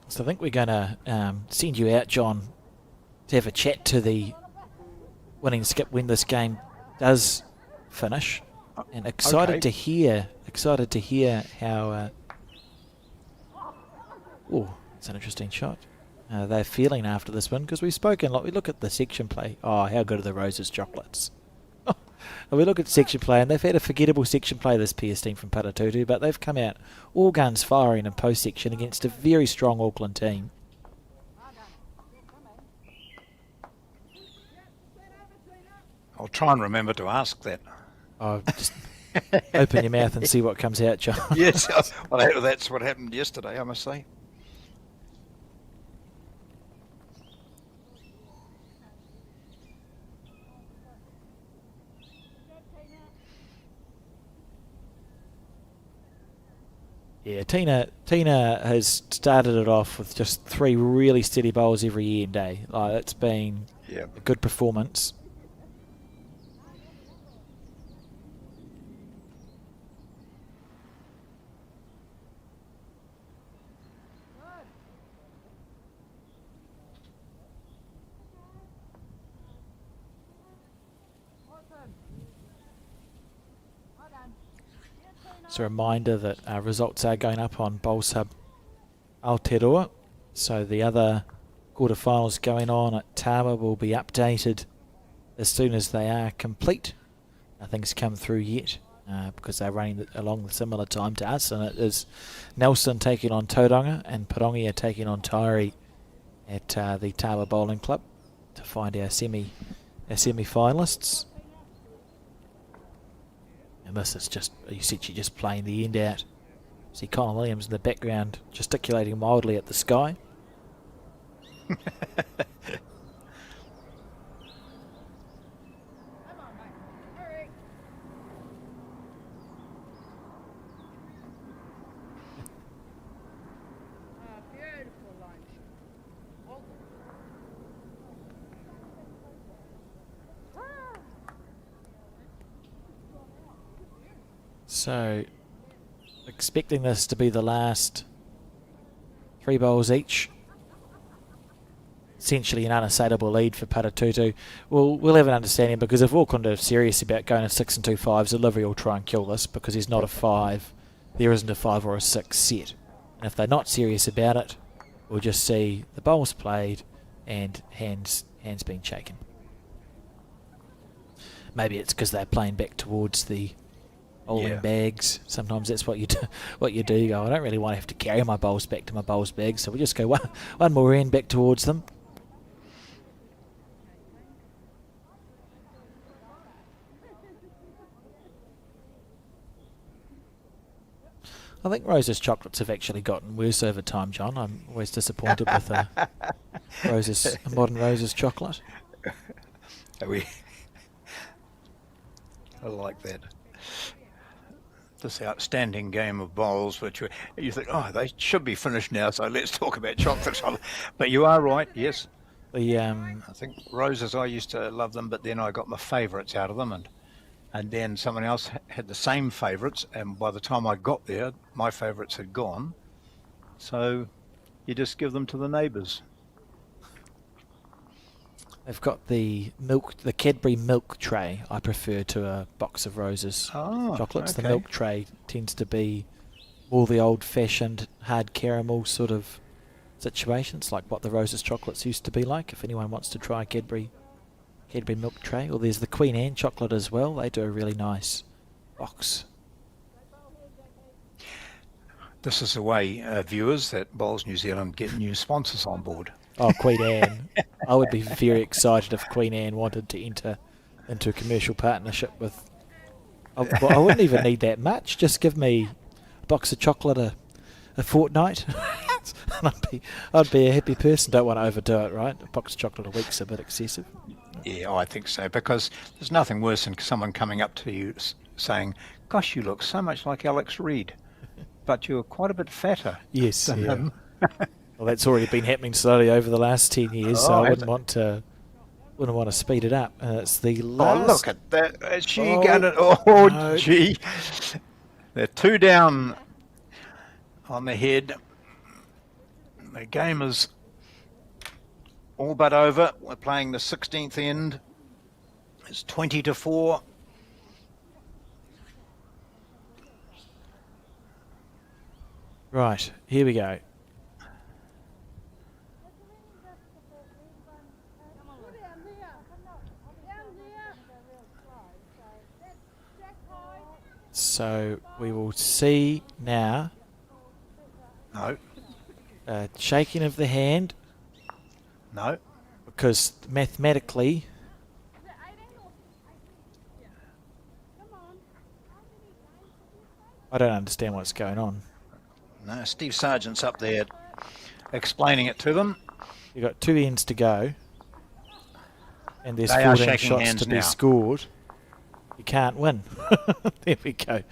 So I think we're going to send you out, John, to have a chat to the winning skip when this game does finish. And excited to hear how Oh, it's an interesting shot. They're feeling after this one because we've spoken a lot. We look at the section play. Oh, how good are the Roses chocolates? And we look at section play, and they've had a forgettable section play, this PS team from Paratutu, but they've come out all guns firing in post-section against a very strong Auckland team. I'll try and remember to ask that. Oh, just open your mouth and see what comes out, John. Yes, well, that's what happened yesterday, I must say. Yeah, Tina has started it off with just 3 really steady bowls every end, eh? Like, it's been a good performance. It's a reminder that our results are going up on Bowl Sub Aotearoa. So the other quarterfinals going on at Tama will be updated as soon as they are complete. Nothing's come through yet because they're running along the similar time to us. And it is Nelson taking on Tauranga and Parongia taking on Tairi at the Tama Bowling Club to find our semi-finalists. And this is just, essentially just playing the end out. See Colin Williams in the background gesticulating wildly at the sky. So, expecting this to be the last 3 bowls each. Essentially an unassailable lead for Paratutu. We'll have an understanding, because if Auckland are serious about going to 6 and 2 5s, Olivia will try and kill this because he's not a 5. There isn't a 5 or a 6 set. And if they're not serious about it, we'll just see the bowls played and hands being shaken. Maybe it's because they're playing back towards the bowling bags. Sometimes that's what you do. You go, I don't really want to have to carry my bowls back to my bowls bag, so we just go one more end back towards them. I think Rose's chocolates have actually gotten worse over time, John. I'm always disappointed with modern Rose's chocolate. I like that. This outstanding game of bowls, which you think, oh, they should be finished now, so let's talk about chocolates. But you are right, yes. I think Roses, I used to love them, but then I got my favourites out of them, and then someone else had the same favourites, and by the time I got there, my favourites had gone. So you just give them to the neighbours. They've got the Cadbury milk tray. I prefer to a box of Roses chocolates. Okay. The milk tray tends to be more the old-fashioned hard caramel sort of situations, like what the Roses chocolates used to be like. If anyone wants to try Cadbury milk tray, or there's the Queen Anne chocolate as well. They do a really nice box. This is the way, viewers, that Bowls New Zealand get new sponsors on board. Oh, Queen Anne. I would be very excited if Queen Anne wanted to enter into a commercial partnership with... I wouldn't even need that much. Just give me a box of chocolate a fortnight. And I'd be a happy person. Don't want to overdo it, right? A box of chocolate a week's a bit excessive. Yeah, I think so, because there's nothing worse than someone coming up to you saying, gosh, you look so much like Alex Reid, but you're quite a bit fatter than him. Well, that's already been happening slowly over the last 10 years, so I wouldn't want to speed it up. It's the last... Oh, look at that. Is she going to... Oh, no. Gee. They're 2 down on the head. The game is all but over. We're playing the 16th end. It's 20-4. Right, here we go. So we will see now No, a shaking of the hand, no. because mathematically I don't understand what's going on. No, Steve Sargent's up there explaining it to them. You've got 2 ends to go, and there's They are 14 shaking shots hands to be now. scored. You can't win. There we go.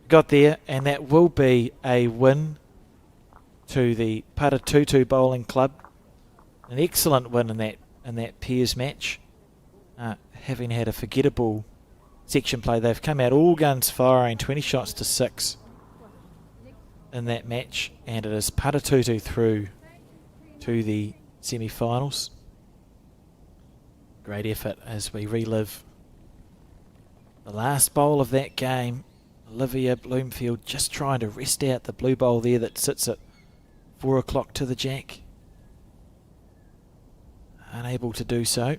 Got there, and that will be a win to the Paratutu Bowling Club. An excellent win in that pairs match. Having had a forgettable section play, they've come out all guns firing, 20 shots to 6 in that match, and it is Paratutu through to the semi-finals. Great effort as we relive the last bowl of that game. Olivia Bloomfield just trying to rest out the blue bowl there that sits at 4 o'clock to the jack. Unable to do so.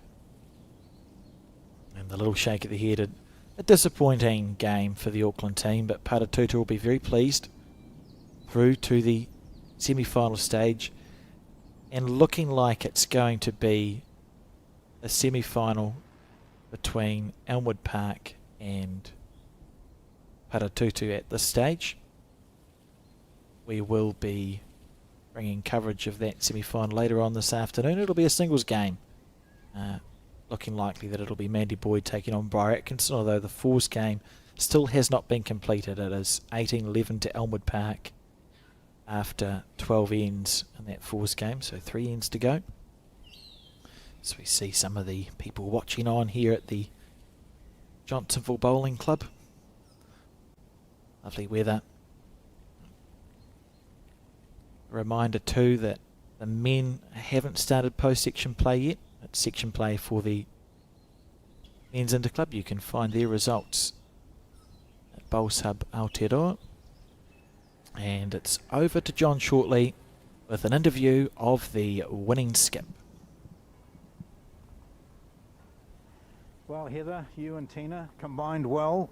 And the little shake of the head. A disappointing game for the Auckland team, but Paratutu will be very pleased through to the semi-final stage, and looking like it's going to be a semi-final between Elmwood Park and Paratutu at this stage. We will be bringing coverage of that semi-final later on this afternoon. It'll be a singles game. Looking likely that it'll be Mandy Boyd taking on Briar Atkinson, although the fours game still has not been completed. It is 18-11 to Elmwood Park after 12 ends in that fours game, so 3 ends to go. So we see some of the people watching on here at the Johnsonville Bowling Club. Lovely weather. A reminder too that the men haven't started post-section play yet. It's section play for the men's Interclub. You can find their results at Bowls Hub Aotearoa. And it's over to John shortly with an interview of the winning skip. Well, Heather, you and Tina combined well,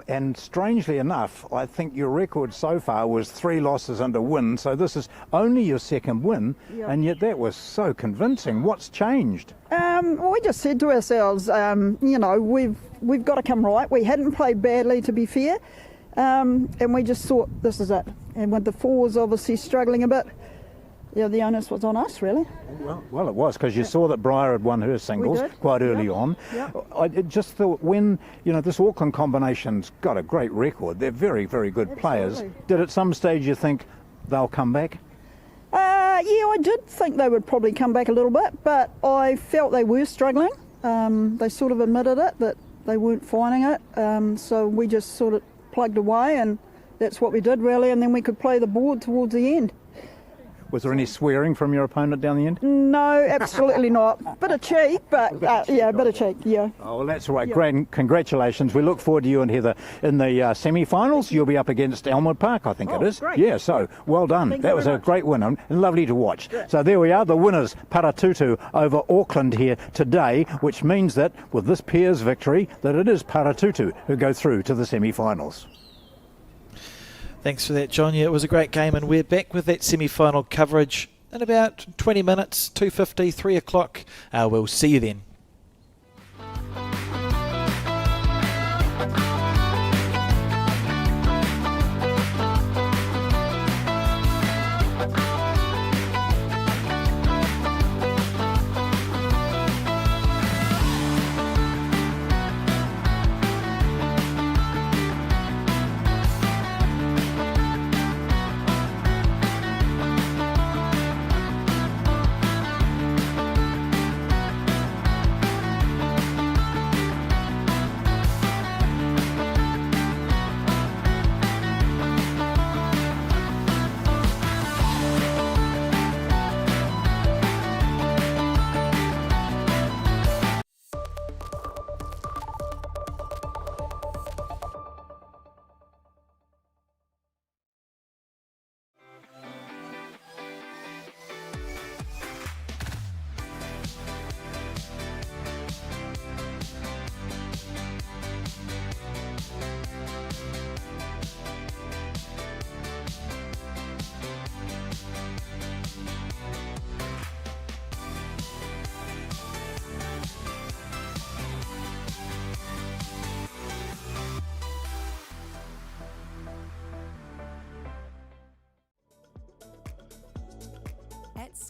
and strangely enough, I think your record so far was 3 losses and a win, so this is only your second win, and yet that was so convincing. What's changed? Well, we just said to ourselves, you know, we've got to come right. We hadn't played badly, to be fair, and we just thought this is it. And with the fours obviously struggling a bit, yeah, the onus was on us, really. Well, it was, because you saw that Briar had won her singles quite early on. I just thought when, you know, this Auckland combination's got a great record. They're very, very good players. Did at some stage you think they'll come back? Yeah, I did think they would probably come back a little bit, but I felt they were struggling. They sort of admitted it, that they weren't finding it. So we just sort of plugged away, and that's what we did, really, and then we could play the board towards the end. Was there any swearing from your opponent down the end? No, absolutely not. Bit of cheek, but yeah, a bit of cheek, yeah. Oh, well, that's all right. Great, and congratulations. We look forward to you and Heather in the semi-finals. You'll be up against Elmwood Park, I think it is. Great. Yeah, so well done. That was a great win and lovely to watch. So there we are, the winners, Paratutu over Auckland here today, which means that with this pair's victory, that it is Paratutu who go through to the semi-finals. Thanks for that, John. Yeah, it was a great game, and we're back with that semi-final coverage in about 20 minutes, 2:50, 3 o'clock. We'll see you then.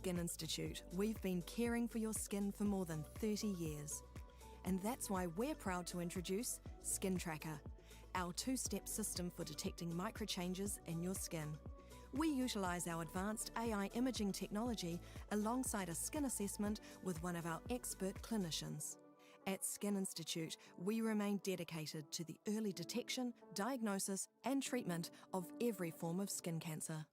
Skin Institute, we've been caring for your skin for more than 30 years. And that's why we're proud to introduce Skin Tracker, our two-step system for detecting microchanges in your skin. We utilise our advanced AI imaging technology alongside a skin assessment with one of our expert clinicians. At Skin Institute, we remain dedicated to the early detection, diagnosis and treatment of every form of skin cancer.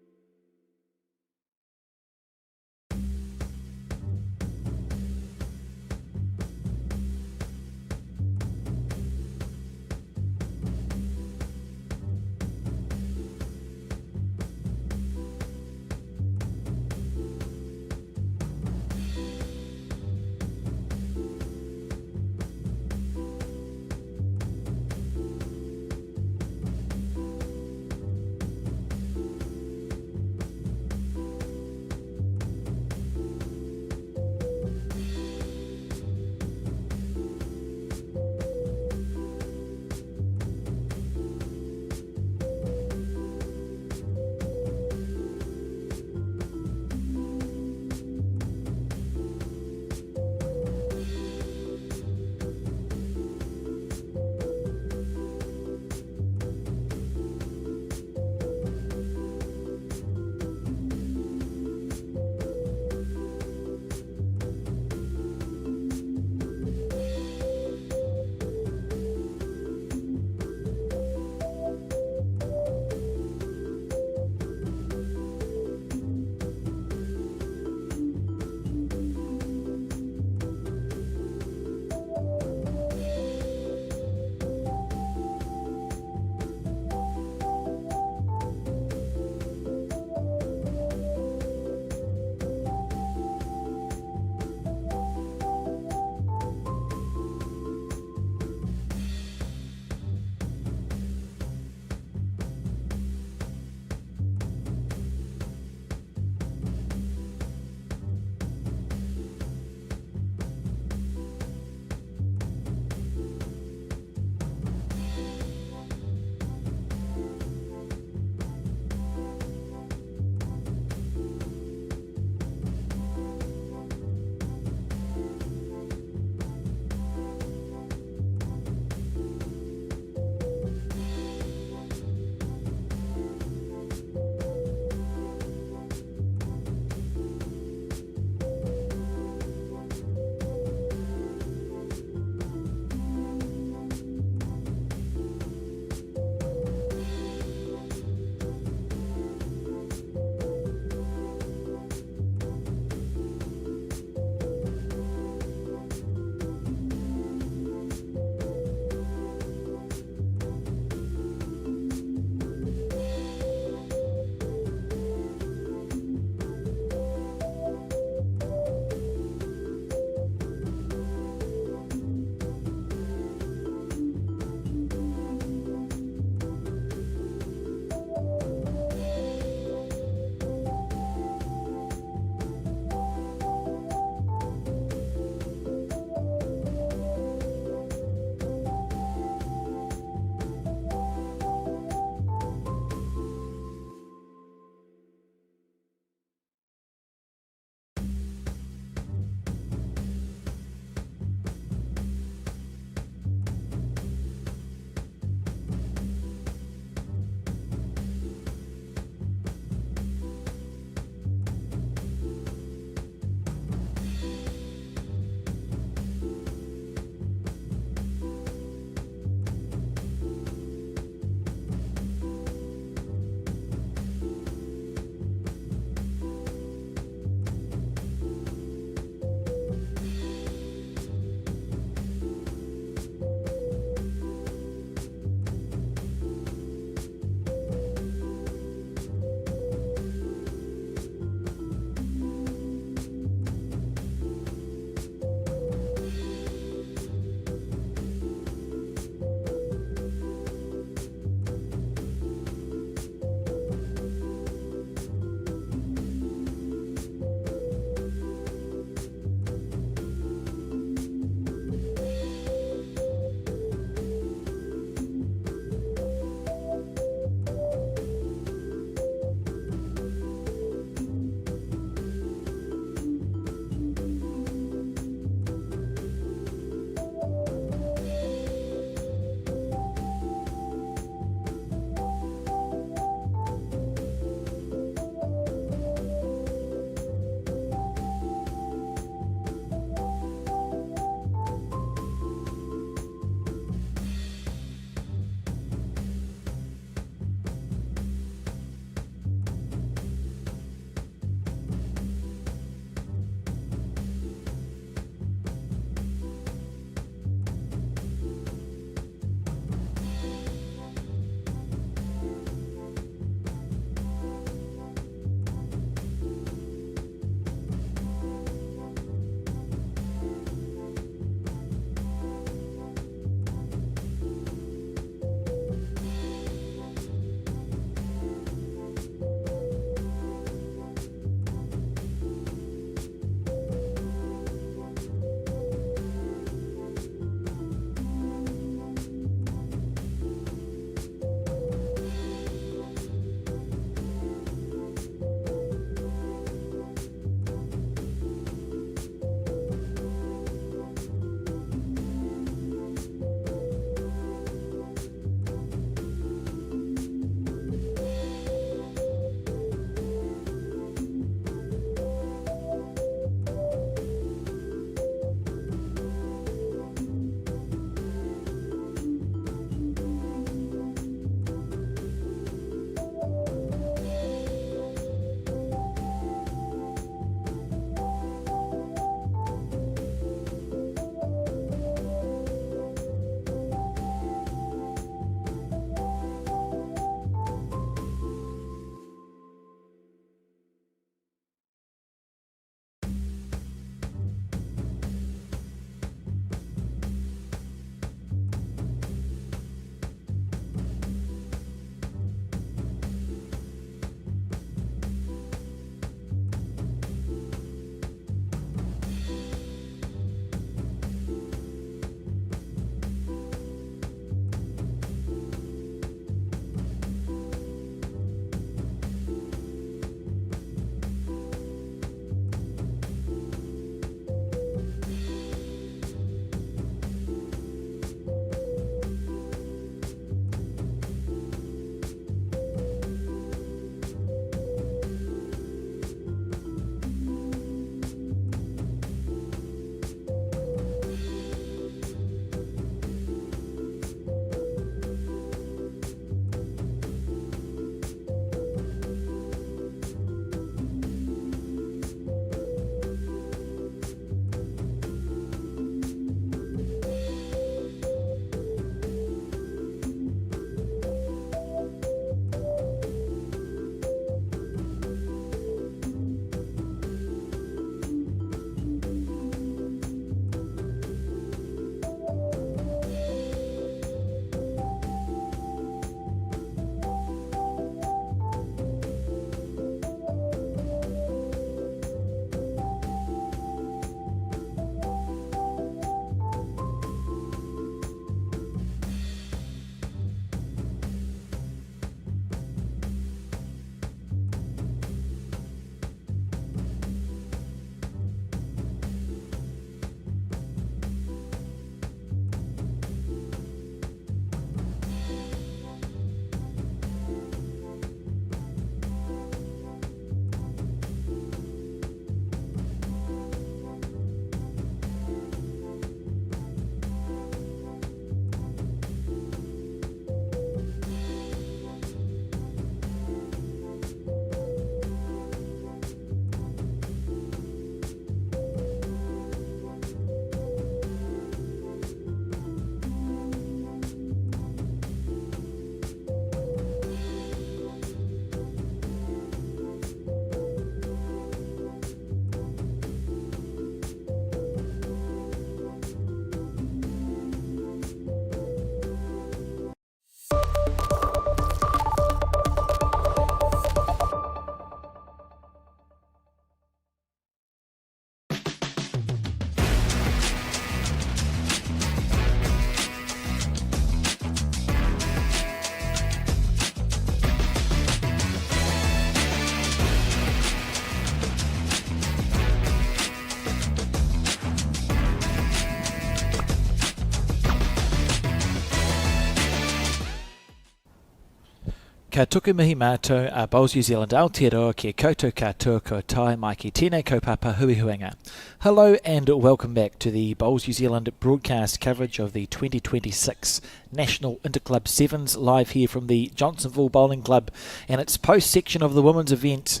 Ka tuku mihi mātou, Bowls New Zealand, Aotearoa, kia koutou katoa ko tai mai ki tēnei kaupapa hui huanga. Hello and welcome back to the Bowls New Zealand broadcast coverage of the 2026 National Interclub Sevens, live here from the Johnsonville Bowling Club and its post-section of the women's event.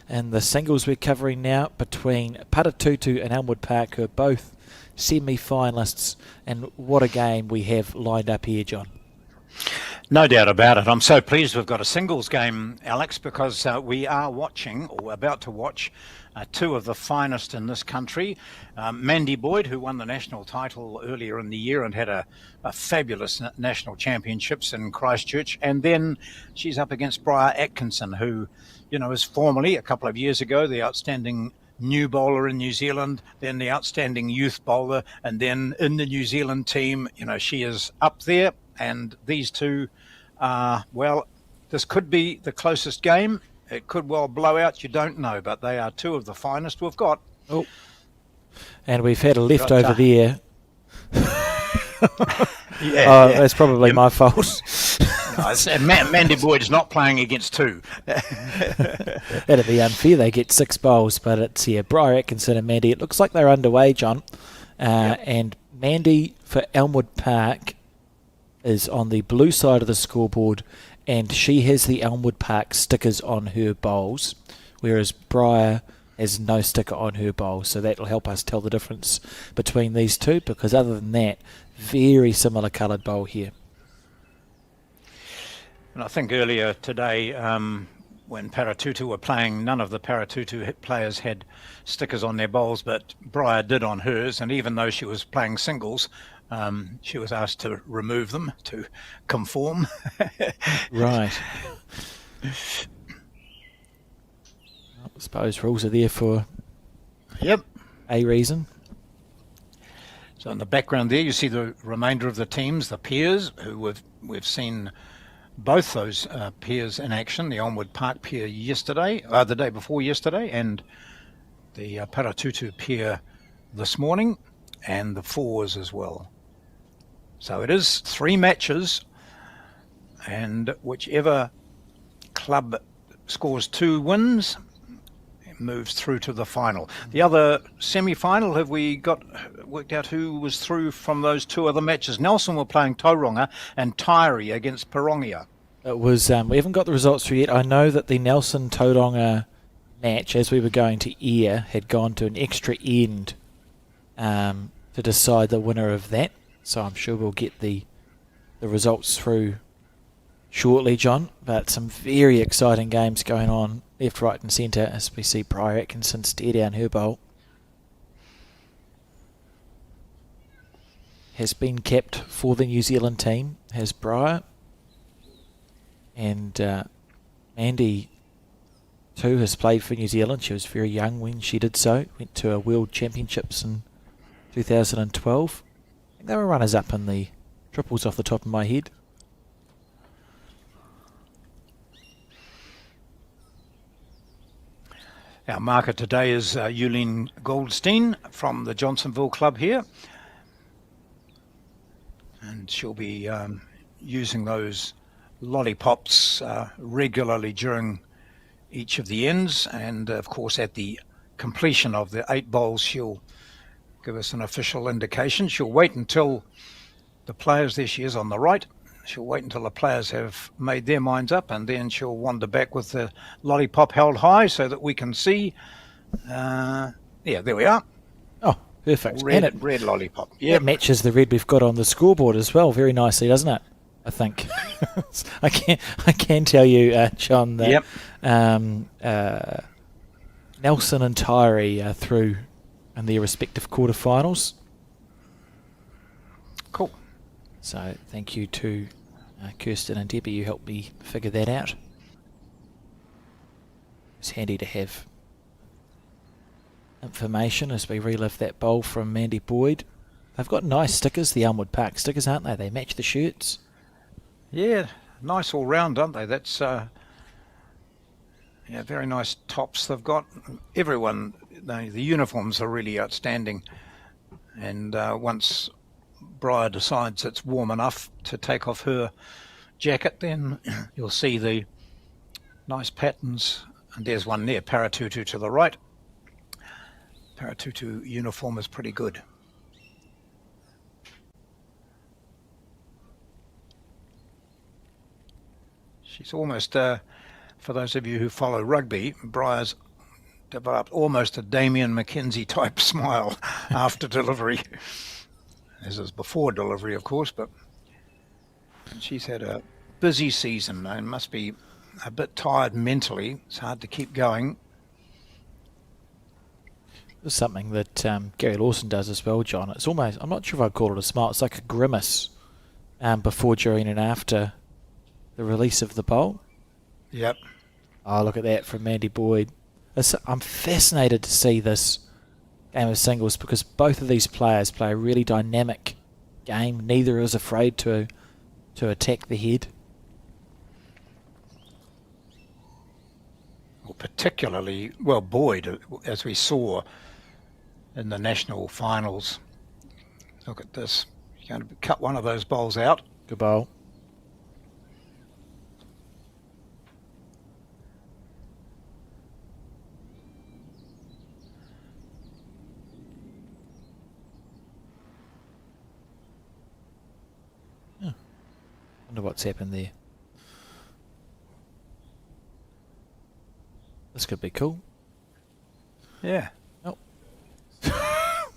And the singles we're covering now between Paratutu and Elmwood Park, who are both semi-finalists. And what a game we have lined up here, John. No doubt about it. I'm so pleased we've got a singles game, Alex, because we are watching, or about to watch, two of the finest in this country. Mandy Boyd, who won the national title earlier in the year and had a fabulous national championships in Christchurch. And then she's up against Briar Atkinson, who, you know, is formerly, a couple of years ago, the outstanding new bowler in New Zealand, then the outstanding youth bowler, and then in the New Zealand team. You know, she is up there. And these two, well, this could be the closest game. It could well blow out. You don't know, but they are two of the finest we've got. Oh, and we've had a leftover there. Yeah. That's probably my fault. No, Mandy Boyd is not playing against two. That'd be unfair. They get 6 bowls, but it's Briar Atkinson and Mandy. It looks like they're underway, John. And Mandy for Elmwood Park is on the blue side of the scoreboard, and she has the Elmwood Park stickers on her bowls, whereas Briar has no sticker on her bowl. So that'll help us tell the difference between these two, because other than that, very similar coloured bowl here. And I think earlier today, when Paratutu were playing, none of the Paratutu players had stickers on their bowls, but Briar did on hers, and even though she was playing singles, she was asked to remove them to conform. Right. I suppose rules are there for a reason. So in the background there, you see the remainder of the teams, the peers, who we've seen both those peers in action. The Elmwood Park peer yesterday, the day before yesterday, and the Paratutu peer this morning, and the fours as well. So it is 3 matches, and whichever club scores 2 wins moves through to the final. The other semi-final, have we worked out who was through from those 2 other matches? Nelson were playing Tauranga and Taieri against Pirongia. It was, we haven't got the results through yet. I know that the Nelson Tauranga match, as we were going to air, had gone to an extra end to decide the winner of that. So I'm sure we'll get the results through shortly, John. But some very exciting games going on left, right and centre as we see Briar Atkinson stare down her bowl. Has been kept for the New Zealand team, has Briar. And Mandy too has played for New Zealand. She was very young when she did so. Went to a World Championships in 2012. They were runners-up in the triples off the top of my head. Our marker today is Euleen Goldstein from the Johnsonville Club here. And she'll be using those lollipops regularly during each of the ends. And, of course, at the completion of the 8 bowls, she'll give us an official indication. She'll wait until the players, there she is on the right, she'll wait until the players have made their minds up, and then she'll wander back with the lollipop held high so that we can see. Yeah, there we are. Oh, perfect. Red lollipop. Yeah, it matches the red we've got on the scoreboard as well very nicely, doesn't it? I think. I can tell you, John, that Nelson and Taieri are through in their respective quarterfinals. Cool. So thank you to Kirsten and Debbie, you helped me figure that out. It's handy to have information as we relive that bowl from Mandy Boyd. They've got nice stickers, the Elmwood Park stickers, aren't they? They match the shirts. Yeah, nice all round, aren't they? That's very nice tops they've got. Everyone, the uniforms are really outstanding. And once Briar decides it's warm enough to take off her jacket, then you'll see the Nice patterns. And there's one there, Paratutu to the right. Paratutu uniform is pretty good. She's almost, for those of you who follow rugby, Briar's developed almost a Damien McKenzie type smile after delivery. This is before delivery, of course, but she's had a busy season and must be a bit tired mentally. It's hard to keep going. There's something that Gary Lawson does as well, John. It's almost, I'm not sure if I'd call it a smile, it's like a grimace before, during and after the release of the bowl. Yep. Oh, look at that from Mandy Boyd. I'm fascinated to see this game of singles because both of these players play a really dynamic game. Neither is afraid to attack the head. Well, particularly, well, Boyd, as we saw in the national finals. Look at this. You're going to cut one of those bowls out. Good bowl. Wonder what's happened there. This could be cool. Yeah. Oh.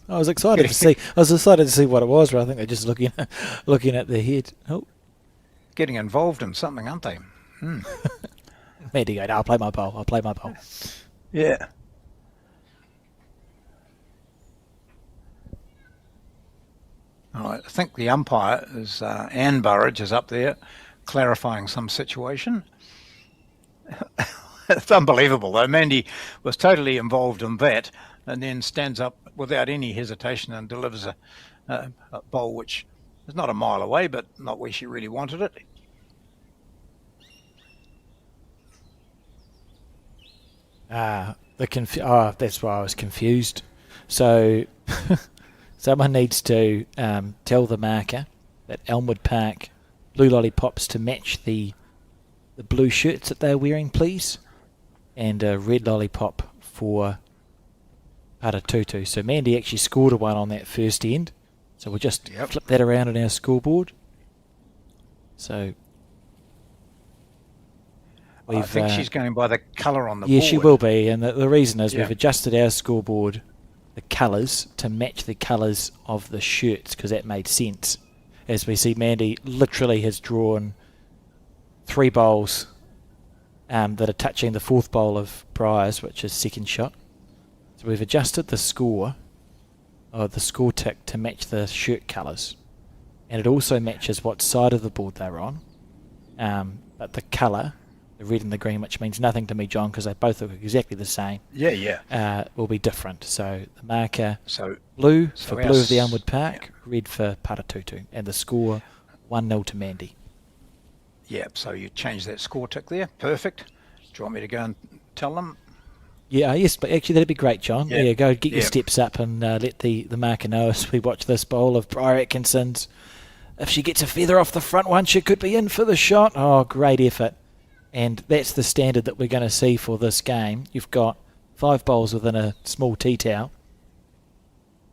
I was excited to see. I was excited to see what it was. But I think they're just looking at the head. Oh, Getting involved in something, aren't they? Mandy, I'll play my bowl. I'll play my bowl. Yeah. I think the umpire is Anne Burridge is up there clarifying some situation. It's unbelievable though. Mandy was totally involved in that and then stands up without any hesitation and delivers a bowl which is not a mile away but not where she really wanted it. That's why I was confused. So someone needs to tell the marker that Elmwood Park blue lollipops to match the blue shirts that they're wearing, please, and a red lollipop for Paratutu. So Mandy actually scored a one on that first end. So we'll just flip that around on our scoreboard. So I think she's going by the colour on the board. Yeah, she will be, and the reason is we've adjusted our scoreboard, the colours, to match the colours of the shirts, because that made sense. As we see, Mandy literally has drawn 3 bowls that are touching the 4th bowl of Briar's, which is second shot. So we've adjusted the score, or the score tick, to match the shirt colours. And it also matches what side of the board they're on. But the colour, the red and the green, which means nothing to me, John, because they both look exactly the same. Will be different. So the marker, blue for blue of the Elmwood Park, red for Paratutu, and the score 1-0 to Mandy. Yep, so you change that score tick there. Perfect. Do you want me to go and tell them? Yeah, yes, but actually that'd be great, John. Yeah, go get your steps up and let the marker know as we watch this bowl of Briar Atkinson's. If she gets a feather off the front one, she could be in for the shot. Oh, great effort. And that's the standard that we're going to see for this game. You've got 5 bowls within a small tea towel.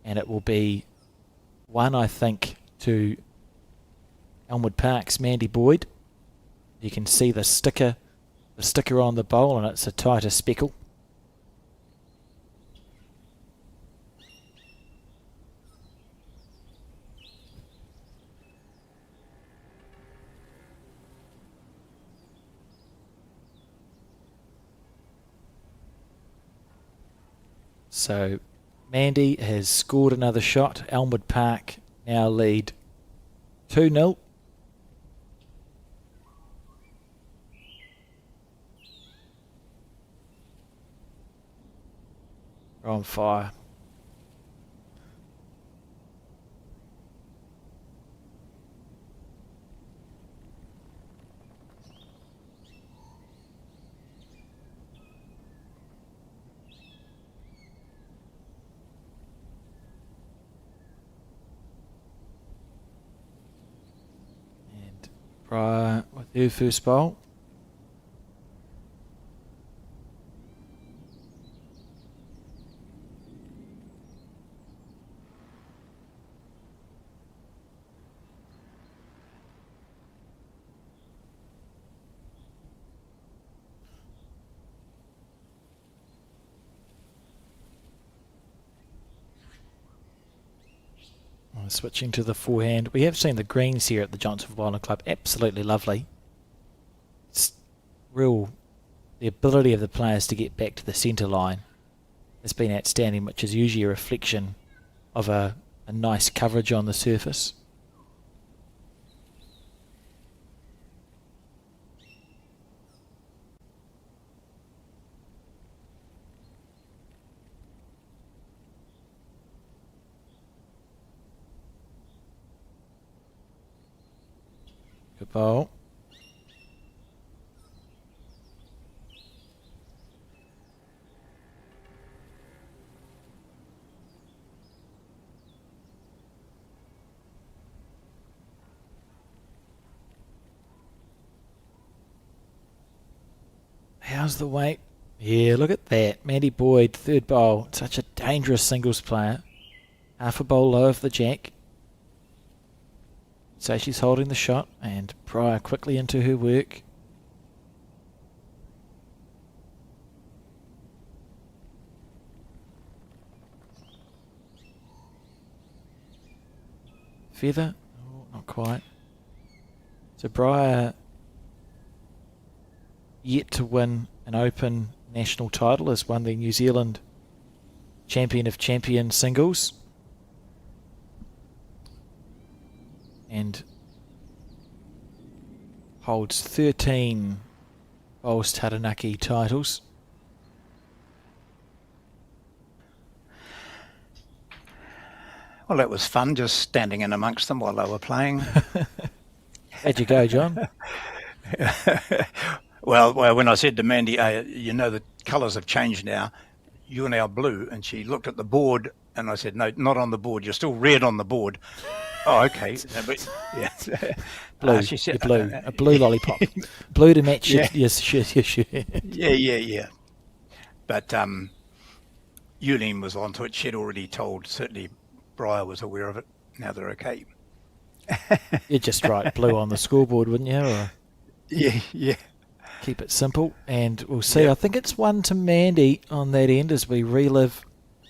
And it will be 1, I think, to Elmwood Park's Mandy Boyd. You can see the sticker on the bowl, and it's a tighter speckle. So Mandy has scored another shot. Elmwood Park now lead 2-0. We're on fire. And Briar with her first bowl. Switching to the forehand. We have seen the greens here at the Johnsonville Bowling Club. Absolutely lovely. It's real. The ability of the players to get back to the centre line has been outstanding, which is usually a reflection of a nice coverage on the surface. Good bowl. How's the weight? Yeah, look at that. Mandy Boyd, third bowl. Such a dangerous singles player. Half a bowl low of the jack. So she's holding the shot, and Pryor quickly into her work. Feather? Oh, not quite. So Pryor yet to win an Open national title, has won the New Zealand Champion of Champions singles. And holds 13 Bowls Taranaki titles. Well, that was fun, just standing in amongst them while they were playing. How'd you go, John? Well, when I said to Mandy, you know, the colours have changed now. You're now blue. And she looked at the board, and I said, no, not on the board. You're still red on the board. Oh, okay. No, but, yeah. Blue. She said, You're blue. A blue lollipop. Blue to match Yeah. your shirt. Yeah. But Yulene was onto it. She'd already told, certainly Briar was aware of it. Now they're okay. You're just right. Blue on the scoreboard, wouldn't you? Or Yeah. keep it simple. And we'll see. Yep. I think it's one to Mandy on that end as we relive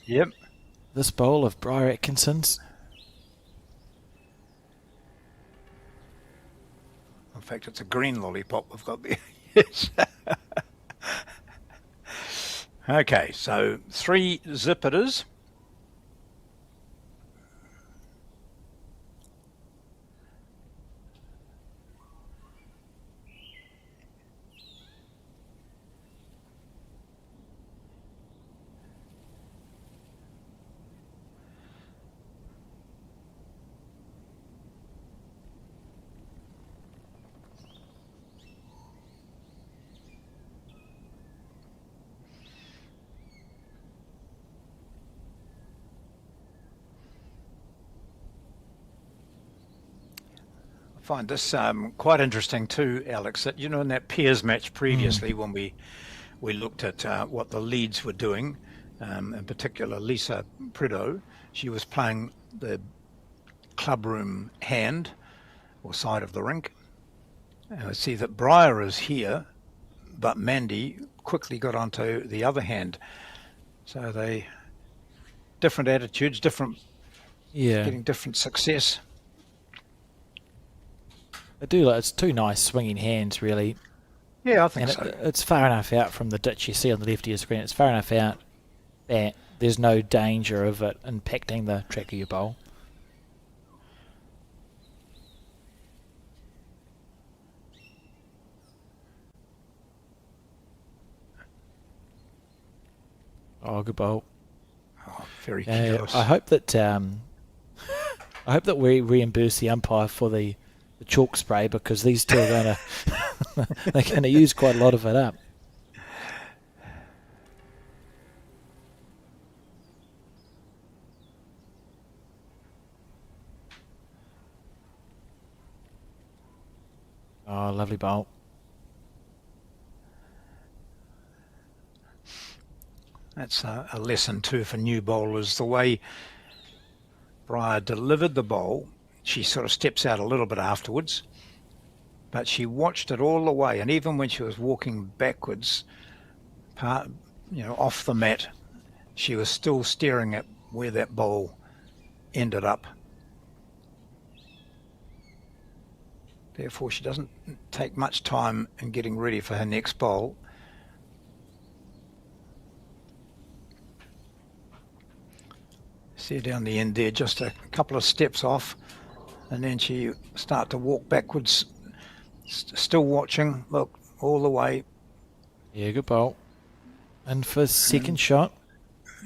Yep. this bowl of Briar Atkinson's. In fact, it's a green lollipop we've got there. Yes. Okay, so 3 zipiters. I find this quite interesting too, Alex, that, you know, in that pairs match previously when we looked at what the leads were doing, in particular Lisa Prideaux, she was playing the clubroom hand or side of the rink. And I see that Briar is here, but Mandy quickly got onto the other hand. So they, different attitudes, different, getting different success. I do like, it's 2 nice swinging hands, really. Yeah, I think And so. it's far enough out from the ditch you see on the left of your screen. It's far enough out that there's no danger of it impacting the track of your bowl. Oh, good bowl. Oh, very Yeah, close. I hope that we reimburse the umpire for the chalk spray, because these two are going to they're going to use quite a lot of it up. Oh, lovely bowl. That's a lesson too for new bowlers. The way Briar delivered the bowl, she sort of steps out a little bit afterwards, but she watched it all the way, and even when she was walking backwards, off the mat, she was still staring at where that bowl ended up. Therefore, she doesn't take much time in getting ready for her next bowl. See her down the end there, just a couple of steps off, and then she start to walk backwards, still watching, look, all the way. Yeah, good bowl. And for second shot,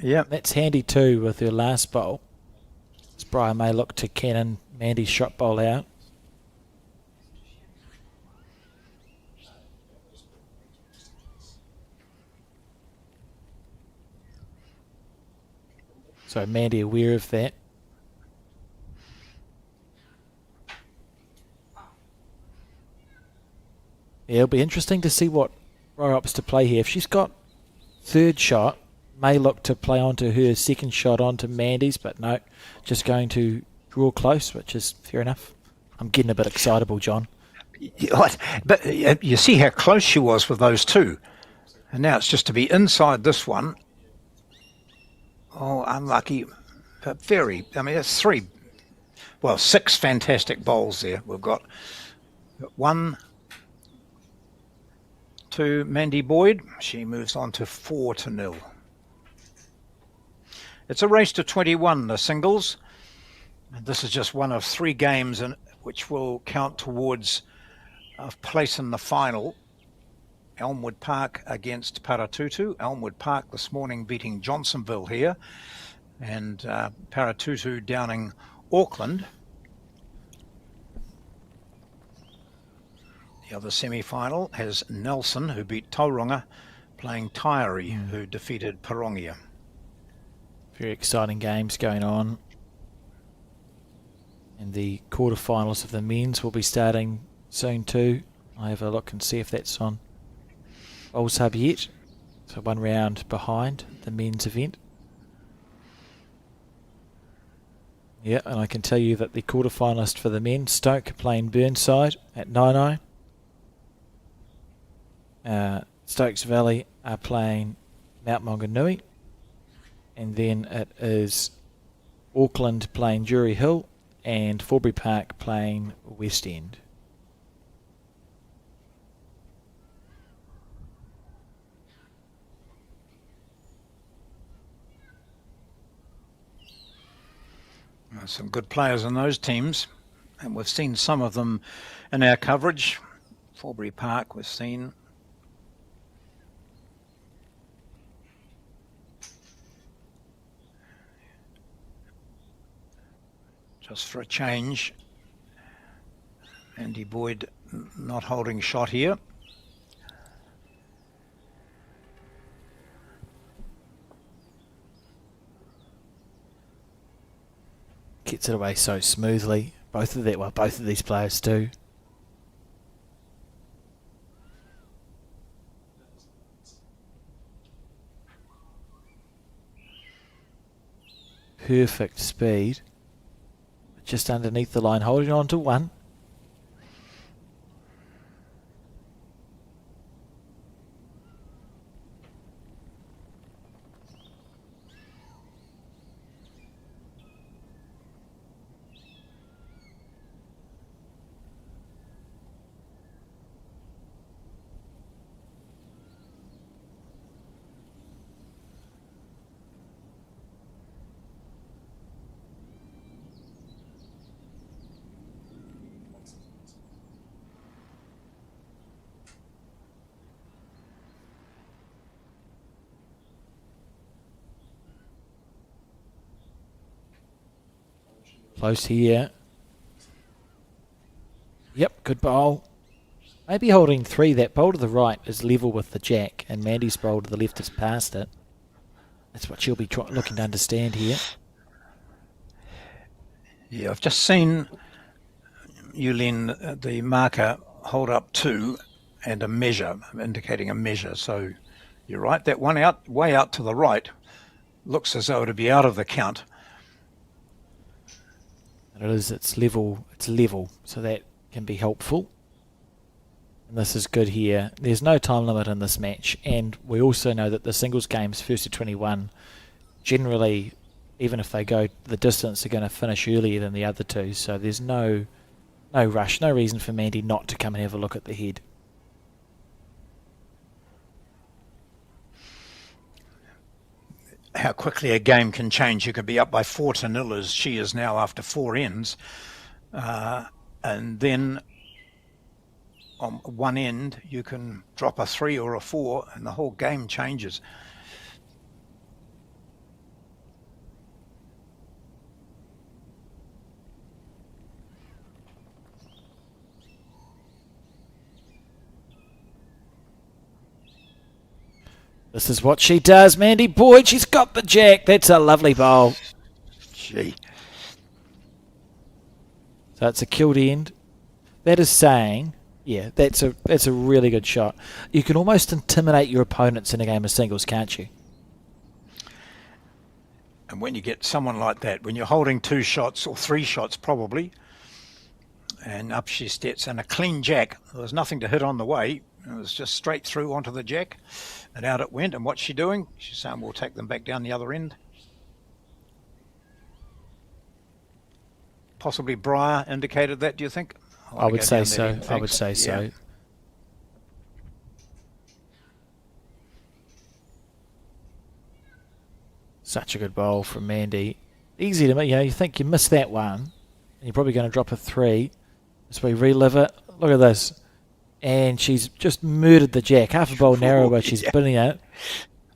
Yeah, that's handy too with her last bowl. As Brian may look to cannon Mandy's shot bowl out. So Mandy aware of that. Yeah, it'll be interesting to see what Roy opts to play here. If she's got third shot, may look to play onto her second shot onto Mandy's, but no, just going to draw close, which is fair enough. I'm getting a bit excitable, John. but you see how close she was with those two. And now it's just to be inside this one. Oh, unlucky. But I mean, it's six fantastic bowls there. We've got 1, 2, Mandy Boyd. She moves on to 4-0. It's a race to 21, the singles. And this is just one of 3 games which will count towards a place in the final. Elmwood Park against Paratutu. Elmwood Park this morning beating Johnsonville here, and Paratutu downing Auckland. The other semi-final has Nelson, who beat Tauranga, playing Taieri, who defeated Parongia. Very exciting games going on. And the quarterfinals of the men's will be starting soon too. I'll have a look and see if that's on Bowls Hub yet. So 1 round behind the men's event. Yeah, and I can tell you that the quarterfinalist for the men, Stoke, are playing Burnside at 9-9. Stokes Valley are playing Mount Maunganui. And then it is Auckland playing Jury Hill and Forbury Park playing West End. Some good players in those teams, and we've seen some of them in our coverage. Forbury Park we've seen. Just for a change, Andy Boyd not holding shot here. Gets it away so smoothly. Both of these players do. Perfect speed. Just underneath the line, holding on to 1. Close here. Yep, good bowl. Maybe holding 3. That bowl to the right is level with the jack, and Mandy's bowl to the left is past it. That's what she'll be looking to understand here. Yeah, I've just seen Yulin, the marker, hold up 2 and a measure, indicating a measure. So you're right, that one way out to the right looks as though it'd be out of the count. And it's level, so that can be helpful. And this is good here. There's no time limit in this match, and we also know that the singles games, first to 21, generally, even if they go the distance, are going to finish earlier than the other two. So there's no No rush, no reason for Mandy not to come and have a look at the head. How quickly a game can change. You could be up by 4-0 as she is now after 4 ends. And then on one end, you can drop a 3 or a 4 and the whole game changes. This is what she does, Mandy Boyd. She's got the jack. That's a lovely bowl. Gee. So it's a killed end. That is saying, yeah, that's a really good shot. You can almost intimidate your opponents in a game of singles, can't you? And when you get someone like that, when you're holding 2 shots or 3 shots probably, and up she steps and a clean jack, there was nothing to hit on the way. It was just straight through onto the jack and out it went. And what's she doing? She's saying we'll take them back down the other end. Possibly Breyer indicated that, do you think? I would say so. I would say so. Such a good bowl from Mandy. Easy to make. You think you missed that one, and you're probably going to drop a 3. As we relive it, look at this. And she's just murdered the jack. Half a bowl narrow, but she's bidding it.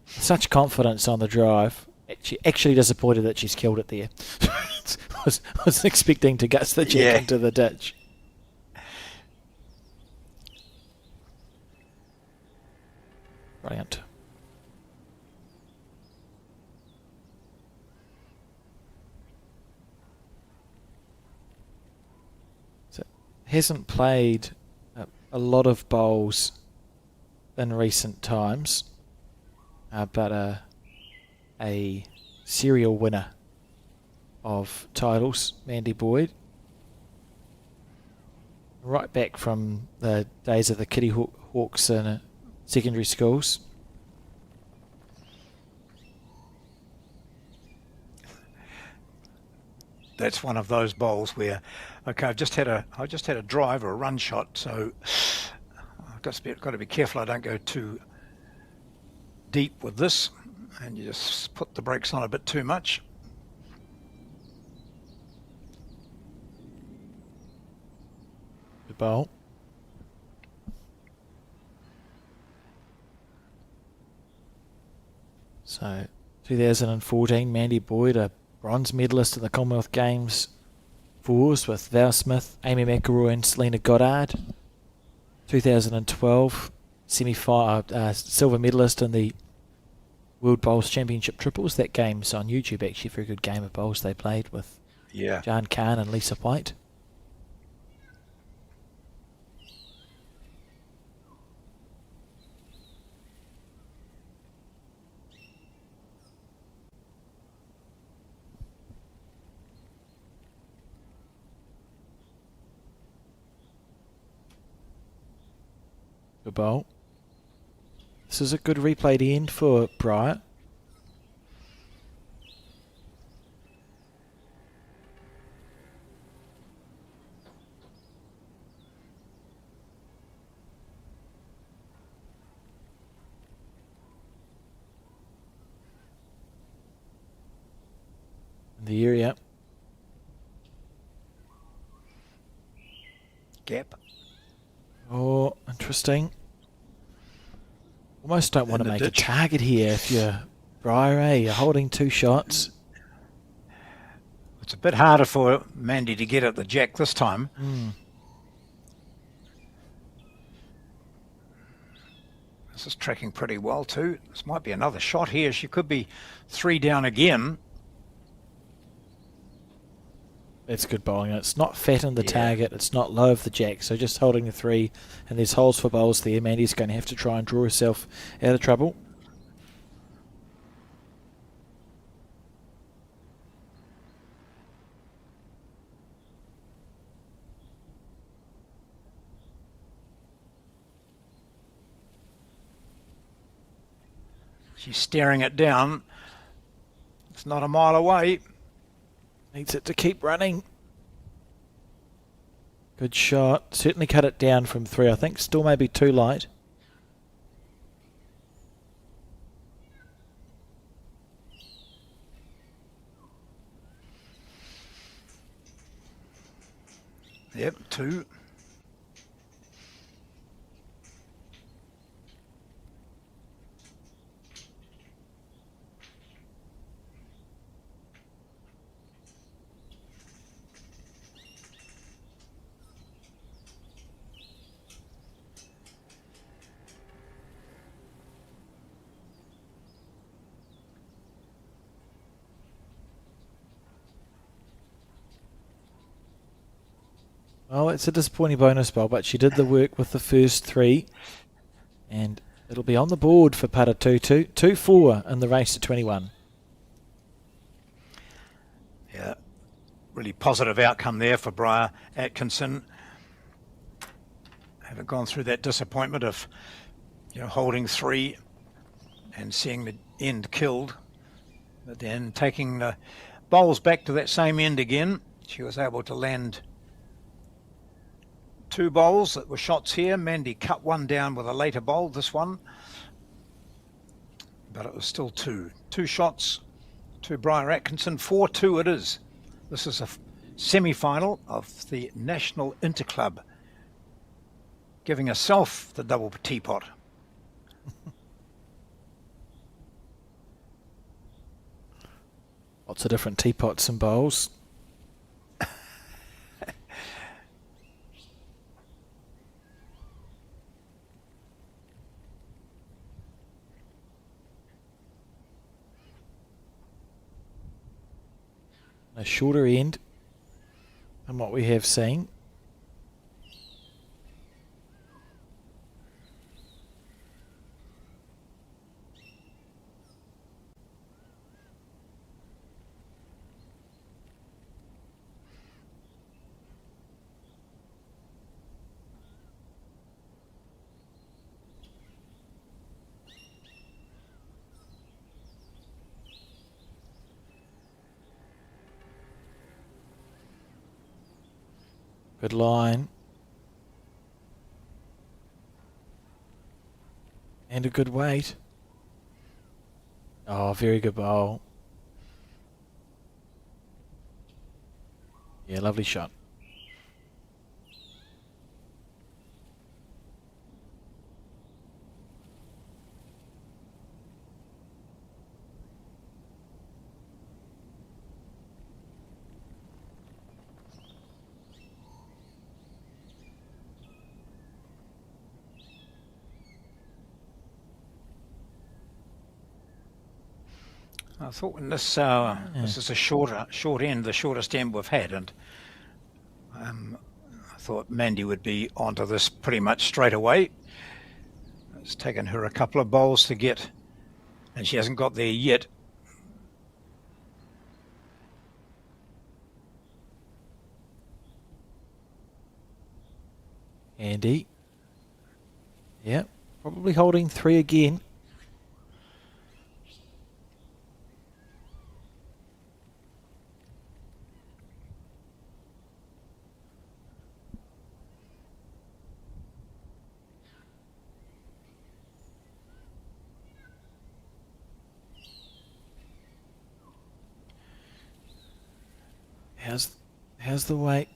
Such confidence on the drive. She actually disappointed that she's killed it there. was expecting to guts the jack into the ditch. Brilliant. So hasn't played a lot of bowls in recent times, but a serial winner of titles, Mandy Boyd. Right back from the days of the Kitty Hawks in secondary schools. That's one of those bowls where, okay, I just had a drive or a run shot, so I've got to be careful I don't go too deep with this, and you just put the brakes on a bit too much. Good bowl. So, 2014, Mandy Boyd, a bronze medalist at the Commonwealth Games fours with Val Smith, Amy McElroy and Selena Goddard. 2012, silver medalist in the World Bowls Championship triples. That game's on YouTube, actually, a very good game of bowls they played with Jan Kahn and Lisa White. Good bowl. This is a good replayed end for Bryant. In the area. Gap. Oh, interesting. Almost don't want to make a target here if you're Breyer, you're holding 2 shots. It's a bit harder for Mandy to get at the jack this time. This is tracking pretty well too. This might be another shot here. She could be 3 down again. That's good bowling. It's not fat in the target. It's not low of the jack. So just holding the 3, and there's holes for bowls there. Mandy's going to have to try and draw herself out of trouble. She's staring it down. It's not a mile away. Needs it to keep running. Good shot. Certainly cut it down from 3. I think still maybe too light. Yep, 2. Well, it's a disappointing bonus bowl, but she did the work with the first 3. And it'll be on the board for putter 2-2. 2-4 in the race to 21. Yeah, really positive outcome there for Briar Atkinson. Having gone through that disappointment of, holding 3 and seeing the end killed, but then taking the bowls back to that same end again, she was able to land 2 bowls that were shots here. Mandy cut one down with a later bowl, this one, but it was still 2 shots to Briar Atkinson. 4-2 it is. This is a semi-final of the National Interclub, giving herself the double teapot. Lots of different teapots and bowls. A shorter end than what we have seen. Good line. And a good weight. Oh, very good bowl. Yeah, lovely shot. I thought when this is a short end, the shortest end we've had, and I thought Mandy would be onto this pretty much straight away. It's taken her a couple of bowls to get, and she hasn't got there yet. Andy. Yeah, probably holding 3 again. How's the weight?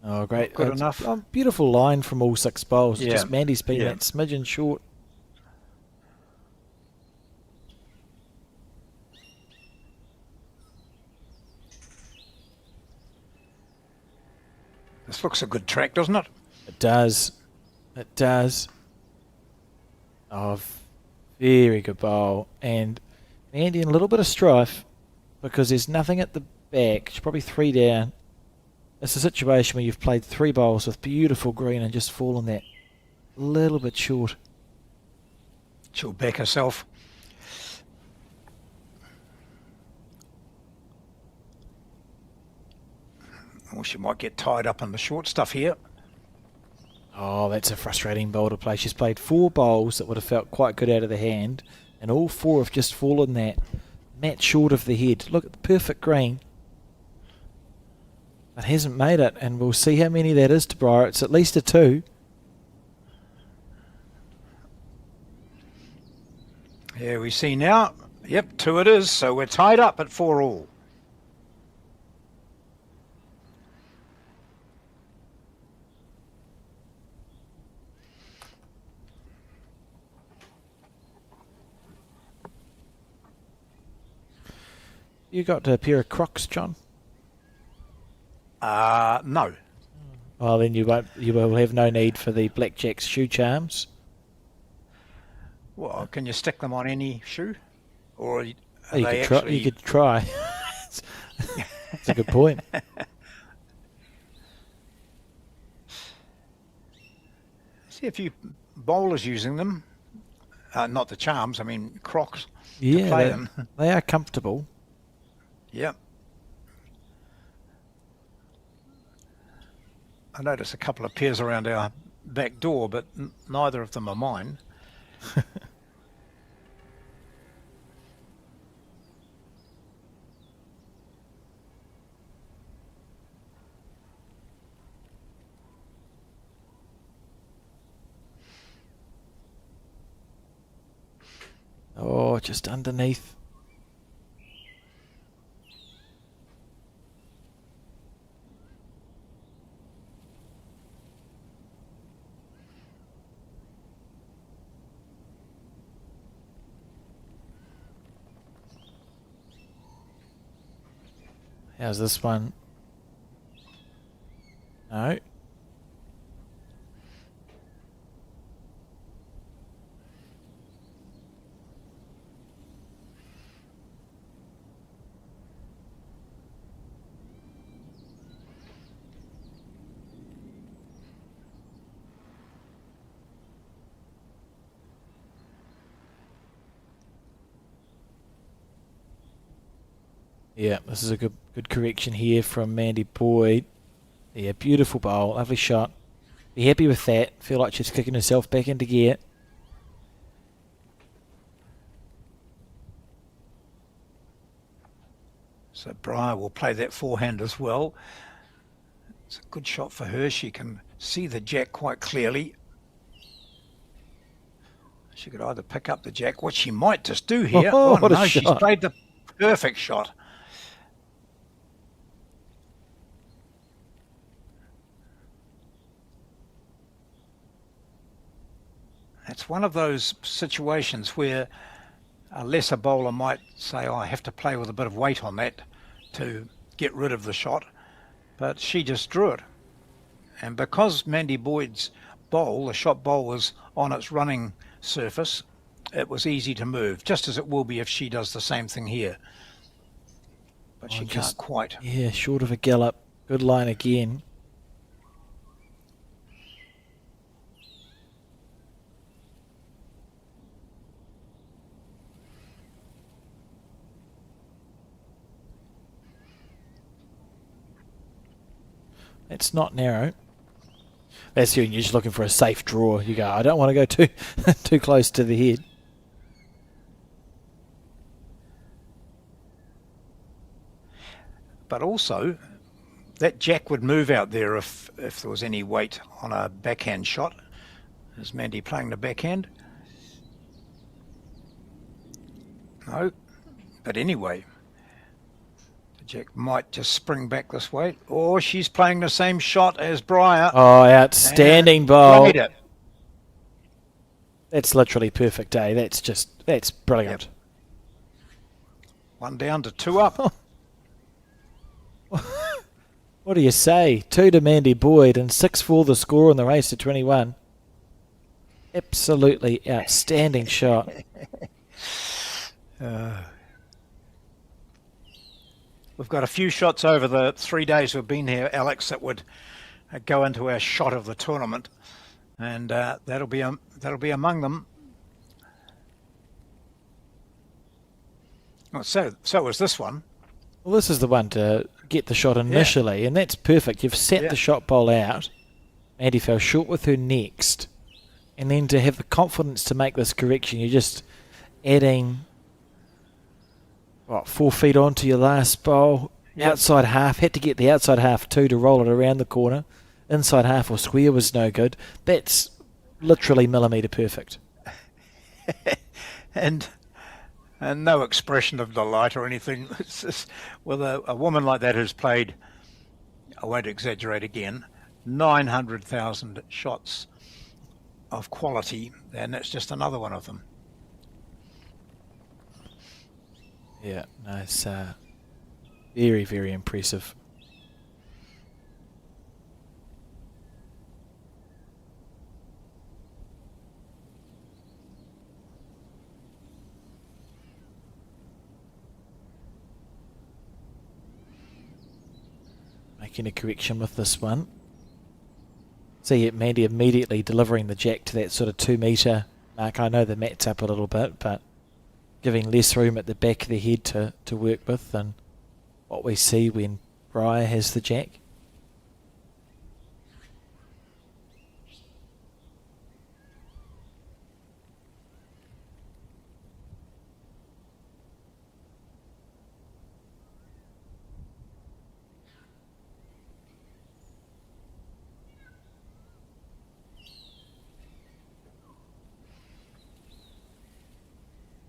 Oh, great. Good enough. Beautiful line from all 6 bowls. Yeah. Just Mandy's been Yeah. that smidgen short. This looks a good track, doesn't it? It does. It does. Oh, very good bowl. And Mandy in a little bit of strife because there's nothing at the back. She's probably 3 down. It's a situation where you've played 3 bowls with beautiful green and just fallen that little bit short. She'll back herself. Or she might get tied up in the short stuff here. Oh, that's a frustrating bowl to play. She's played 4 bowls that would have felt quite good out of the hand, and all 4 have just fallen that mat short of the head. Look at the perfect green. but hasn't made it, and we'll see how many that is to Breyer. It's at least a 2. Here we see now. Yep, 2 it is. So we're tied up at 4-all. You got a pair of Crocs, John? No. Well, then you will have no need for the Blackjack's shoe charms. Well, can you stick them on any shoe? Or are You they could try. actually... You could try. That's a good point. See a few bowlers using them. Not the charms, I mean Crocs. Yeah, to play them. They are comfortable. Yep. I noticed a couple of pairs around our back door, but neither of them are mine. Oh, just underneath. How's this one? No. Yeah, this is a good correction here from Mandy Boyd. Yeah, beautiful bowl, lovely shot. Be happy with that. Feel like she's kicking herself back into gear. So Breyer will play that forehand as well. It's a good shot for her. She can see the jack quite clearly. She could either pick up the jack, what she might just do here. Oh, what a no, she's shot. played the perfect shot. It's one of those situations where a lesser bowler might say, oh, I have to play with a bit of weight on that to get rid of the shot. But she just drew it. And because Mandy Boyd's bowl, the shot bowl, was on its running surface, it was easy to move, just as it will be if she does the same thing here. But she can't quite. Yeah, short of a gallop. Good line again. It's not narrow. That's you. You're just looking for a safe draw. You go, I don't want to go too close to the head. But also, that jack would move out there if there was any weight on a backhand shot. Is Mandy playing the backhand? No. But anyway, the jack might just spring back this way. Or she's playing the same shot as Breyer. Oh, outstanding bowl. Played it. That's literally perfect, eh? That's brilliant. Yep. 1 down to 2 up. What do you say? 2 to Mandy Boyd and 6-4 the score in the race to 21. Absolutely outstanding shot. We've got a few shots over the 3 days we've been here, Alex, that would go into our shot of the tournament, and that'll be among them. Oh, so was this one. Well, this is the one to get the shot initially, and that's perfect. You've set the shot bowl out. Mandy fell short with her next, and then to have the confidence to make this correction, you're just adding 4 feet onto your last bowl, Outside half, had to get the outside half too to roll it around the corner. Inside half or square was no good. That's literally millimetre perfect. and no expression of delight or anything. It's just, with a woman like that who's played, I won't exaggerate again, 900,000 shots of quality, and that's just another one of them. Yeah, no, it's very, very impressive. Making a correction with this one. See it, Mandy immediately delivering the jack to that sort of 2 metre mark. I know the mat's up a little bit, but giving less room at the back of the head to work with than what we see when Briar has the jack.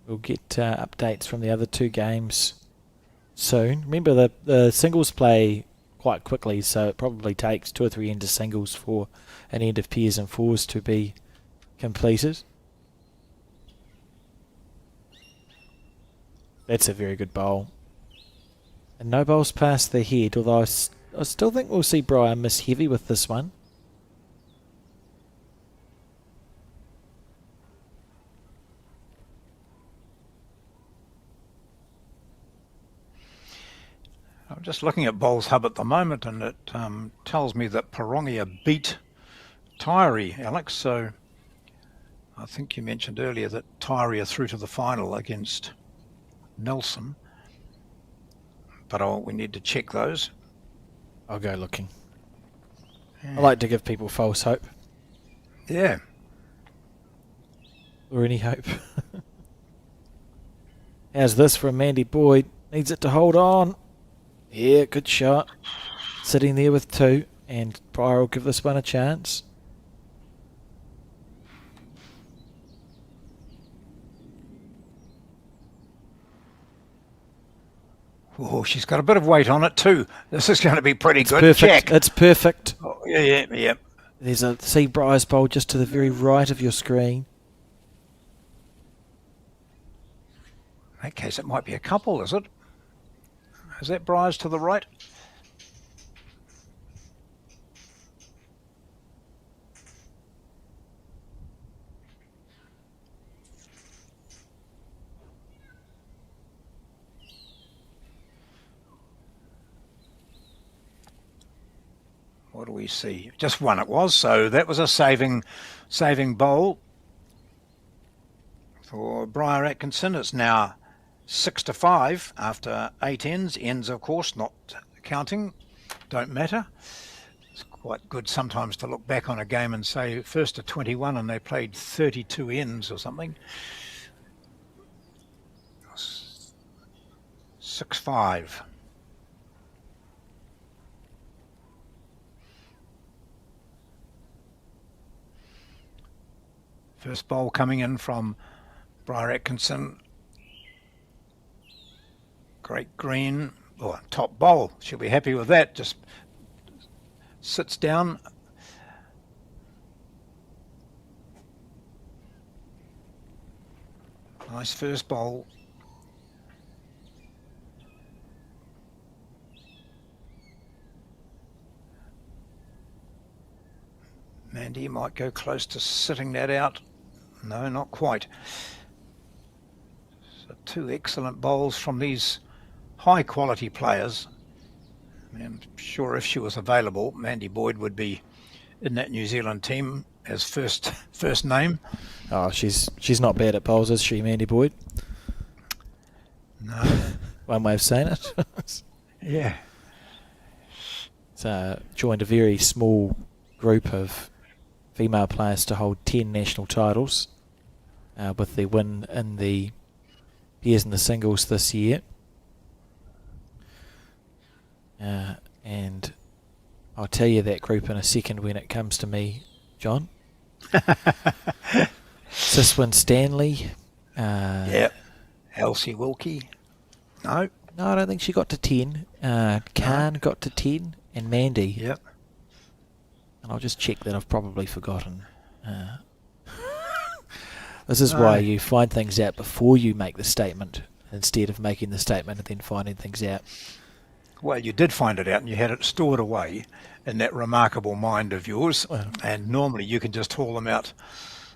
We'll get updates from the other 2 games soon. Remember, the singles play quite quickly, so it probably takes 2 or 3 ends of singles for an end of pairs and fours to be completed. That's a very good bowl. And no bowls past the head, although I still think we'll see Briar miss heavy with this one. I'm just looking at Bowls Hub at the moment, and it tells me that Parongia beat Tyree, Alex. So I think you mentioned earlier that Tyree are through to the final against Nelson. But we need to check those. I'll go looking. I like to give people false hope. Yeah. Or any hope. How's this from Mandy Boyd? Needs it to hold on. Yeah, good shot. Sitting there with 2, and Briar will give this one a chance. Oh, she's got a bit of weight on it too. This is going to be pretty good. Perfect. Check. It's perfect. Oh, yeah. There's a see Briar's bowl just to the very right of your screen. In that case, it might be a couple, is it? Is that Briar's to the right? What do we see? Just one it was, so that was a saving bowl for Briar Atkinson. It's now 6-5 after 8 ends. Ends, of course, not counting, don't matter. It's quite good sometimes to look back on a game and say first to 21 and they played 32 ends or something. 6-5. First bowl coming in from Briar Atkinson. Great green, top bowl. She'll be happy with that. Just sits down. Nice first bowl. Mandy might go close to sitting that out. No, not quite. So 2 excellent bowls from these high quality players. I'm sure if she was available, Mandy Boyd would be in that New Zealand team as first name. Oh, she's not bad at bowls, is she, Mandy Boyd? No. One way of saying it. Yeah. So joined a very small group of female players to hold 10 national titles with their win in the pairs and the singles this year. and I'll tell you that group in a second when it comes to me, John. Siswin Stanley. Yep. Elsie Wilkie. No. No, I don't think she got to 10. Khan got to 10, and Mandy. Yep. And I'll just check that I've probably forgotten. This is why you find things out before you make the statement, instead of making the statement and then finding things out. Well, you did find it out, and you had it stored away in that remarkable mind of yours. And normally you can just haul them out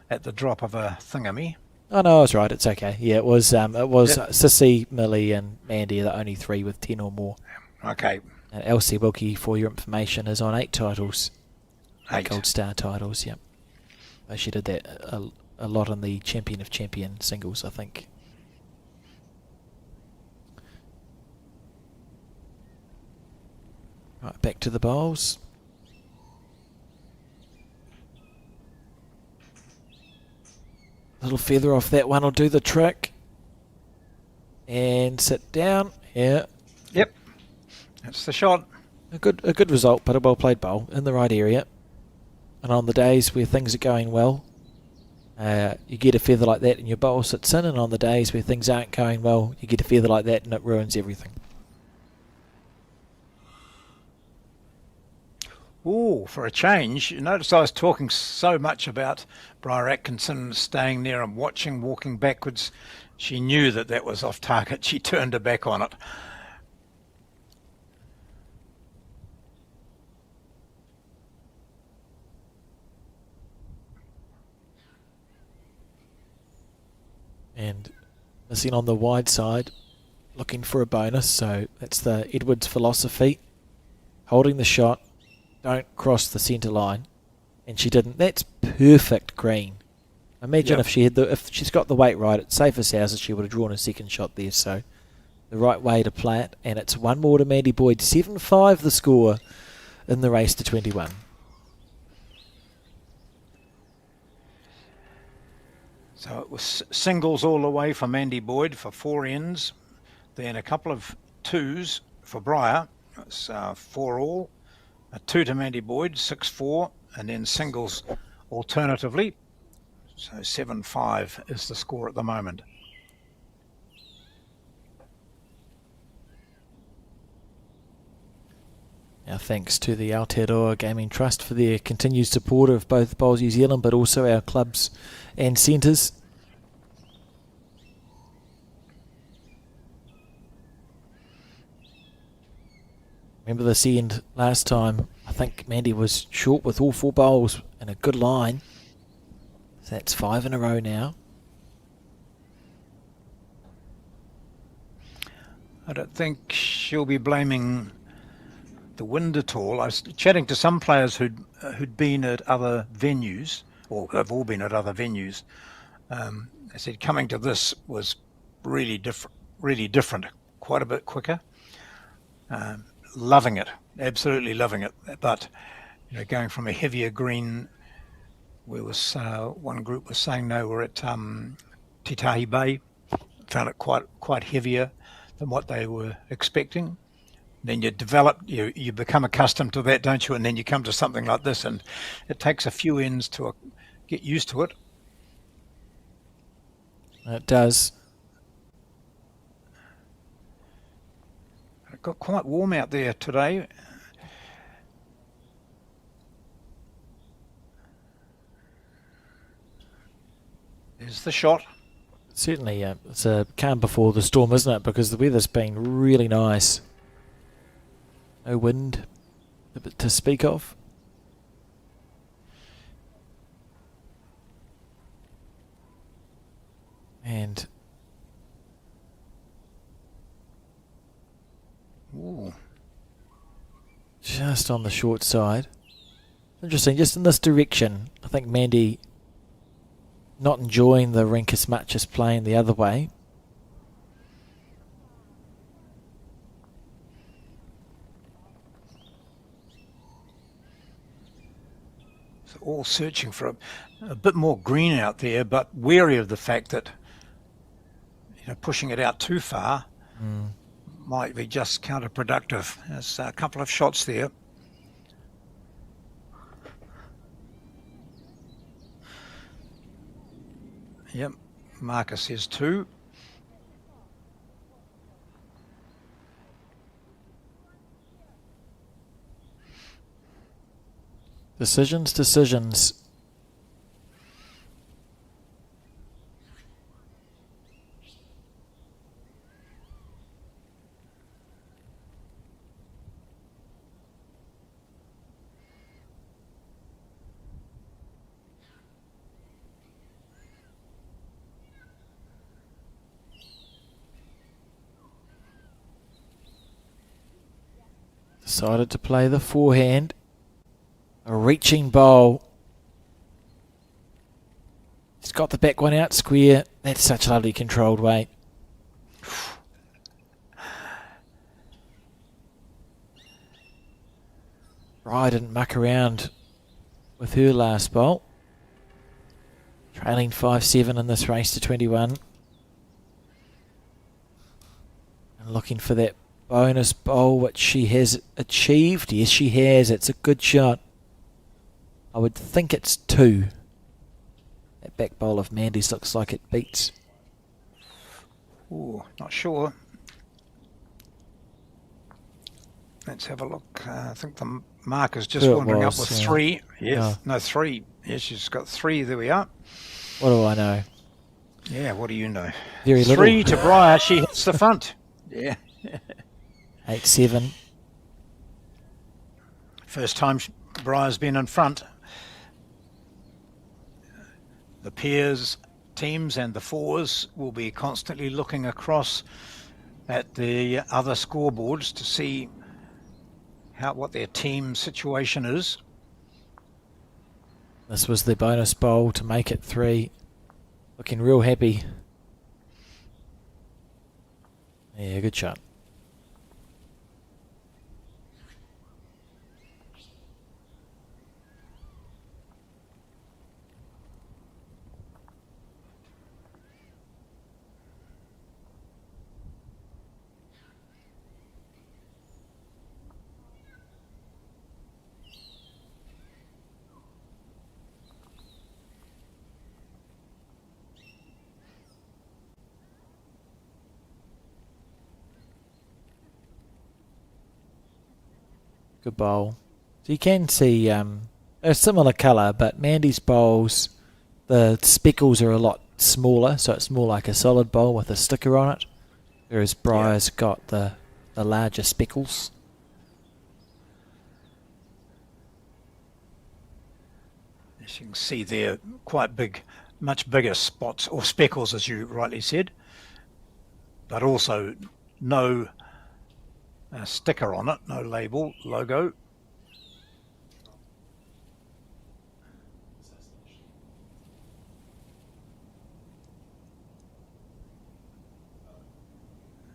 at the drop of a thingamy. Oh no, I was right. It's okay. Yeah, it was Sissy, Millie, and Mandy are the only 3 with 10 or more. Okay. And Elsie Wilkie, for your information, is on 8 titles. 8 Gold Star titles. Yep. She did that a lot on the Champion of Champion singles, I think. Right, back to the bowls. Little feather off that one will do the trick. And sit down. Yeah. Yep. That's the shot. A good result, but a well played bowl in the right area. And on the days where things are going well, you get a feather like that and your bowl sits in, and on the days where things aren't going well, you get a feather like that and it ruins everything. Ooh, for a change, you notice I was talking so much about Briar Atkinson staying there and watching, walking backwards. She knew that that was off target. She turned her back on it. And missing on the wide side, looking for a bonus, so that's the Edwards philosophy. Holding the shot, don't cross the centre line, and she didn't. That's perfect green. Imagine if she's got the weight right at safe as houses, she would have drawn a second shot there. So the right way to play it, and it's one more to Mandy Boyd. 7-5 the score in the race to 21. So it was singles all the way for Mandy Boyd for 4 ends, then a couple of 2s for Briar. It's 4 all, a 2 to Mandy Boyd, 6-4, and then singles alternatively. So 7-5 is the score at the moment. Now thanks to the Aotearoa Gaming Trust for their continued support of both Bowls New Zealand, but also our clubs and centres. Remember this end last time, I think Mandy was short with all 4 bowls in a good line. So that's 5 in a row now. I don't think she'll be blaming the wind at all. I was chatting to some players who'd been at other venues, or have all been at other venues. They said coming to this was really different, quite a bit quicker. Loving it, absolutely loving it. But going from a heavier green, where was one group was saying no, we're at Titahi Bay, found it quite heavier than what they were expecting. Then you develop, you become accustomed to that, don't you? And then you come to something like this, and it takes a few ends to get used to it. It does. It got quite warm out there today. There's the shot. Certainly, it's a calm before the storm, isn't it? Because the weather's been really nice. No wind to speak of. And ooh, just on the short side. Interesting, just in this direction. I think Mandy not enjoying the rink as much as playing the other way. So all searching for a bit more green out there, but wary of the fact that pushing it out too far might be just counterproductive. There's a couple of shots there. Yep, Marcus says 2. Decisions. Decided to play the forehand. A reaching bowl. He's got the back one out square. That's such a lovely controlled weight. Bry didn't muck around with her last bowl. Trailing 5-7 in this race to 21. And looking for that bonus bowl, which she has achieved. Yes, she has. It's a good shot. I would think it's 2. That back bowl of Mandy's looks like it beats. Ooh, not sure. Let's have a look. I think the marker's just wandering up with 3. Yes, no 3. Yes, she's got 3. There we are. What do I know? Yeah, what do you know? Very 3 little. to Briar. She hits the front. Yeah. 8-7. First time Briar's been in front. The pairs, teams and the fours will be constantly looking across at the other scoreboards to see what their team situation is. This was the bonus bowl to make it 3. Looking real happy. Yeah, good shot. Good bowl. So you can see a similar colour, but Mandy's bowls, the speckles are a lot smaller, so it's more like a solid bowl with a sticker on it, whereas Briar's got the larger speckles. As you can see there, quite big, much bigger spots or speckles, as you rightly said, but also no sticker on it, no label, logo.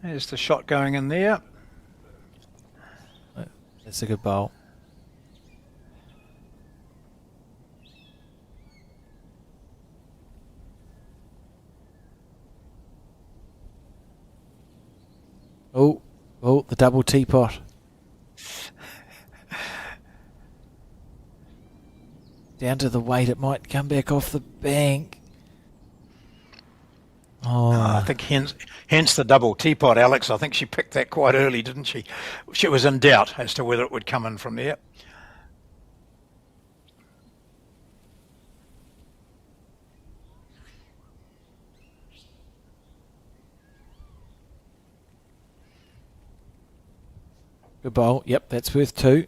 There's the shot going in there. That's a good bowl. Oh, the double teapot. Down to the weight, it might come back off the bank. Oh, I think hence the double teapot, Alex. I think she picked that quite early, didn't she? She was in doubt as to whether it would come in from there. good bowl. Yep, that's worth 2.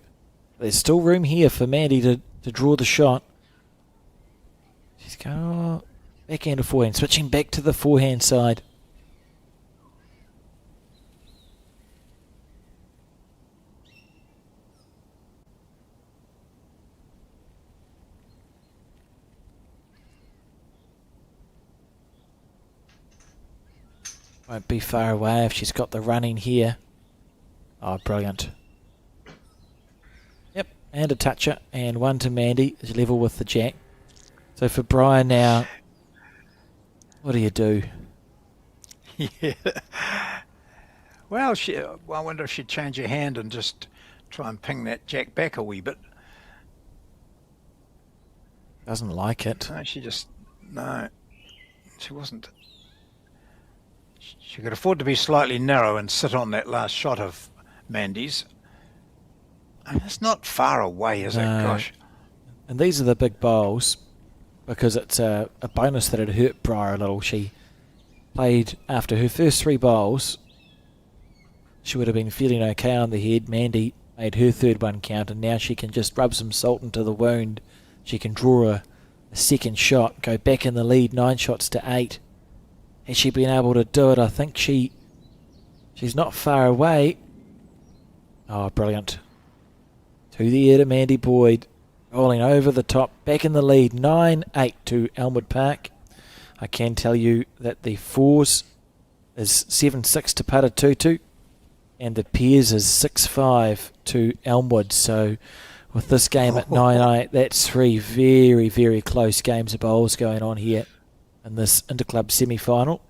There's still room here for Mandy to draw the shot. She's going backhand to forehand, switching back to the forehand side. Won't be far away if she's got the running here. Oh, brilliant. Yep, and a toucher, and 1 to Mandy is level with the jack. So for Brian now, what do you do? Yeah. Well, I wonder if she'd change her hand and just try and ping that jack back a wee bit. Doesn't like it. No, no, she wasn't. She could afford to be slightly narrow and sit on that last shot of Mandy's. And it's not far away, is it? Gosh. And these are the big bowls because it's a bonus that had hurt Briar a little. She played after her first 3 bowls. She would have been feeling okay on the head. Mandy made her third one count, and now she can just rub some salt into the wound. She can draw a second shot, go back in the lead, 9 shots to 8. Has she been able to do it? I think she's not far away. Oh, brilliant. To the air to Mandy Boyd, rolling over the top, back in the lead, 9-8 to Elmwood Park. I can tell you that the fours is 7-6 to Paratutu, and the pairs is 6-5 to Elmwood. So with this game at 9-8, that's 3 very, very close games of bowls going on here in this Interclub semi-final.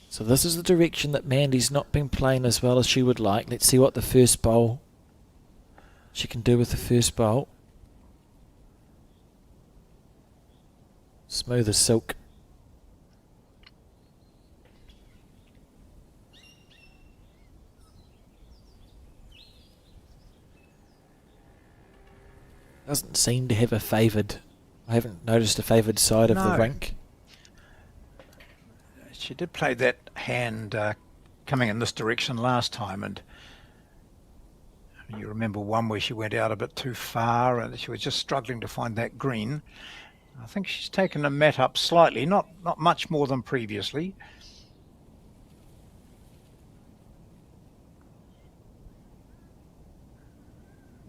So this is the direction that Mandy's not been playing as well as she would like. Let's see what the first bowl she can do with the first bowl. Smooth as silk. Doesn't seem to have I haven't noticed a favoured side of the rink. She did play that hand coming in this direction last time, and you remember one where she went out a bit too far and she was just struggling to find that green. I think she's taken the mat up slightly, not much more than previously.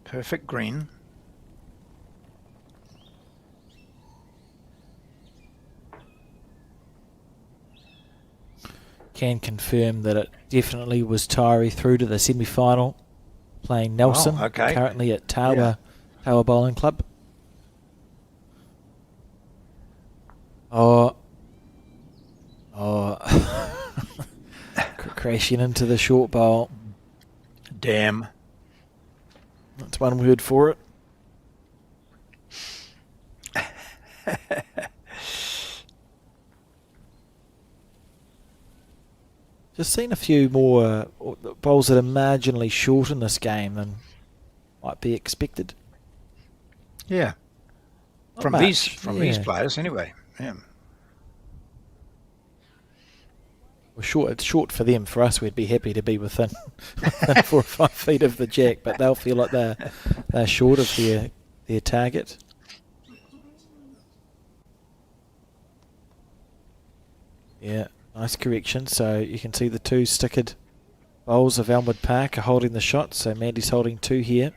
Perfect green. Can confirm that it definitely was Tyree through to the semi-final, playing Nelson, currently at Tower Bowling Club. Oh, crashing into the short bowl. Damn. That's one word for it. Just seen a few more bowls that are marginally short in this game than might be expected. Yeah. From these players anyway. Yeah. Well, it's short for them. For us, we'd be happy to be within 4 or 5 feet of the jack, but they'll feel like they're short of their target. Yeah, nice correction. So you can see the 2 stickered bowls of Elmwood Park are holding the shot. So Mandy's holding 2 here.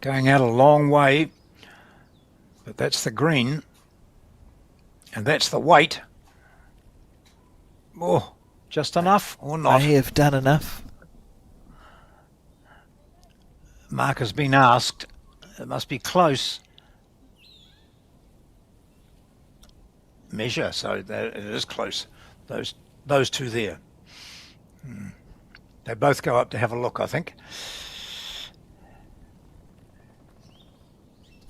Going out a long way, but that's the green, and that's the weight. Oh, just enough or not? I have done enough. Mark has been asked. It must be close. Measure, so that it is close. Those 2 there. They both go up to have a look, I think.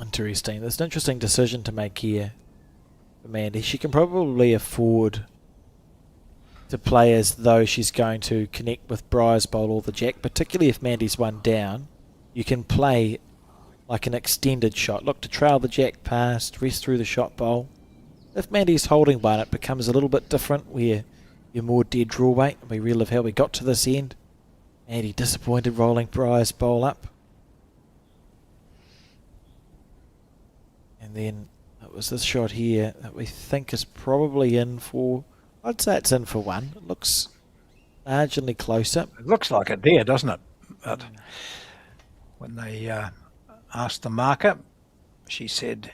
Interesting. There's an interesting decision to make here for Mandy. She can probably afford to play as though she's going to connect with Briar's bowl or the jack, particularly if Mandy's one down. You can play like an extended shot. Look to trail the jack past, rest through the shot bowl. If Mandy's holding one, it becomes a little bit different where you're more dead draw weight. We relive how we got to this end. Mandy disappointed rolling Briar's bowl up. And then it was this shot here that we think is probably in for, I'd say it's in for 1. It looks marginally closer. It looks like it there, doesn't it? But when they asked the marker, she said,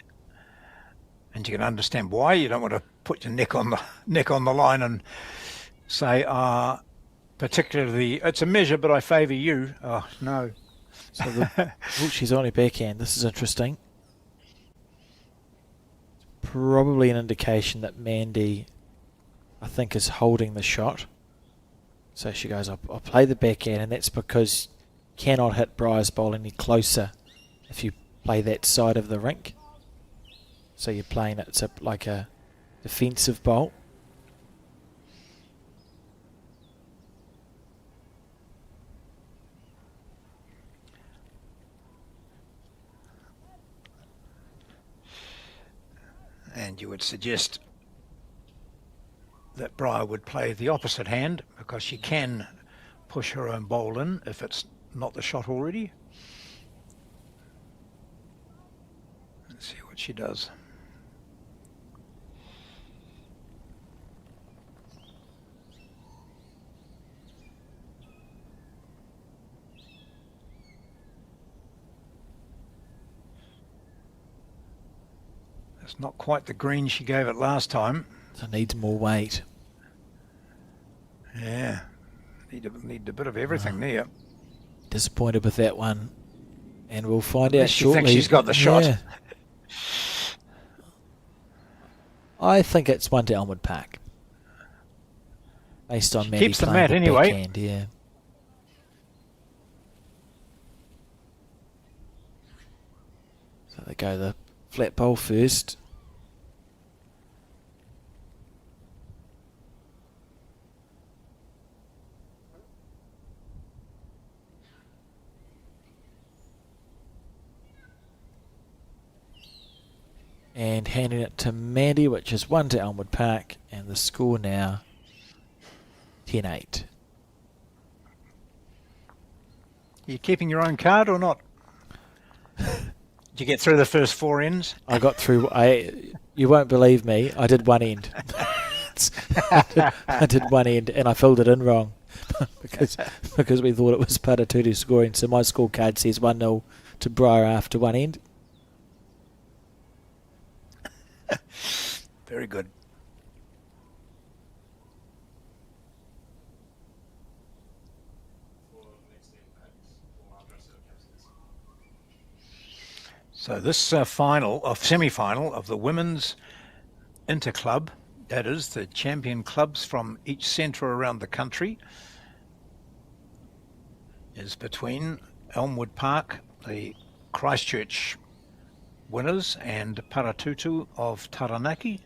and you can understand why, you don't want to put your neck on the line and say, particularly, it's a measure, but I favour you. Oh, no. So she's on her backhand. This is interesting. Probably an indication that Mandy, I think, is holding the shot. So she goes, I'll play the backhand, and that's because you cannot hit Briar's bowl any closer if you play that side of the rink. So you're playing it like a defensive bowl. And you would suggest that Briar would play the opposite hand because she can push her own bowl in if it's not the shot already. Let's see what she does. It's not quite the green she gave it last time. So it needs more weight. Yeah, need a bit of everything there. Disappointed with that one, and we'll find out She shortly. thinks she's got the shot. Yeah. I think it's one to Elmwood Park, based on She Maddie keeps the playing mat the anyway. backhand, yeah. So they go the flat bowl first. And handing it to Mandy, which is 1 to Elmwood Park, and the score now 10-8. You keeping your own card or not? Did you get through the first 4 ends? I got through. You won't believe me. I did one end. I did one end, and I filled it in wrong because we thought it was Paratutu scoring. So my scorecard says 1-0 to Briar after one end. Very good. So this semi-final of the women's Interclub, that is the champion clubs from each centre around the country, is between Elmwood Park, the Christchurch winners, and Paratutu of Taranaki.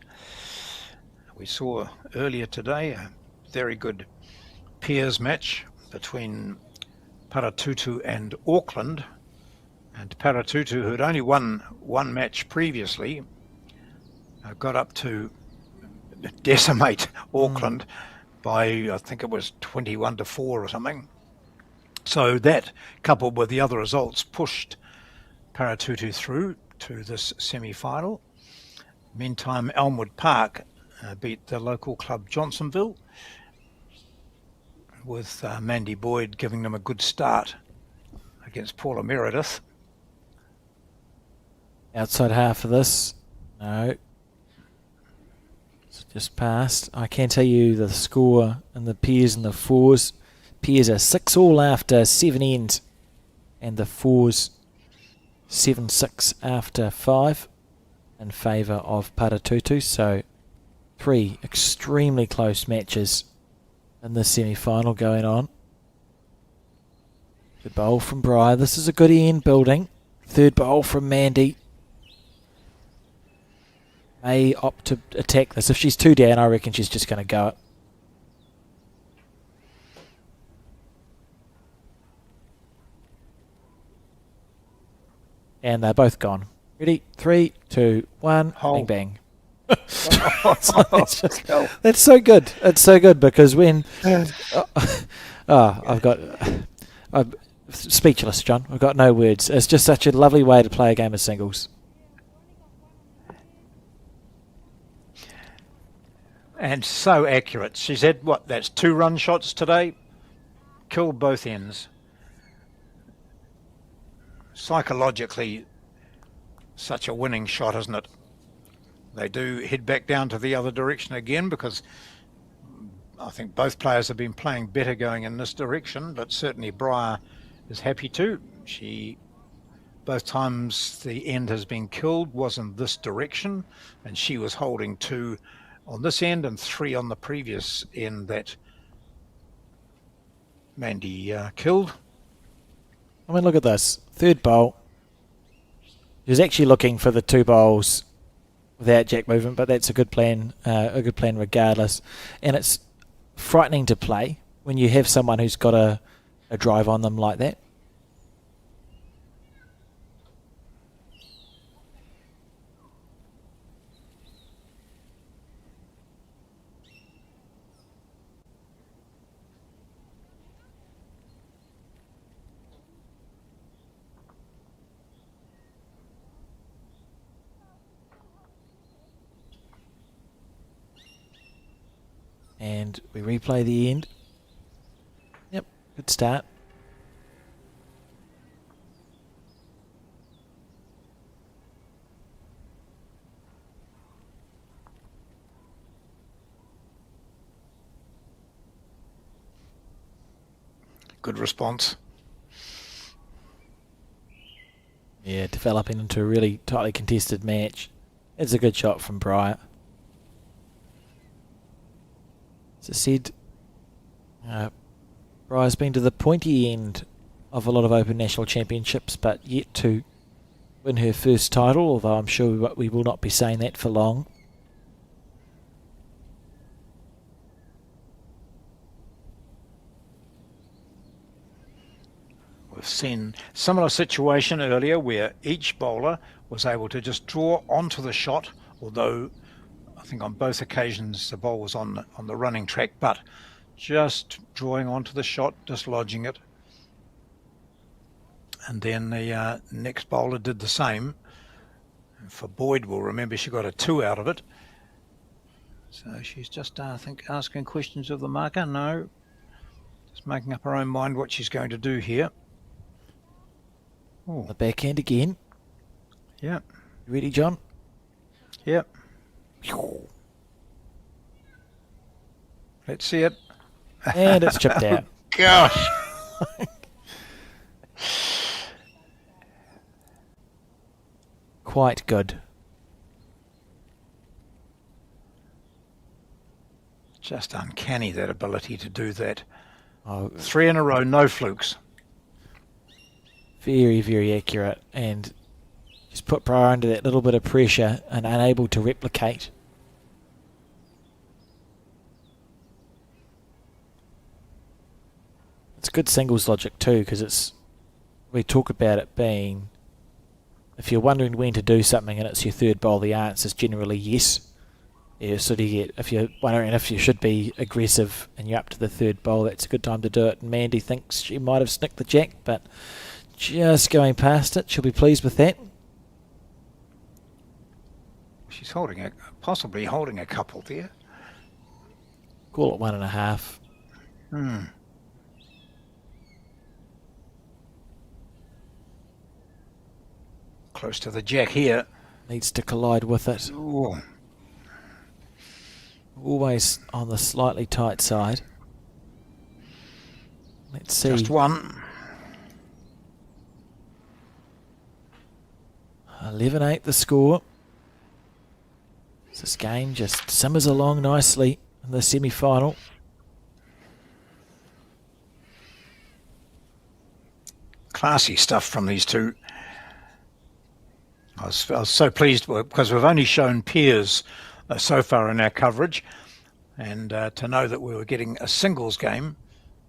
We saw earlier today a very good pairs match between Paratutu and Auckland, and Paratutu, who had only won one match previously, got up to decimate Auckland by, I think it was 21-4 or something. So that, coupled with the other results, pushed Paratutu through to this semi-final. Meantime, Elmwood Park beat the local club Johnsonville, with Mandy Boyd giving them a good start against Paula Meredith. Outside half of this. No. It's just passed. I can tell you the score in the pairs and the fours. Pairs are 6-all after 7 ends, and the fours 7-6 after 5 in favour of Paratutu. So 3 extremely close matches in the semi-final going on. Good bowl from Briar. This is a good end building. Third bowl from Mandy. May opt to attack this. If she's 2 down, I reckon she's just going to go it. And they're both gone. Ready? 3, 2, 1. Hole. Bang, bang. That's so good. It's so good because when... I'm speechless, John. I've got no words. It's just such a lovely way to play a game of singles. And so accurate. She said, what, that's 2 run shots today? Killed both ends. Psychologically, such a winning shot, isn't it? they do head back down to the other direction again, because I think both players have been playing better going in this direction, but certainly Briar is happy to. Both times the end has been killed was in this direction, and she was holding 2 on this end and 3 on the previous end that Mandy killed. I mean, look at this. Third bowl. He was actually looking for the 2 bowls without jack movement, but that's a good plan regardless. And it's frightening to play when you have someone who's got a drive on them like that. And we replay the end. Yep, good start. Good response. Yeah, developing into a really tightly contested match. It's a good shot from Briar. As I said, Briar's been to the pointy end of a lot of Open National Championships, but yet to win her first title, although I'm sure we will not be saying that for long. We've seen similar situation earlier where each bowler was able to just draw onto the shot, although I think on both occasions the ball was on the running track, but just drawing onto the shot, dislodging it. And then the next bowler did the same. And for Boyd, we'll remember she got a 2 out of it. So she's just, I think, asking questions of the marker. No, just making up her own mind what she's going to do here. Oh. The backhand again. Yeah. You ready, John? Yep. Let's see it. And it's chipped out. Gosh. Quite good. Just uncanny, that ability to do that. Oh, 3 in a row, no flukes. very, very accurate, and just put Briar under that little bit of pressure and unable to replicate. It's good singles logic too, because we talk about it being, if you're wondering when to do something and it's your third bowl, the answer is generally yes. Yeah, so do you get, if you're wondering if you should be aggressive and you're up to the third bowl, that's a good time to do it. And Mandy thinks she might have snicked the jack, but just going past it. She'll be pleased with that. She's possibly holding a couple there. Call it 1.5. Close to the jack here. Needs to collide with it. Ooh. Always on the slightly tight side. Let's see. Just one. 11-8 the score. This game just simmers along nicely in the semi-final. Classy stuff from these two. I was so pleased because we've only shown pairs so far in our coverage, and to know that we were getting a singles game,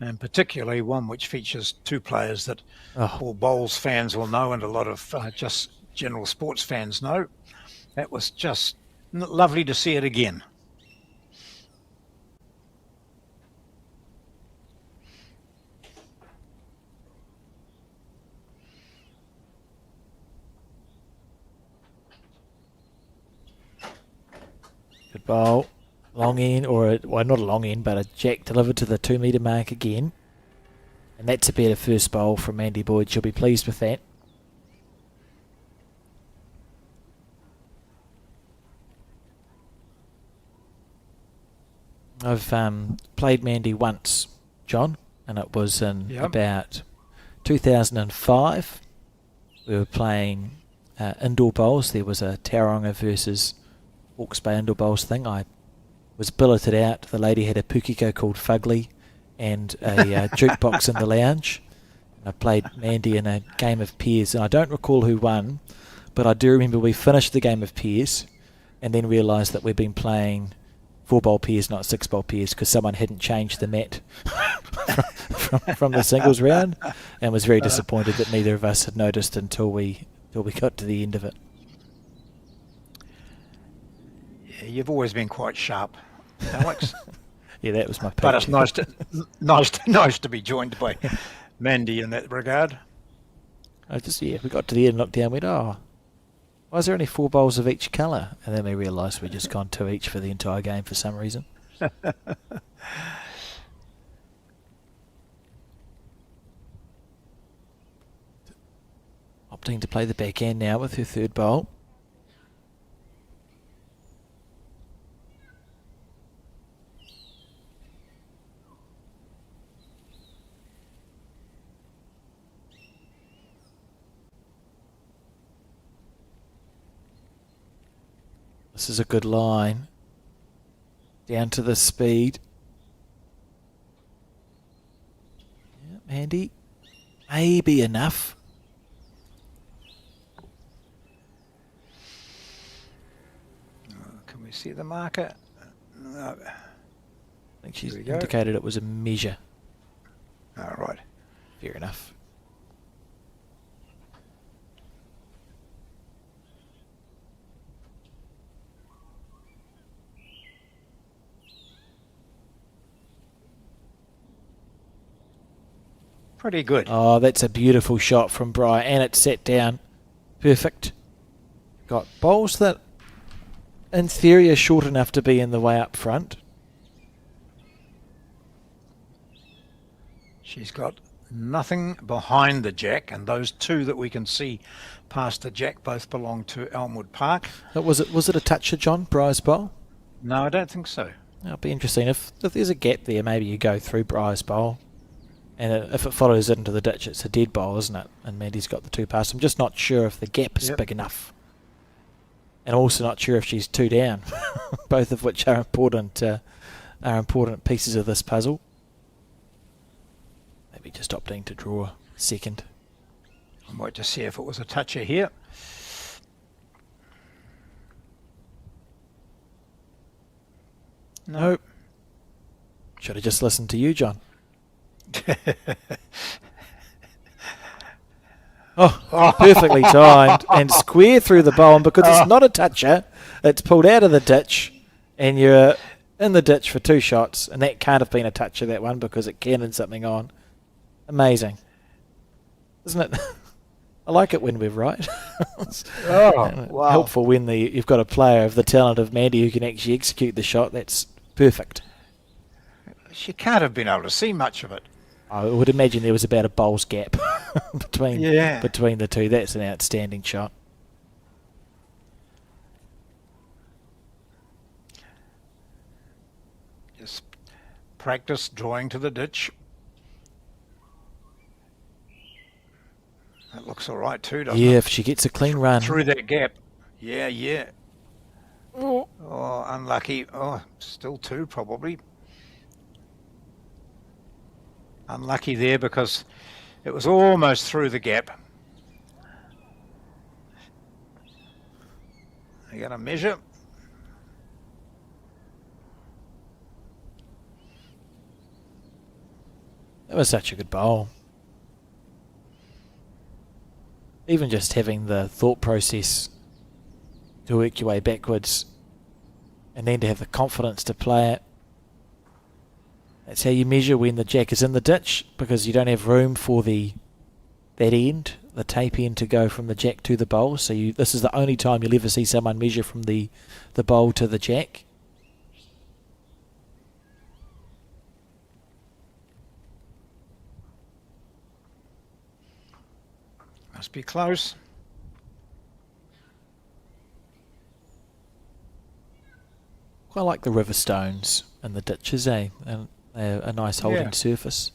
and particularly one which features 2 players that all bowls fans will know and a lot of just general sports fans know. That was just lovely to see it again. Good bowl. Long end, well, not a long end, but a jack delivered to the 2 metre mark again. And that's a better first bowl from Mandy Boyd. She'll be pleased with that. I've played Mandy once, John, and it was in about 2005. We were playing indoor bowls. There was a Tauranga versus Hawke's Bay indoor bowls thing. I was billeted out. The lady had a pukiko called Fugly and a jukebox in the lounge. I played Mandy in a game of pairs, and I don't recall who won, but I do remember we finished the game of pairs and then realised that we'd been playing 4-bowl pairs, not 6-bowl pairs, because someone hadn't changed the mat from the singles round, and was very disappointed that neither of us had noticed until we got to the end of it. Yeah, you've always been quite sharp, Alex. Yeah, that was my paycheck. But it's nice to be joined by Mandy in that regard. We got to the end and looked down and went, oh, why is there only 4 bowls of each colour? And then we realised we'd just gone 2 each for the entire game for some reason. Opting to play the backhand now with her 3rd bowl. This is a good line. Down to the speed. Yeah, Mandy. Maybe enough. Can we see the marker? No. I think she's indicated it was a measure. All right. Fair enough. Pretty good. Oh, that's a beautiful shot from Bry, and it's set down. Perfect. Got bowls that, in theory, are short enough to be in the way up front. She's got nothing behind the jack, and those 2 that we can see past the jack both belong to Elmwood Park. Was it a toucher, John, Bry's bowl? No, I don't think so. That'll be interesting. If there's a gap there, maybe you go through Bry's bowl. And if it follows it into the ditch, it's a dead bowl, isn't it? And Mandy's got the 2 past. I'm just not sure if the gap is big enough. And also not sure if she's 2 down, both of which are important pieces of this puzzle. Maybe just opting to draw second. I might just see if it was a toucher here. Nope. Should have just listened to you, John. Perfectly timed and square through the bowl, and because it's not a toucher, it's pulled out of the ditch, and you're in the ditch for 2 shots, and that can't have been a toucher, that one, because it cannoned something on. Amazing, isn't it? I like it when we're right. Wow. Helpful when you've got a player of the talent of Mandy who can actually execute the shot. That's perfect. She can't have been able to see much of it. I would imagine there was about a bowl's gap between the 2. That's an outstanding shot. Just practice drawing to the ditch. That looks all right too, doesn't it? Yeah, if she gets a clean run. Through that gap. Yeah. Oh, unlucky. Oh, still 2 probably. Unlucky there because it was almost through the gap. You got to measure. That was such a good bowl. Even just having the thought process to work your way backwards and then to have the confidence to play it. That's how you measure when the jack is in the ditch, because you don't have room for that end, the tape end, to go from the jack to the bowl. So this is the only time you'll ever see someone measure from the bowl to the jack. Must be close. quite like the river stones and the ditches, eh? And they're a nice holding Yeah. surface.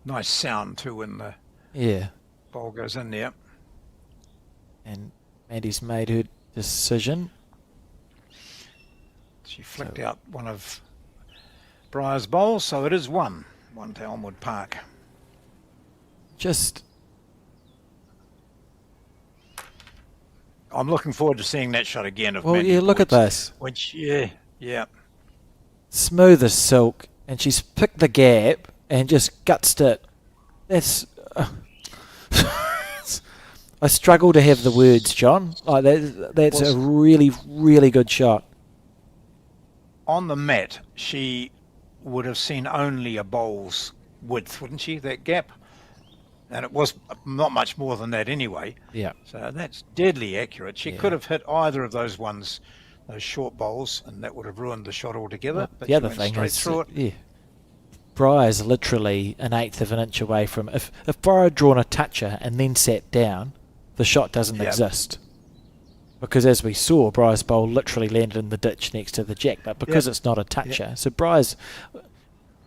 Nice sound too when the Yeah. ball goes in there. And Mandy's made her decision. She flicked out one of Briar's bowls, so it is one to Elmwood Park. Just, I'm looking forward to seeing that shot again. Of well, Mandy yeah, look at Boyd's, this. Which, yeah. Smooth as silk. And she's picked the gap and just gutsed it. That's... I struggle to have the words, John. Like that's a really, really good shot. On the mat, she would have seen only a bowl's width, wouldn't she, that gap? And it was not much more than that anyway. Yeah. So that's deadly accurate. She Yeah. could have hit either of those ones, those short bowls, and that would have ruined the shot altogether. Well, But the she other went thing straight is, through it. yeah, Briar's literally 1/8 of an inch away from... If Briar had drawn a toucher and then sat down, the shot doesn't Yep. exist. Because as we saw, Briar's bowl literally landed in the ditch next to the jack, but because Yep. it's not a toucher, so Briar's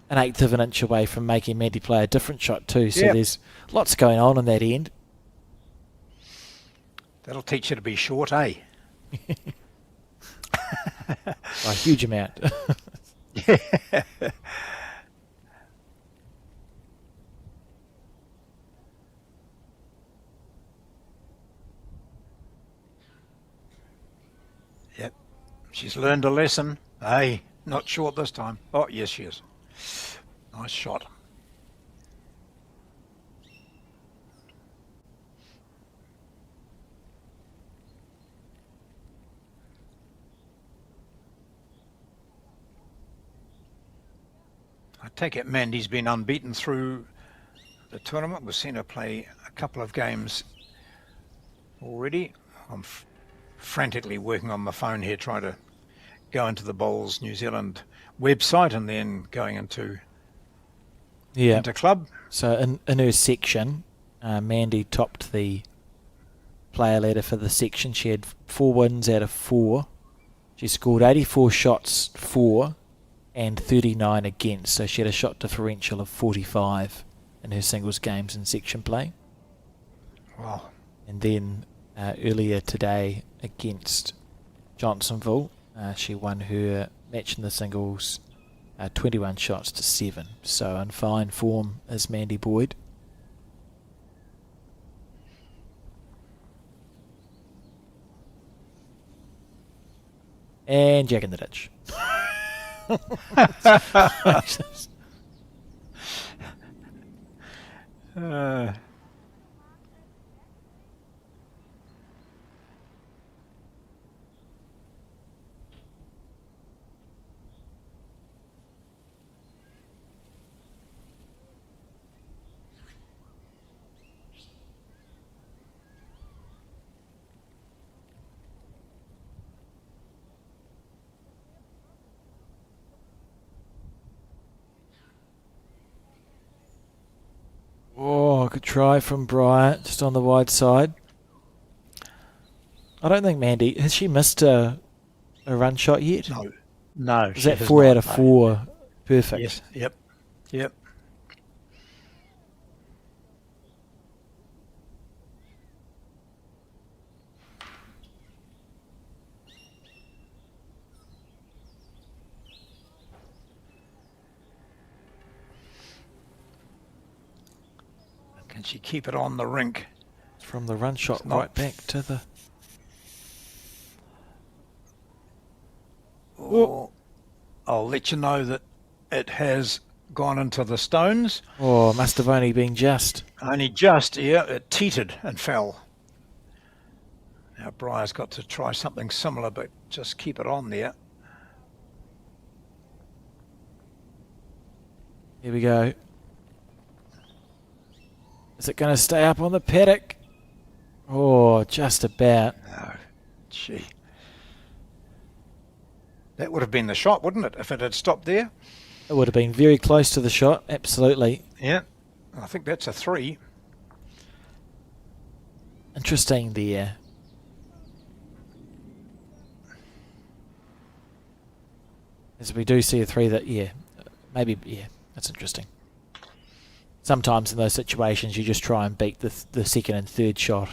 1/8 of an inch away from making Mandy play a different shot too, so Yep. there's lots going on in that end. That'll teach you to be short, eh? A huge amount. Yep. She's learned a lesson. Hey, not short this time. Oh, yes, she is. Nice shot. I take it Mandy's been unbeaten through the tournament. We've seen her play a couple of games already. I'm frantically working on my phone here trying to go into the Bowls New Zealand website and then going into Yeah. Interclub. So in her section, Mandy topped the player ladder for the section. She had 4 wins out of 4. She scored 84 shots for and 39 against. So she had a shot differential of 45 in her singles games in section play. Wow. And then earlier today against Johnsonville, she won her match in the singles 21 shots to 7. So in fine form is Mandy Boyd. And Jack in the ditch. Oh, good try from Bryant, just on the wide side. I don't think Mandy, has she missed a run shot yet? No. No. Is she that has 4 not, out of no. 4? Perfect. Yes. Yep. Yep. Can she keep it on the rink? From the run shot It's not- right back to the... Or I'll let you know that it has gone into the stones. Oh, must have only been just. Only just, yeah, it teetered and fell. Now Briar's got to try something similar, but just keep it on there. Here we go. Is it going to stay up on the paddock? Oh, just about. No, gee. That would have been the shot, wouldn't it, if it had stopped there? It would have been very close to the shot, absolutely. Yeah, I think that's a 3. Interesting there. As we do see a 3 that, maybe, that's interesting. Sometimes in those situations you just try and beat the second and third shot,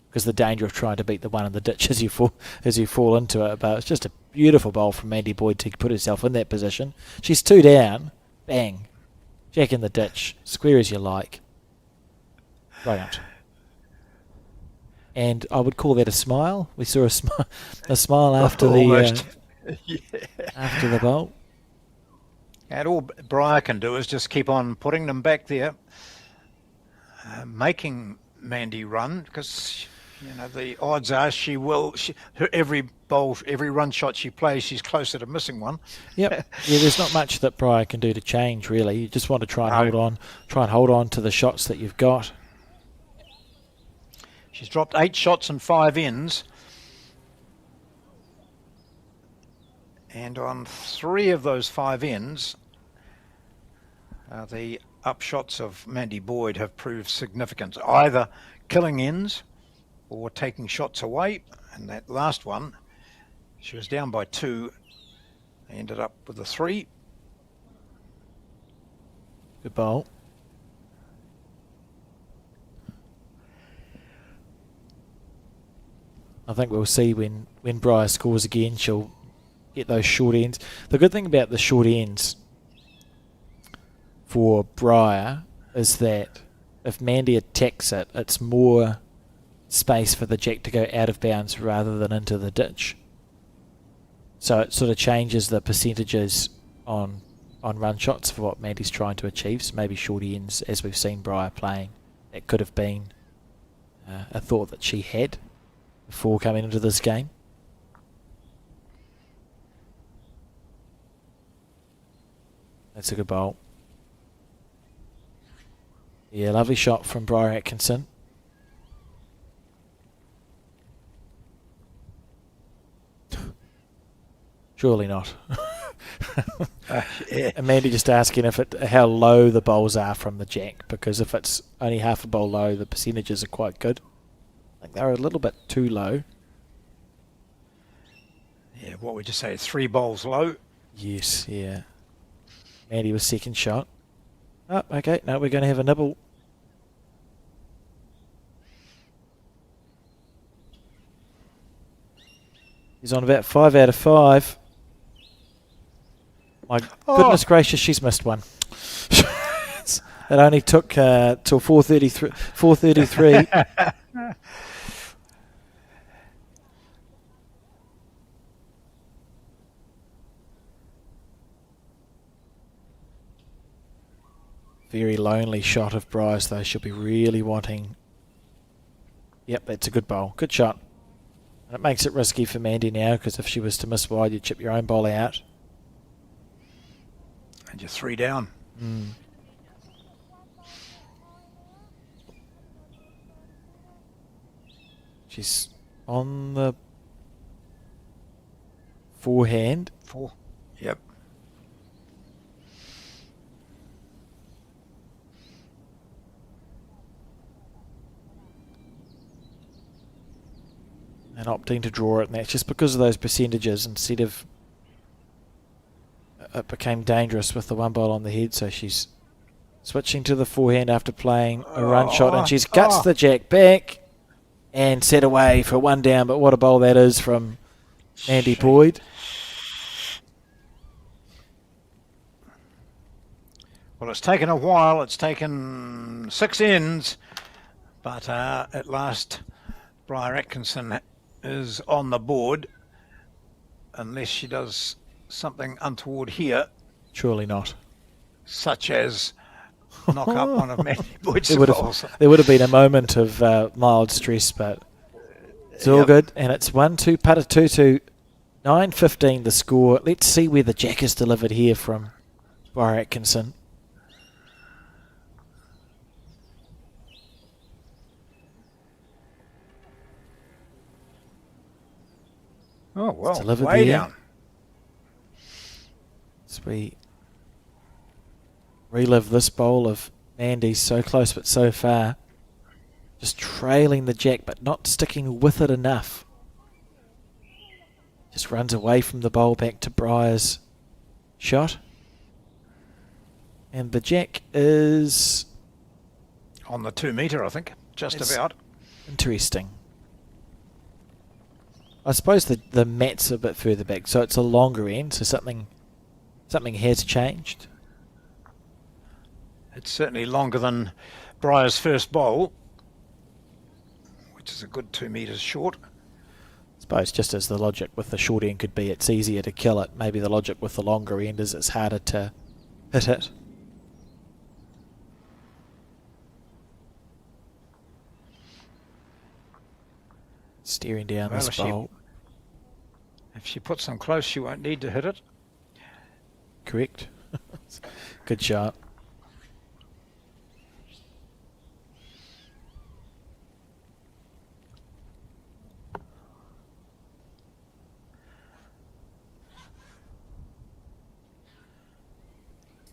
because the danger of trying to beat the one in the ditch as you fall into it. But it's just a beautiful bowl from Mandy Boyd to put herself in that position. She's 2 down, bang, jack in the ditch, square as you like. Brilliant. And I would call that a smile. We saw a smile after the after the bowl. And all Briar can do is just keep on putting them back there, making Mandy run, because the odds are she will. Every run shot she plays, she's closer to missing one. Yep. Yeah, there's not much that Briar can do to change, really. You just want to try and hold on to the shots that you've got. She's dropped 8 shots and 5 ends. And on 3 of those 5 ends, the upshots of Mandy Boyd have proved significant, either killing ends or taking shots away. And that last one, she was down by 2, ended up with a 3. Good bowl. I think we'll see when Briar scores again, she'll get those short ends. The good thing about the short ends for Briar is that if Mandy attacks it, it's more space for the jack to go out of bounds rather than into the ditch. So it sort of changes the percentages on run shots for what Mandy's trying to achieve. So maybe short ends, as we've seen Briar playing, that could have been a thought that she had before coming into this game. That's a good bowl. Yeah, lovely shot from Briar Atkinson. Surely not. And Mandy just asking how low the bowls are from the jack, because if it's only half a bowl low, the percentages are quite good. I think they're a little bit too low. Yeah, what would you say, 3 bowls low? Yes, yeah. Mandy was second shot. Oh, okay, now we're going to have a nibble. He's on about 5 out of 5. My goodness gracious, she's missed one. It only took till 4:33. Very lonely shot of Briar's, though. She'll be really wanting. Yep, that's a good bowl. Good shot. And it makes it risky for Mandy now, because if she was to miss wide, you'd chip your own bowl out. And you're 3 down. Mm. She's on the forehand. 4. Yep. And opting to draw it, and that's just because of those percentages. Instead of it became dangerous with the one ball on the head, so she's switching to the forehand after playing a run shot, and she's guts the jack back and set away for 1 down. But what a bowl that is from Mandy Boyd. Well, it's taken a while. It's taken 6 ends, but at last Briar Atkinson is on the board, unless she does something untoward here. Surely not. Such as knock up one of Mandy Boyd's balls. There would have been a moment of mild stress, but it's all good. And it's 1-2 putter 2-2. 9:15 the score. Let's see where the jack is delivered here from Briar Atkinson. Oh, well, delivered way there. down. As we relive this bowl of Mandy's, so close but so far. Just trailing the jack, but not sticking with it enough. Just runs away from the bowl back to Briar's shot. And the jack is... on the 2 metre, I think. Just It's about. interesting. I suppose the mat's a bit further back, so it's a longer end, so something has changed. It's certainly longer than Briar's first bowl, which is a good 2 metres short. I suppose just as the logic with the short end could be it's easier to kill it, maybe the logic with the longer end is it's harder to hit it. Steering down Well, this bowl. If she puts them close, she won't need to hit it. Correct. Good shot.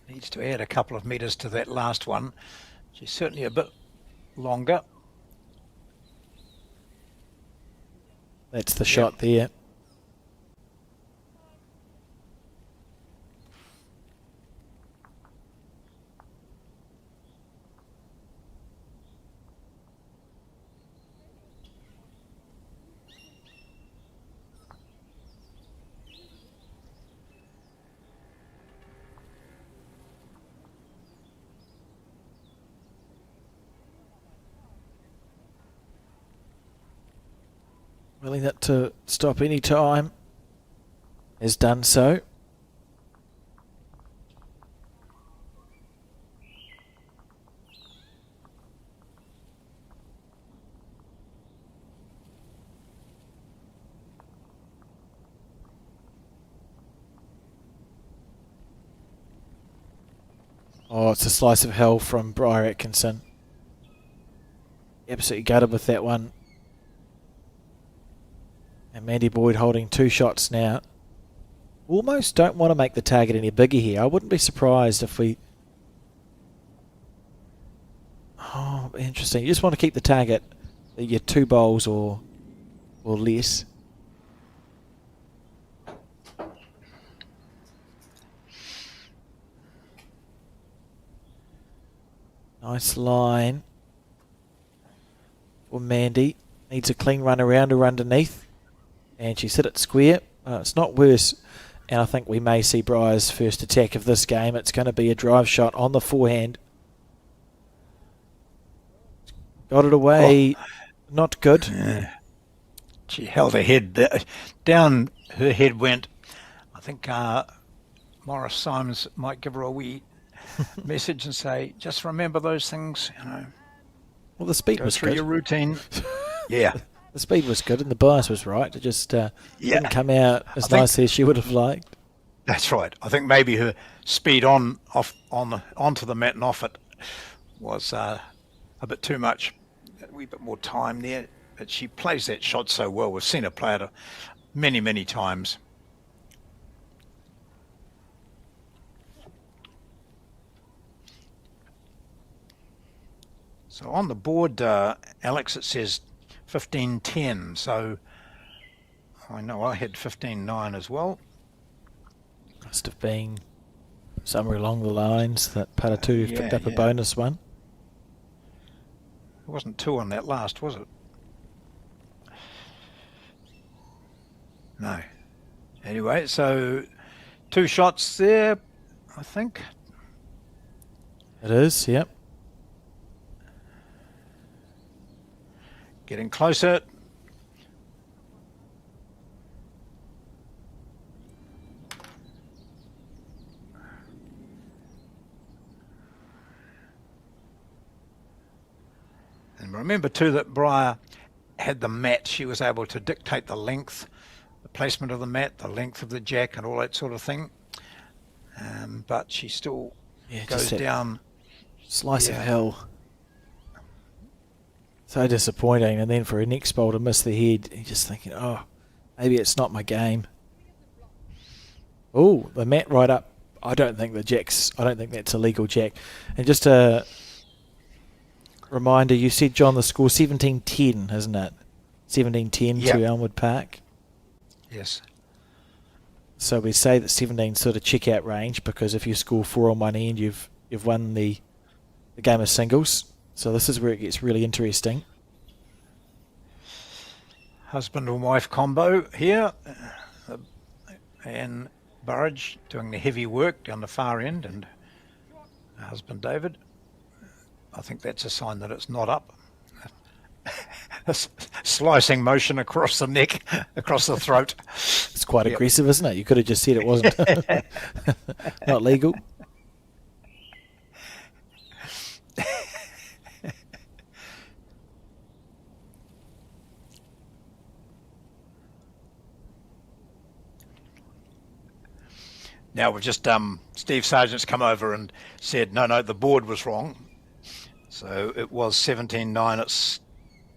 Needs to add a couple of metres to that last one. She's certainly a bit longer. That's the shot there. Willing that to stop any time. Has done so. Oh, it's a slice of hell from Briar Atkinson. Absolutely gutted with that one. And Mandy Boyd holding 2 shots now. Almost don't want to make the target any bigger here. I wouldn't be surprised if we... Oh, interesting. You just want to keep the target at your 2 bowls or less. Nice line for Mandy. Needs a clean run around or underneath. And she's hit it square. It's not worse. And I think we may see Briar's first attack of this game. It's going to be a drive shot on the forehand. Got it away. Oh. Not good. She held her head down. Her head went. I think Morris Symes might give her a wee message and say, just remember those things, you know. Well, the speed Go was through good. Your routine. Yeah. The speed was good and the bias was right. It just didn't come out as nicely as she would have liked. That's right. I think maybe her speed onto the mat and off it was a bit too much. A wee bit more time there. But she plays that shot so well. We've seen her play it many, many times. So on the board, Alex, it says 15-10. So I know I had 15-9 as well. Must have been somewhere along the lines that Paratu picked up a bonus one. There wasn't 2 on that last, was it? No. Anyway, so 2 shots there, I think. It is, yep. Getting closer. And remember too that Briar had the mat. She was able to dictate the length, the placement of the mat, the length of the jack and all that sort of thing. But she still goes down. Slice of hell. So disappointing. And then for a next bowl to miss the head, you're just thinking, oh, maybe it's not my game. Oh, the mat right up. I don't think that's a legal jack. And just to reminder, you said, John, the score 17-10, isn't it? 17-10 Yep. to Elmwood Park. Yes. So we say that 17 sort of check-out range, because if you score 4 on one end, you've won the game of singles. So this is where it gets really interesting. Husband and wife combo here. And Burridge doing the heavy work down the far end, and her husband David. I think that's a sign that it's not up. A slicing motion across the neck, across the throat. It's quite aggressive, isn't it? You could have just said it wasn't. Not legal. Now we've just Steve Sargent's come over and said no, the board was wrong. So it was 17-9. It's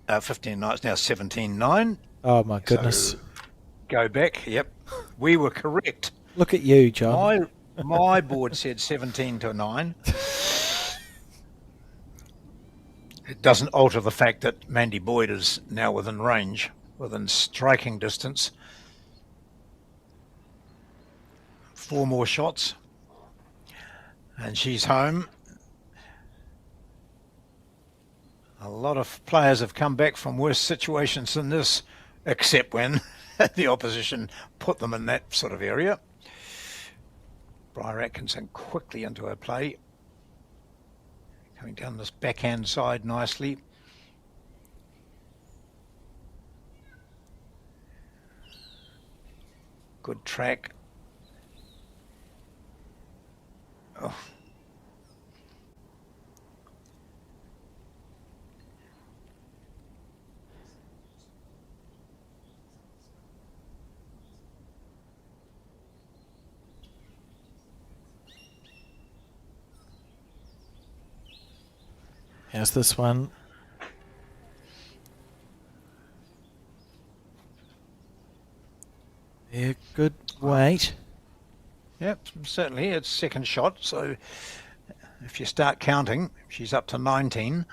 15-9. It's now 17-9. Oh my goodness! So go back. Yep, we were correct. Look at you, John. My board said 17-9. It doesn't alter the fact that Mandy Boyd is now within range, within striking distance. 4 more shots, and she's home. A lot of players have come back from worse situations than this, except when the opposition put them in that sort of area. Briar Atkinson quickly into her play. Coming down this backhand side nicely. Good track. Oh. How's this one? Yeah, good weight. Yep, certainly it's second shot, so if you start counting, she's up to 19.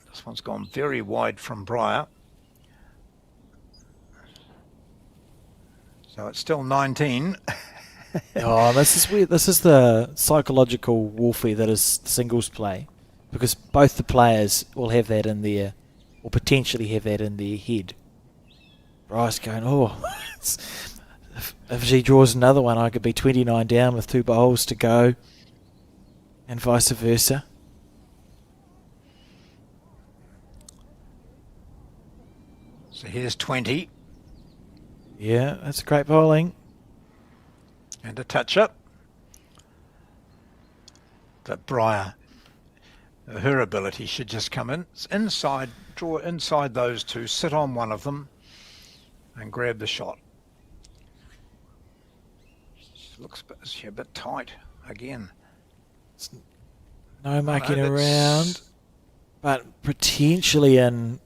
This one's gone very wide from Briar. So it's still 19. Oh, this is weird. This is the psychological warfare that is singles play, because both the players will have that in their, or potentially have that in their head. Bryce going, if she draws another one, I could be 29 down with 2 bowls to go, and vice versa. So here's 20. Yeah, that's great bowling. And a touch up. But Briar, her ability should just come in inside, draw inside those 2, sit on one of them, and grab the shot. She looks a bit tight again. No mucking around, but potentially in.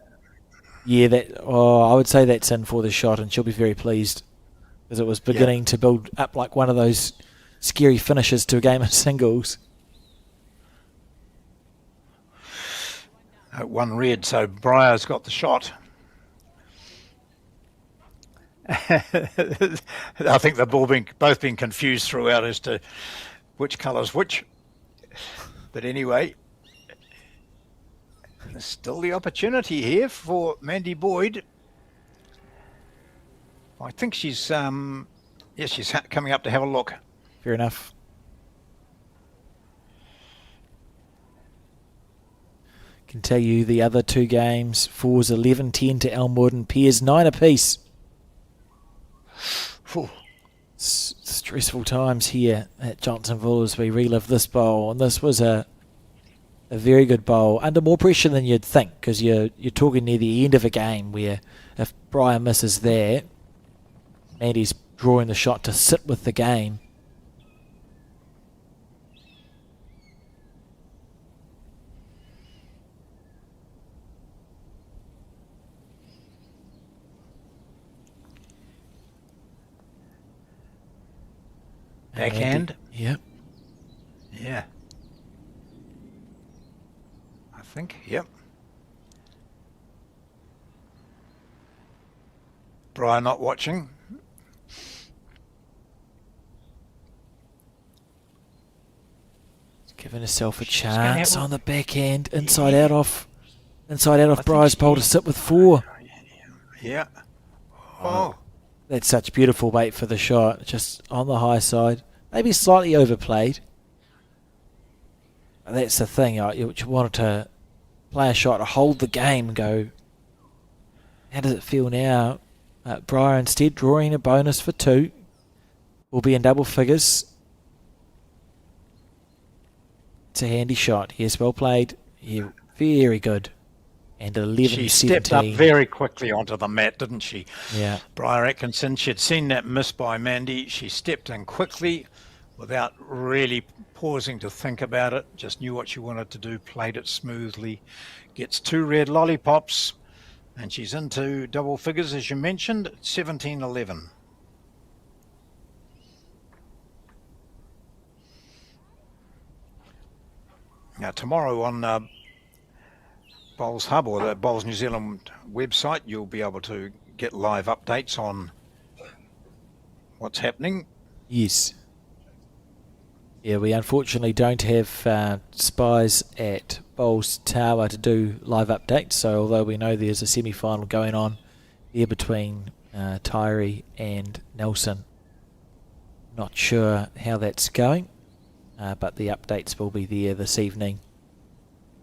Yeah, I would say that's in for the shot, and she'll be very pleased, as it was beginning to build up like one of those scary finishes to a game of singles. One red, so Briar's got the shot. I think they've both been confused throughout as to which colour's which. But anyway, there's still the opportunity here for Mandy Boyd. I think she's she's coming up to have a look. Fair enough. Can tell you the other 2 games, 4's 11-10 to Elmwood and Piers 9 apiece. Stressful times here at Johnsonville as we relive this bowl, and this was a very good bowl, under more pressure than you'd think, because you're talking near the end of a game where if Briar misses there, Mandy's drawing the shot to sit with the game. Backhand. Yep. Yeah. I think. Yep. Brian not watching. Giving herself a She's gonna chance have a- on the backhand, inside out off Bry's pole to sit with 4. Yeah. Oh. That's such beautiful weight for the shot, just on the high side. Maybe slightly overplayed. That's the thing, you wanted to play a shot to hold the game and go, how does it feel now? Breyer instead drawing a bonus for 2. Will be in double figures. It's a handy shot. Yes, well played. Yeah, very good. And 11-17. She stepped up very quickly onto the mat, didn't she? Yeah. Briar Atkinson, she'd seen that miss by Mandy. She stepped in quickly without really pausing to think about it. Just knew what she wanted to do, played it smoothly. Gets 2 red lollipops, and she's into double figures, as you mentioned, 17-11. Now, tomorrow on Bowls Hub or the Bowls New Zealand website, you'll be able to get live updates on what's happening. Yes. Yeah, we unfortunately don't have spies at Bowls Tower to do live updates, so although we know there's a semi-final going on here between Tyree and Nelson, not sure how that's going. But the updates will be there this evening.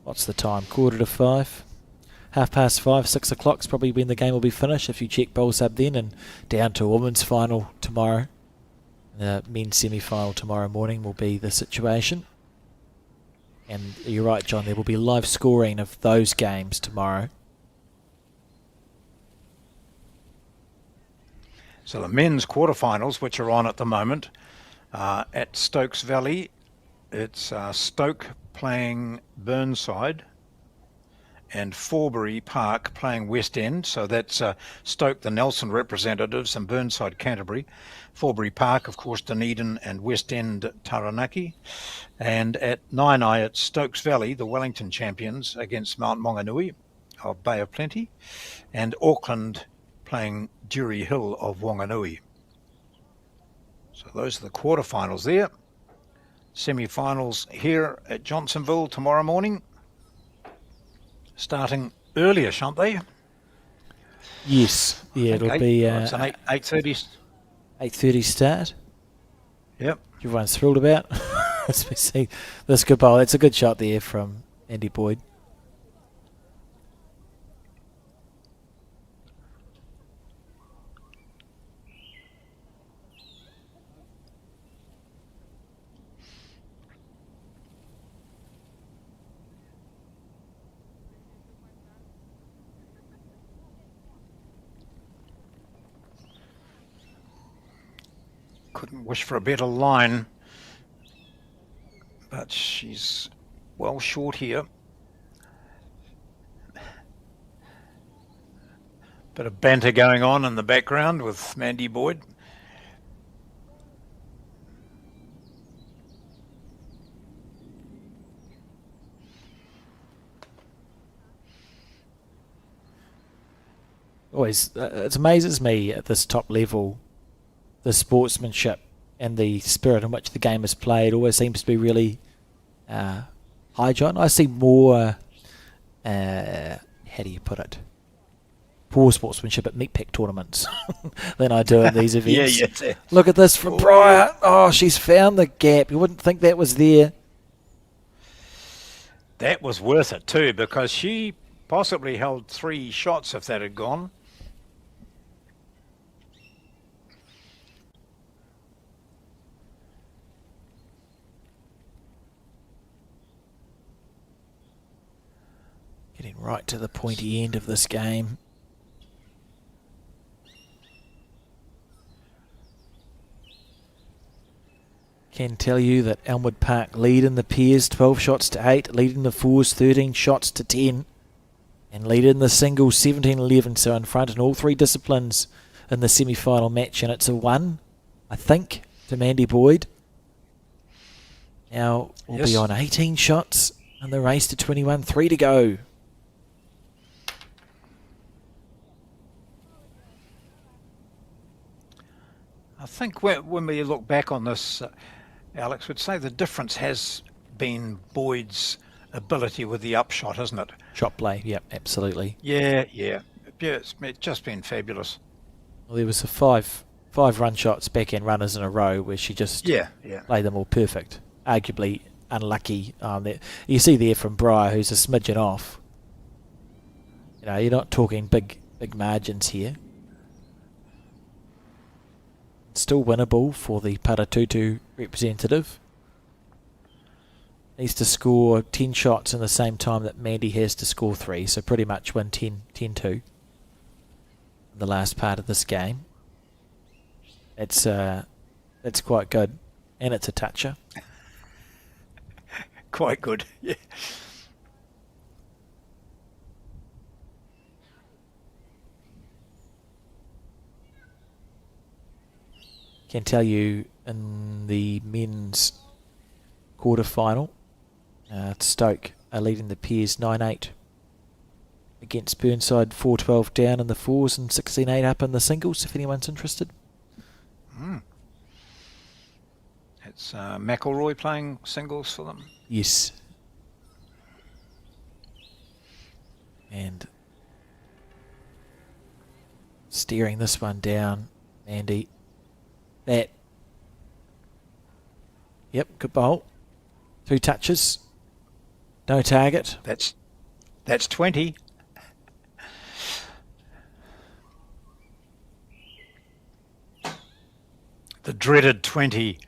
What's the time? 4:45? 5:30, 6 o'clock's probably when the game will be finished if you check Bowls Hub then, and down to a women's final tomorrow. The men's semi-final tomorrow morning will be the situation. And you're right, John, there will be live scoring of those games tomorrow. So the men's quarterfinals, which are on at the moment, at Stokes Valley, it's Stoke playing Burnside and Forbury Park playing West End. So that's Stoke, the Nelson representatives, and Burnside, Canterbury. Forbury Park, of course, Dunedin, and West End, Taranaki. And at Nainai, it's Stokes Valley, the Wellington champions, against Mount Maunganui of Bay of Plenty, and Auckland playing Dury Hill of Wanganui. So those are the quarterfinals there. Semi-finals here at Johnsonville tomorrow morning. Starting earlier, shan't they? Yes. Yeah, it'll be it's an 8:30. 8:30 start. Yep. Everyone's thrilled about. As we see this good bowl. That's a good shot there from Andy Boyd. Couldn't wish for a better line, but she's well short here. Bit of banter going on in the background with Mandy Boyd. Always, it amazes me at this top level, the sportsmanship and the spirit in which the game is played always seems to be really high, John. I see more, how do you put it, poor sportsmanship at meat pack tournaments than I do at these events. Yeah. Look at this from Breyer. Oh, she's found the gap. You wouldn't think that was there. That was worth it too, because she possibly held 3 shots if that had gone. Getting right to the pointy end of this game. Can tell you that Elmwood Park lead in the pairs 12 shots to 8, lead in the fours 13 shots to 10, and lead in the singles 17-11, so in front in all 3 disciplines in the semi-final match, and it's a 1, I think, to Mandy Boyd. Now we'll be on 18 shots And the race to 21, 3 to go. I think when we look back on this, Alex, would say the difference has been Boyd's ability with the upshot, isn't it? Shot play, yep, absolutely. Yeah. It's just been fabulous. Well, there was a five run shots, backhand runners in a row where she just played them all perfect. Arguably unlucky. You see there from Briar, who's a smidgen off. You know, you're not talking big margins here. Still winnable for the Paratutu representative. Needs to score 10 shots in the same time that Mandy has to score 3, so pretty much win 10-2 in the last part of this game. It's quite good, and it's a toucher. Quite good, yeah. Can tell you in the men's quarterfinal, Stoke are leading the pairs 9-8 against Burnside, 4-12 down in the fours and 16-8 up in the singles, if anyone's interested. It's McElroy playing singles for them. Yes. And steering this one down, Andy. That. Yep, good bowl. 2 touches. No target. That's 20. The dreaded 20.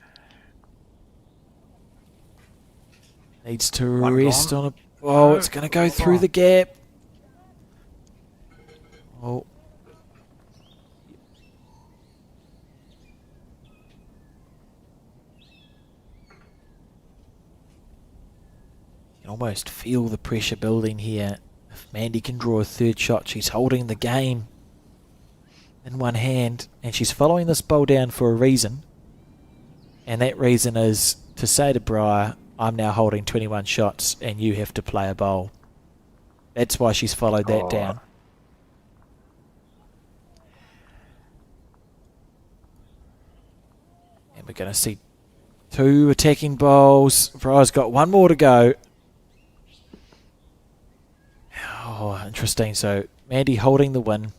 Needs to One rest gone. on a... Oh, it's going to go through the gap. Oh. You can almost feel the pressure building here. If Mandy can draw a third shot, she's holding the game in one hand, and she's following this bowl down for a reason. And that reason is to say to Briar, I'm now holding 21 shots and you have to play a bowl. That's why she's followed that down. And we're going to see 2 attacking bowls. Briar's got 1 more to go. Oh, interesting. So Mandy holding the win.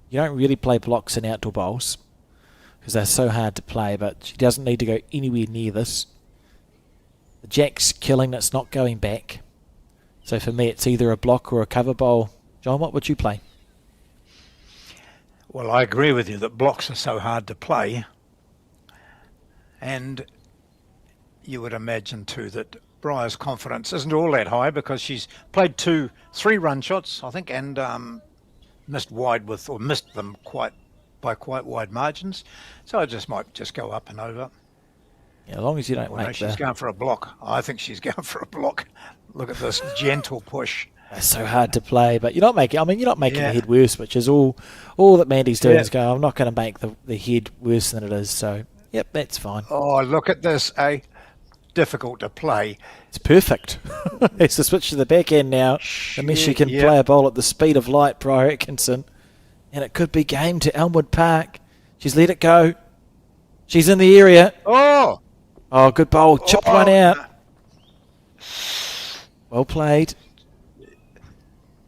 You don't really play blocks in outdoor bowls because they're so hard to play, but she doesn't need to go anywhere near this. The jack's killing, it's not going back. So for me, it's either a block or a cover bowl. John, what would you play? Well, I agree with you that blocks are so hard to play. And you would imagine too that Briar's confidence isn't all that high because she's played 3 run shots, I think, and missed them by quite wide margins. So I might just go up and over. Yeah, as long as you don't make she's going for a block. I think she's going for a block. Look at this gentle push. It's so hard to play, but you're not making the head worse, which is all that Mandy's doing is going, I'm not going to make the head worse than it is. So, yep, that's fine. Oh, look at this, eh? Difficult to play. It's perfect. It's to switch to the back end now, unless she can play a bowl at the speed of light, Briar Atkinson. And it could be game to Elmwood Park. She's let it go. She's in the area. Oh, good bowl. Chipped one out. Well played.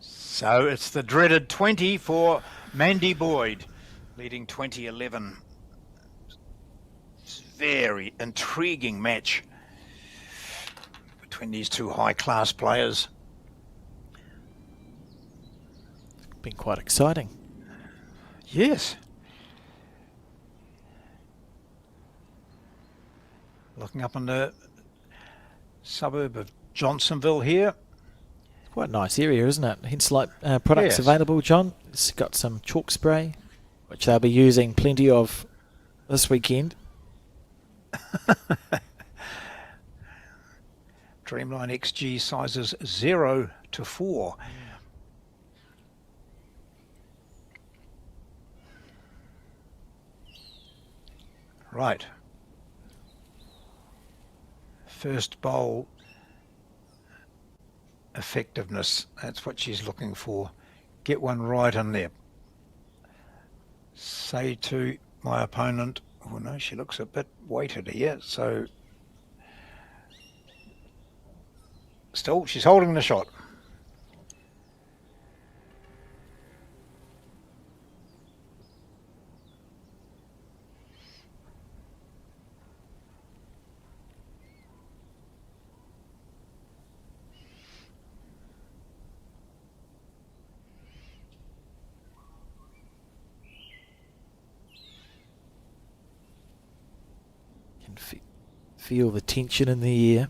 So it's the dreaded 20 for Mandy Boyd, leading 2011. It's a very intriguing match between these 2 high-class players. Been quite exciting. Yes. Looking up in the suburb of Johnsonville here. It's quite a nice area, isn't it? Hence, like products available, John. It's got some chalk spray, which they'll be using plenty of this weekend. Dreamline XG sizes 0 to 4. Right. First bowl effectiveness. That's what she's looking for. Get one right in there. Say to my opponent, oh no, she looks a bit weighted here, so still she's holding the shot. Feel the tension in the air.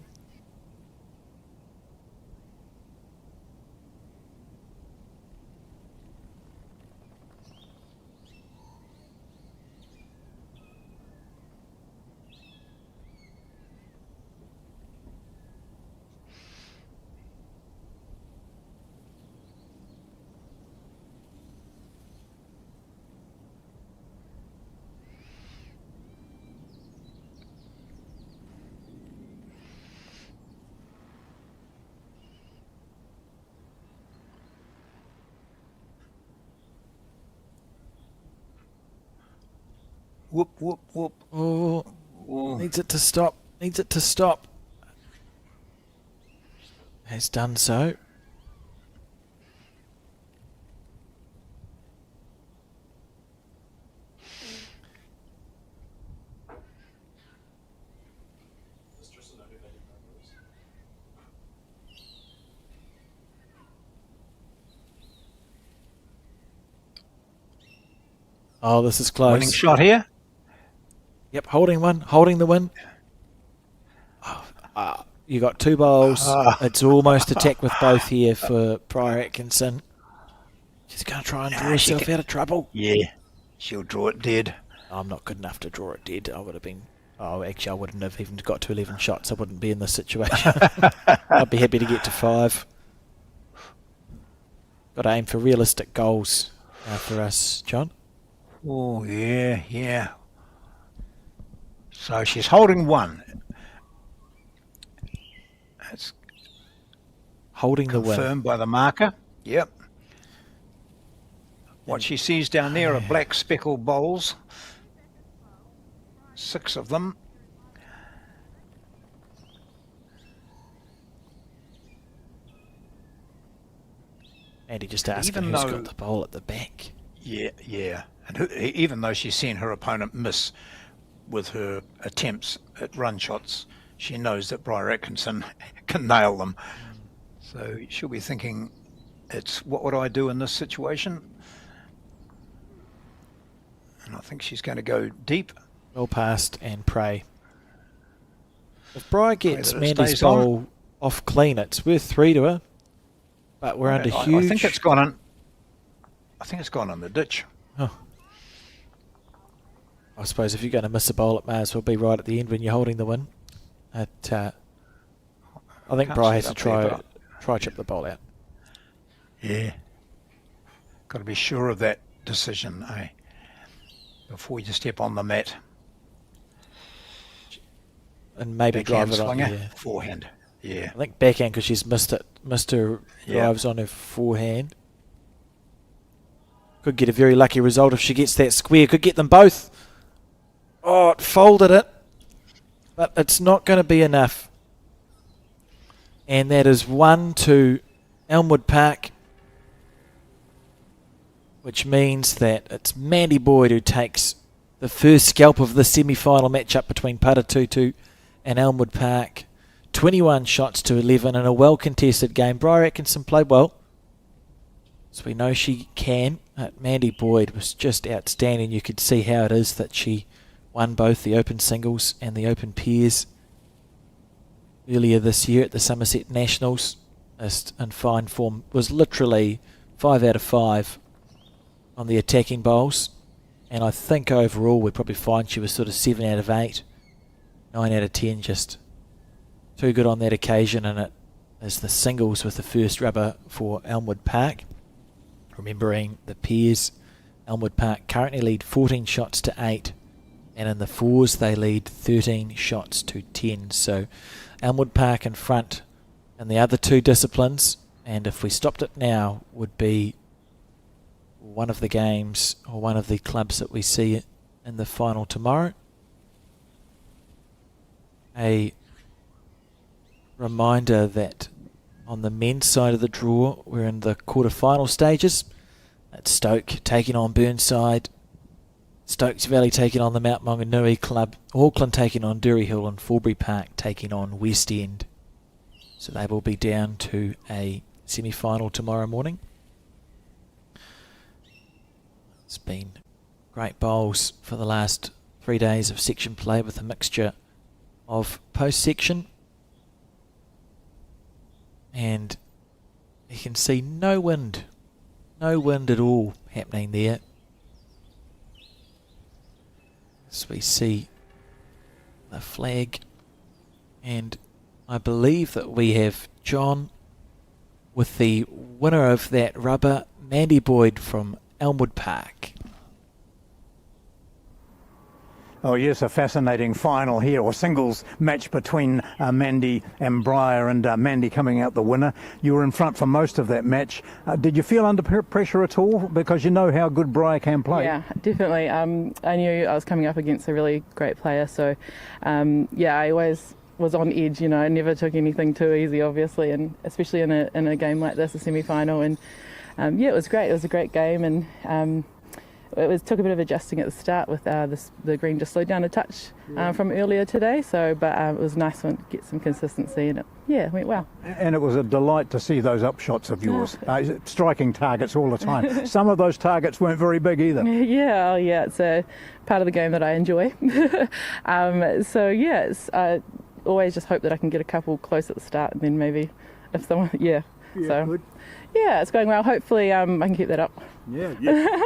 Whoop, whoop, whoop. Oh, Oh. needs it to stop. Needs it to stop. Has done so. Oh, this is close. Winning shot here. Yep, holding one, holding the win. You got two bowls. It's almost attack with both here for Pryor Atkinson. She's going to try and draw herself out of trouble. Yeah, she'll draw it dead. I'm not good enough to draw it dead. I would have been... Oh, actually, I wouldn't have even got to 11 shots. I wouldn't be in this situation. I'd be happy to get to 5. Got to aim for realistic goals for us, John. Oh, yeah, yeah. So she's holding one. That's Holding the win. confirmed by the marker. Yep. What she sees down there are black speckled bowls. 6 of them. Andy just asking Even who's though- got the bowl at the back. Yeah, yeah. And even though she's seen her opponent miss with her attempts at run shots, she knows that Pryor Atkinson can nail them. So she'll be thinking, it's what would I do in this situation? And I think she's going to go deep. Well passed and pray. If Bri gets that it Mandy's stays on. bowl off clean, it's worth 3 to her. But we're under huge... I think it's gone on. I think it's gone on the ditch. Oh. I suppose if you're going to miss a bowl, it may as well be right at the end when you're holding the win. I think Can't Bri see has it to up there, try chip the bowl out. Yeah. Got to be sure of that decision, eh? Before you step on the mat. And maybe Backhand drive it on. swinger, Yeah. forehand. Yeah. I think backhand because she's missed her Yeah. drives on her forehand. Could get a very lucky result if she gets that square. Could get them both. Oh, it folded it. But it's not going to be enough. And that is 1 to Elmwood Park. Which means that it's Mandy Boyd who takes the first scalp of the semi-final matchup between Paratutu and Elmwood Park. 21 shots to 11 in a well-contested game. Bri Atkinson played well, so we know she can. Mandy Boyd was just outstanding. You could see how it is that she won both the open singles and the open pairs earlier this year at the Somerset Nationals. Just in fine form. Was literally 5 out of 5 on the attacking bowls, and I think overall we'd probably find she was sort of 7 out of 8, 9 out of 10, just too good on that occasion. And it is the singles with the first rubber for Elmwood Park. Remembering the pairs, Elmwood Park currently lead 14 shots to 8, and in the fours they lead 13 shots to 10. So Elmwood Park in front And the other two disciplines, and if we stopped it now, would be one of the games or one of the clubs that we see in the final tomorrow. A reminder that on the men's side of the draw, we're in the quarterfinal stages. That's Stoke taking on Burnside, Stokes Valley taking on the Mount Maunganui Club, Auckland taking on Dury Hill, and Forbury Park taking on West End. So they will be down to a semi-final tomorrow morning. It's been great bowls for the last 3 days of section play with a mixture of post-section. And you can see no wind at all happening there. As we see the flag, and I believe that we have John with the winner of that rubber, Mandy Boyd from Elmwood Park. Oh yes, a fascinating final here, or singles match between Mandy and Briar, and Mandy coming out the winner. You were in front for most of that match. Did you feel under pressure at all? Because you know how good Briar can play. Yeah, definitely. I knew I was coming up against a really great player, so I always was on edge. You know, I never took anything too easy, obviously, and especially in a game like this, a semi-final. And it was great. It was a great game, and took a bit of adjusting at the start with the green just slowed down a touch from earlier today. But it was nice to get some consistency, and it went well. And it was a delight to see those upshots of yours, striking targets all the time. Some of those targets weren't very big either. Yeah, it's a part of the game that I enjoy. I always just hope that I can get a couple close at the start, and then maybe if someone, Good. Yeah, it's going well. Hopefully I can keep that up. Yeah,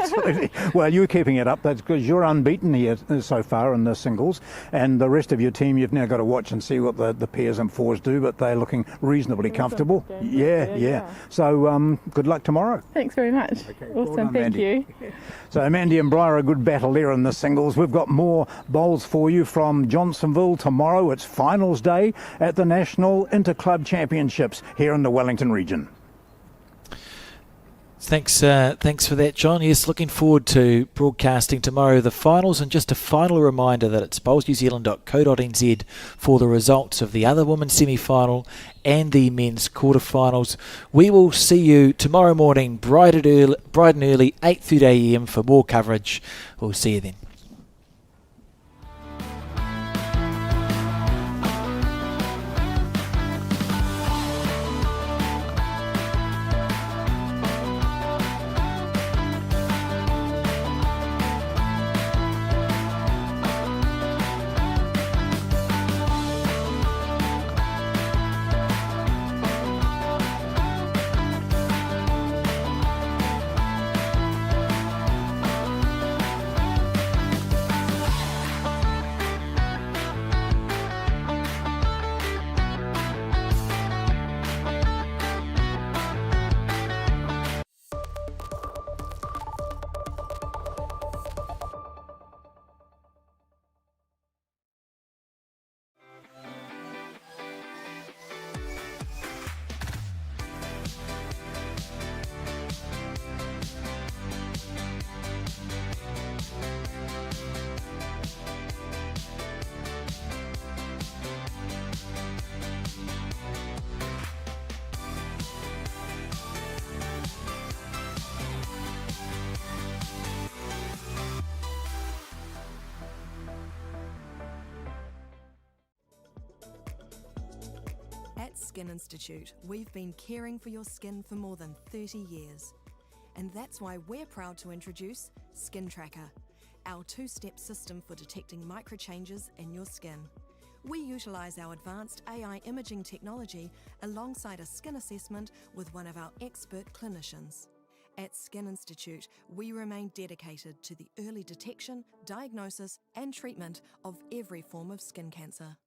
absolutely. Well, you're keeping it up. That's because you're unbeaten here so far in the singles, and the rest of your team, you've now got to watch and see what the pairs and fours do, but they're looking reasonably comfortable. Yeah. So good luck tomorrow. Thanks very much. Okay, awesome, well done, thank Mandy. you. So Mandy and Briar, a good battle there in the singles. We've got more bowls for you from Johnsonville tomorrow. It's finals day at the National Interclub Championships here in the Wellington region. Thanks for that, John. Yes, looking forward to broadcasting tomorrow the finals, and just a final reminder that it's bowlsnewzealand.co.nz for the results of the other women's semi-final and the men's quarterfinals. We will see you tomorrow morning, bright and early, 8:30 a.m. for more coverage. We'll see you then. At Skin Institute, we've been caring for your skin for more than 30 years. And that's why we're proud to introduce Skin Tracker, our two-step system for detecting microchanges in your skin. We utilise our advanced AI imaging technology alongside a skin assessment with one of our expert clinicians. At Skin Institute, we remain dedicated to the early detection, diagnosis and treatment of every form of skin cancer.